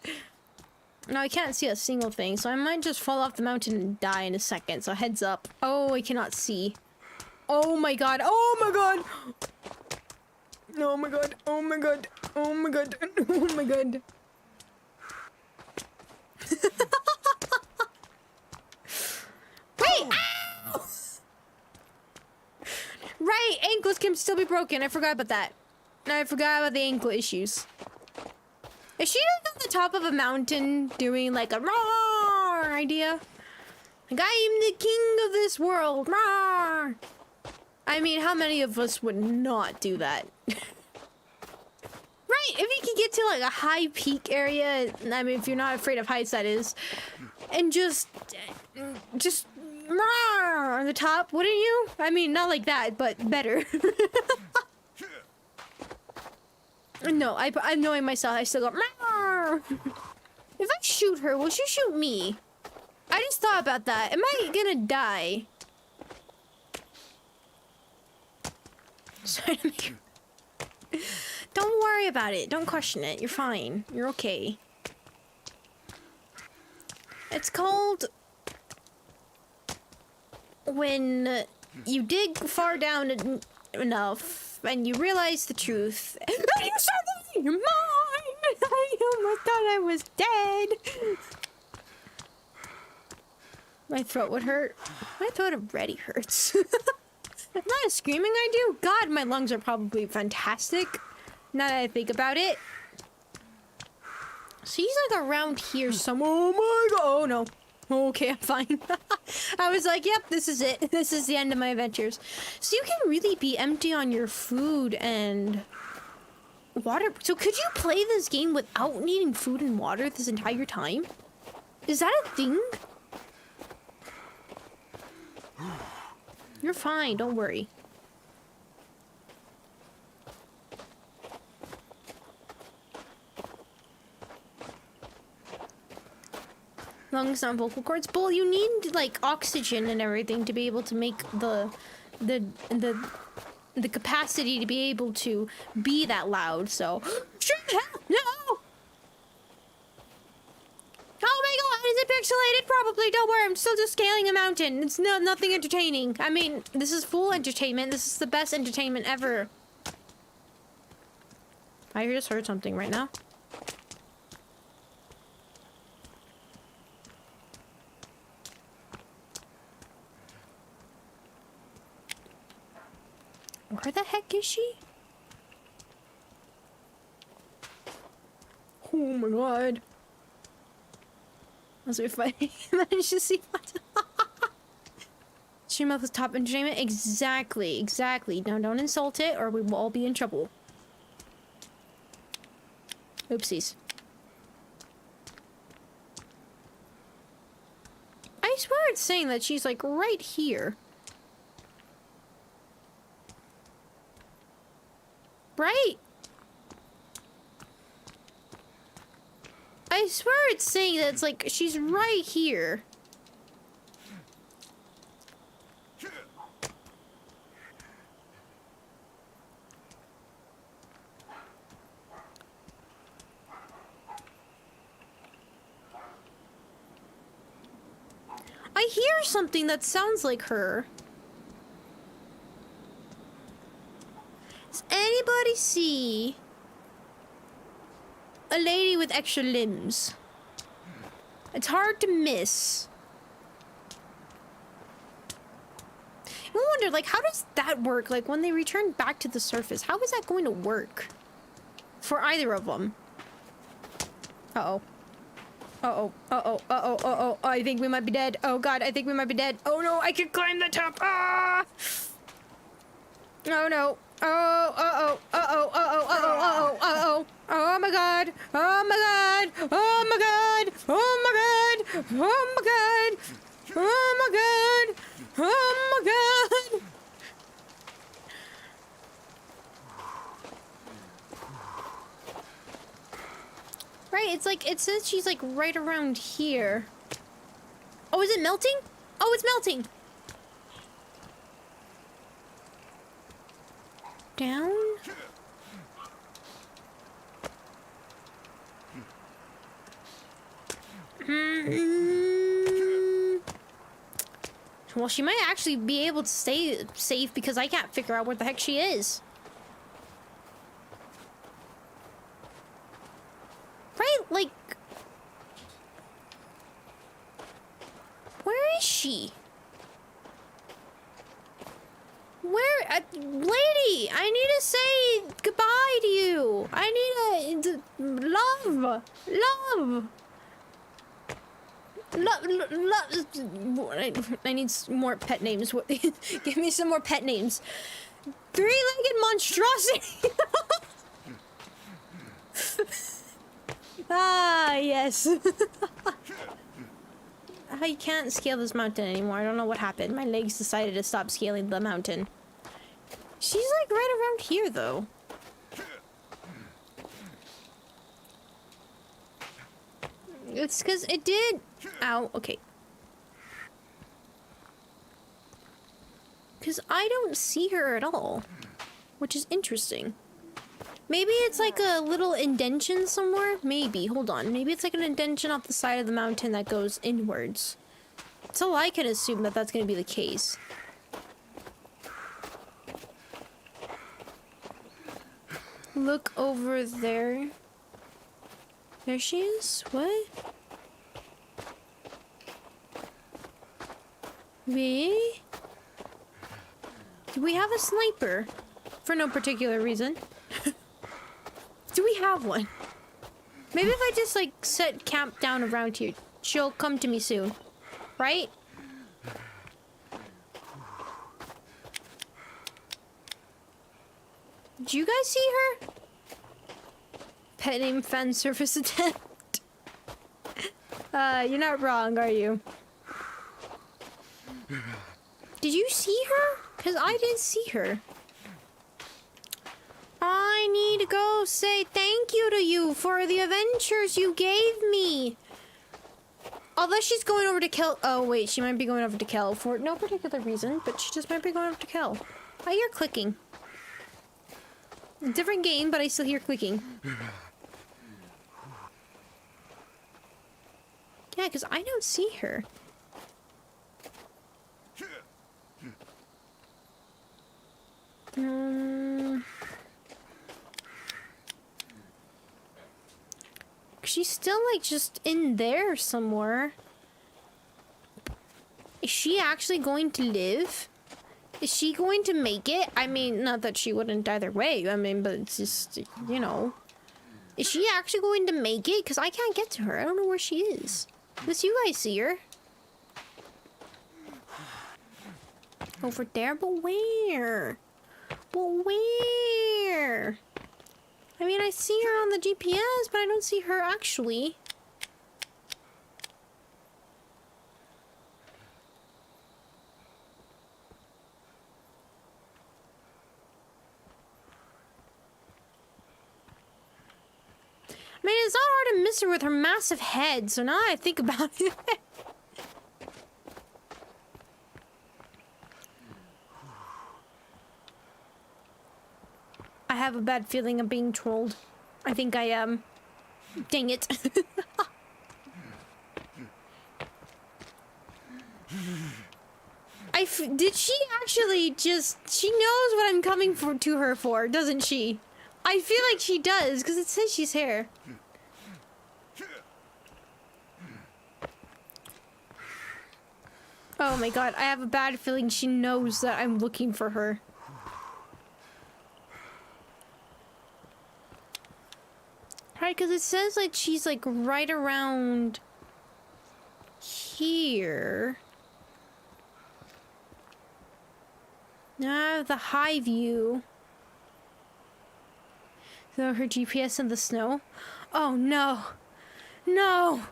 No, I can't see a single thing, so I might just fall off the mountain and die in a second. So heads up. Oh, I cannot see. Oh my god. Oh my god. Oh my god. Oh my god. Oh my god. Oh my god. Wait! Ow! Right, ankles can still be broken. I forgot about that. I forgot about the ankle issues. Is she like on the top of a mountain doing like a roar idea? Like, I am the king of this world. Roar! I mean, how many of us would not do that? Right, if you can get to like a high peak area, I mean, if you're not afraid of heights, that is, and just on the top, wouldn't you? I mean, not like that, but better. No, I'm knowing myself. I still go. If I shoot her, will she shoot me? I just thought about that. Am I gonna die? Sorry to make. Don't worry about it. Don't question it. You're fine. You're okay. It's called when you dig far down enough and you realize the truth. And you suddenly you're mine. I almost thought I was dead. My throat would hurt. My throat already hurts. A lot of screaming I do. God, my lungs are probably fantastic. Now that I think about it. She's like around here somewhere. Oh my god. Oh no. Okay, I'm fine. I was like, yep, this is it. This is the end of my adventures. So you can really be empty on your food and water. So could you play this game without needing food and water this entire time? Is that a thing? You're fine, don't worry. Lungs, not vocal cords. Bull, you need like oxygen and everything to be able to make the capacity to be able to be that loud. So, no. Oh my god, is it pixelated? Probably. Don't worry, I'm still just scaling a mountain. It's nothing entertaining. I mean, this is full entertainment. This is the best entertainment ever. I just heard something right now. Where the heck is she? Oh my god. That's so funny. Managed to see what. Stream of the top entertainment? Exactly, exactly. Now don't insult it or we will all be in trouble. Oopsies. I swear it's saying that she's like right here. Right? I swear it's saying that it's like she's right here. I hear something that sounds like her. Does anybody see a lady with extra limbs? It's hard to miss. I wonder, like, how does that work? Like, when they return back to the surface, how is that going to work? For either of them. Uh-oh. Uh-oh. Uh-oh. Uh-oh. Uh-oh. I think we might be dead. Oh, God. I think we might be dead. Oh, no. I can climb the top. Ah! Oh, no. Oh, uh-oh, uh-oh, uh-oh, uh-oh, uh-oh, uh-oh. Oh my god. Oh my god. Oh my god. Oh my god. Oh my god. Oh my god. Oh my god. Right, it's like, it says she's like right around here. Oh, is it melting? Oh, it's melting. Down? Well, she might actually be able to stay safe because I can't figure out where the heck she is. Right? Like... Where is she? Where? Lady! I need to say goodbye to you! I need a... love! Love! I need more pet names. Give me some more pet names. Three-legged monstrosity! Ah, yes. I can't scale this mountain anymore. I don't know what happened. My legs decided to stop scaling the mountain. She's like right around here, though. It's because it did... Ow, okay. Because I don't see her at all. Which is interesting. Maybe it's like a little indention somewhere? Maybe. Hold on. Maybe it's like an indention off the side of the mountain that goes inwards. So I can assume that that's going to be the case. Look over there. There she is? What? Me? Do we have a sniper? For no particular reason. Do we have one? Maybe if I just like set camp down around here, she'll come to me soon. Right? Did you guys see her? Pet name fan service attempt. You're not wrong, are you? Did you see her? Because I didn't see her. I need to go say thank you to you for the adventures you gave me. Although she's going over to Kel. Oh, wait, she might be going over to Kel for no particular reason, but she just might be going over to Kel. I hear clicking. Different game, but I still hear clicking. Yeah, because I don't see her. She's still like just in there somewhere. Is she actually going to live? Is she going to make it? I mean, not that she wouldn't either way. I mean, but it's just, you know. Is she actually going to make it? Because I can't get to her. I don't know where she is. Unless you guys see her. Over there? But where? But where? I mean, I see her on the GPS, but I don't see her actually. I mean, it's not hard to miss her with her massive head, so now that I think about it. I have a bad feeling of being trolled. I think I am. Dang it. Did she actually just... She knows what I'm coming to her for, doesn't she? I feel like she does, because it says she's here. Oh my god, I have a bad feeling she knows that I'm looking for her. Right, because it says like she's like right around here. Now I have the high view. Throw her GPS in the snow. Oh no. No.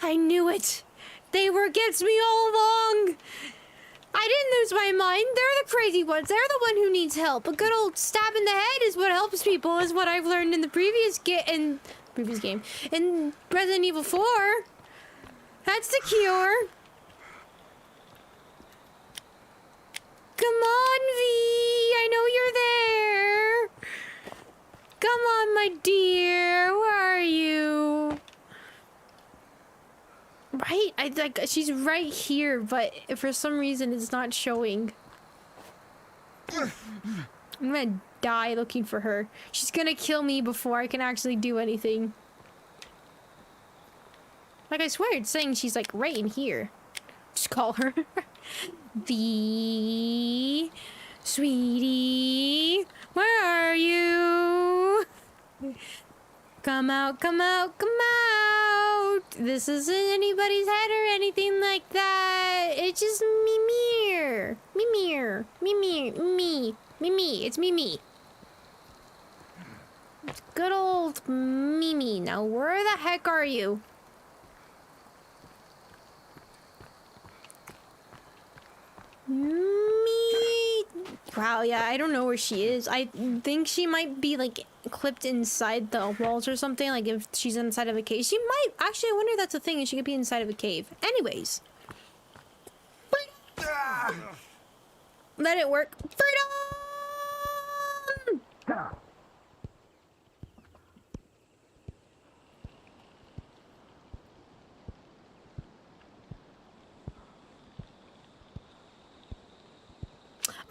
I knew it. They were against me all along. I didn't lose my mind. They're the crazy ones. They're the one who needs help. A good old stab in the head is what helps people, is what I've learned in the previous game. In Resident Evil 4. That's the cure. Come on, V. I know you're there. Come on, my dear. Where are you? Right? Like she's right here, but for some reason it's not showing. I'm gonna die looking for her. She's gonna kill me before I can actually do anything. Like I swear it's saying she's like right in here. Just call her. The sweetie, where are you? Come out, come out, come out. This isn't anybody's head or anything like that. It's just me. It's me. It's good old Mimi. Now where the heck are you? Wow, yeah, I don't know where she is. I think she might be like clipped inside the walls or something. Like if she's inside of a cave, she might actually. I wonder if that's a thing. And she could be inside of a cave. Anyways, let it work. Freedom!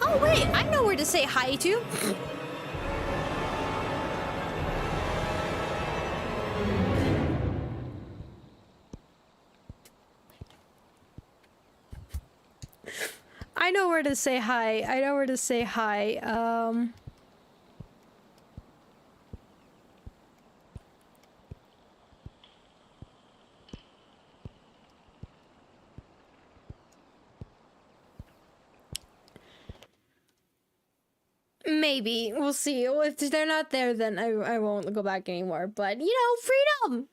Oh wait, I know where to say hi to. I know where to say hi. I know where to say hi. Maybe. We'll see. If they're not there, then I won't go back anymore. But, you know, freedom!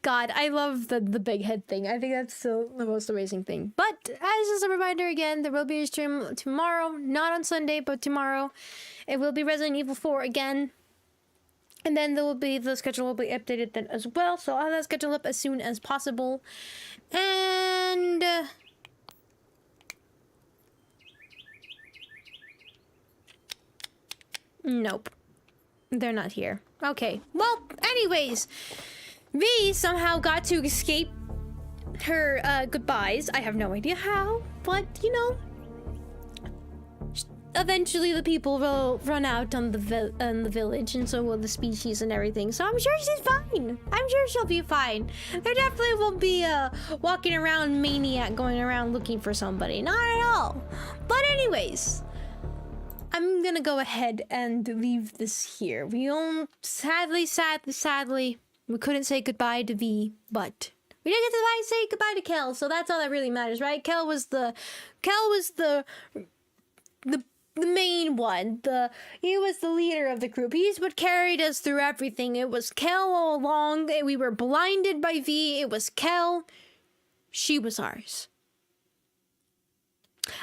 God, I love the big head thing. I think that's the most amazing thing. But, as just a reminder again, there will be a stream tomorrow. Not on Sunday, but tomorrow. It will be Resident Evil 4 again. And then there will be, the schedule will be updated then as well. So I'll have that schedule up as soon as possible. And... nope. They're not here. Okay. Well, anyways, V somehow got to escape her goodbyes. I have no idea how, but you know, eventually the people will run out on the village, and so will the species and everything. So I'm sure she's fine. I'm sure she'll be fine. There definitely won't be a walking around maniac going around looking for somebody. Not at all. But anyways, I'm gonna go ahead and leave this here. We don't, sadly, we couldn't say goodbye to V, but we did get to say goodbye to Kel, so that's all that really matters, right? Kel was the main one. He was the leader of the group. He's what carried us through everything. It was Kel all along. We were blinded by V. It was Kel. She was ours.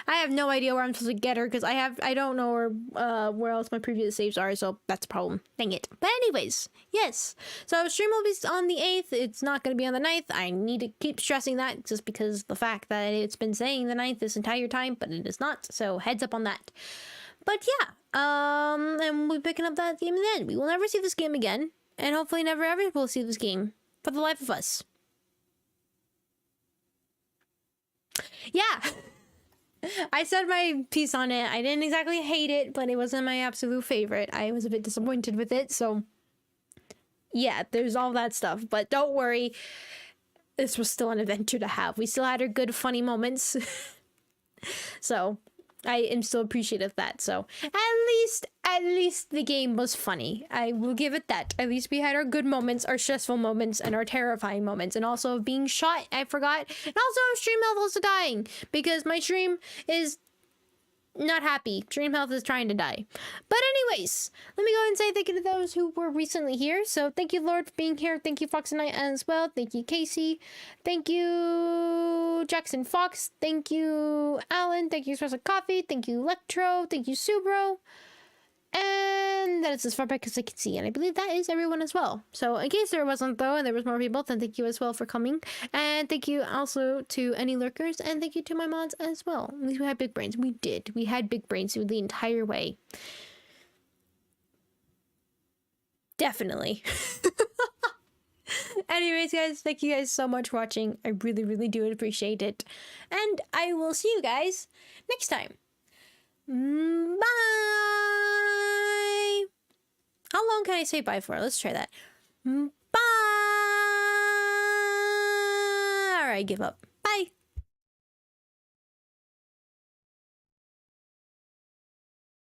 I have no idea where I'm supposed to get her because I don't know where else my previous saves are, so that's a problem. Dang it. But anyways, yes. So stream will be on the 8th. It's not going to be on the 9th. I need to keep stressing that just because the fact that it's been saying the 9th this entire time, but it is not. So heads up on that. But yeah, and we'll be picking up that game then. We will never see this game again, and hopefully never ever will see this game for the life of us. Yeah. I said my piece on it. I didn't exactly hate it, but it wasn't my absolute favorite. I was a bit disappointed with it, so yeah, there's all that stuff. But don't worry, this was still an adventure to have. We still had our good, funny moments. So I am still appreciative of that. So at least the game was funny. I will give it that. At least we had our good moments, our stressful moments, and our terrifying moments, and also being shot. I forgot, and also stream health also dying because my stream is not happy. Dream Health is trying to die. But anyways, let me go and say thank you to those who were recently here. So thank you, Lord, for being here. Thank you, Fox and Knight, as well. Thank you, Casey. Thank you, Jackson Fox. Thank you, Alan. Thank you, Espresso Coffee. Thank you, Electro. Thank you, Subro. And that is as far back as I can see. And I believe that is everyone as well. So in case there wasn't, though, and there was more people, then thank you as well for coming. And thank you also to any lurkers. And thank you to my mods as well. At least we had big brains. We did. We had big brains through the entire way. Definitely. Anyways, guys, thank you guys so much for watching. I really, really do appreciate it. And I will see you guys next time. Bye! How long can I say bye for? Let's try that. Bye! Alright, give up.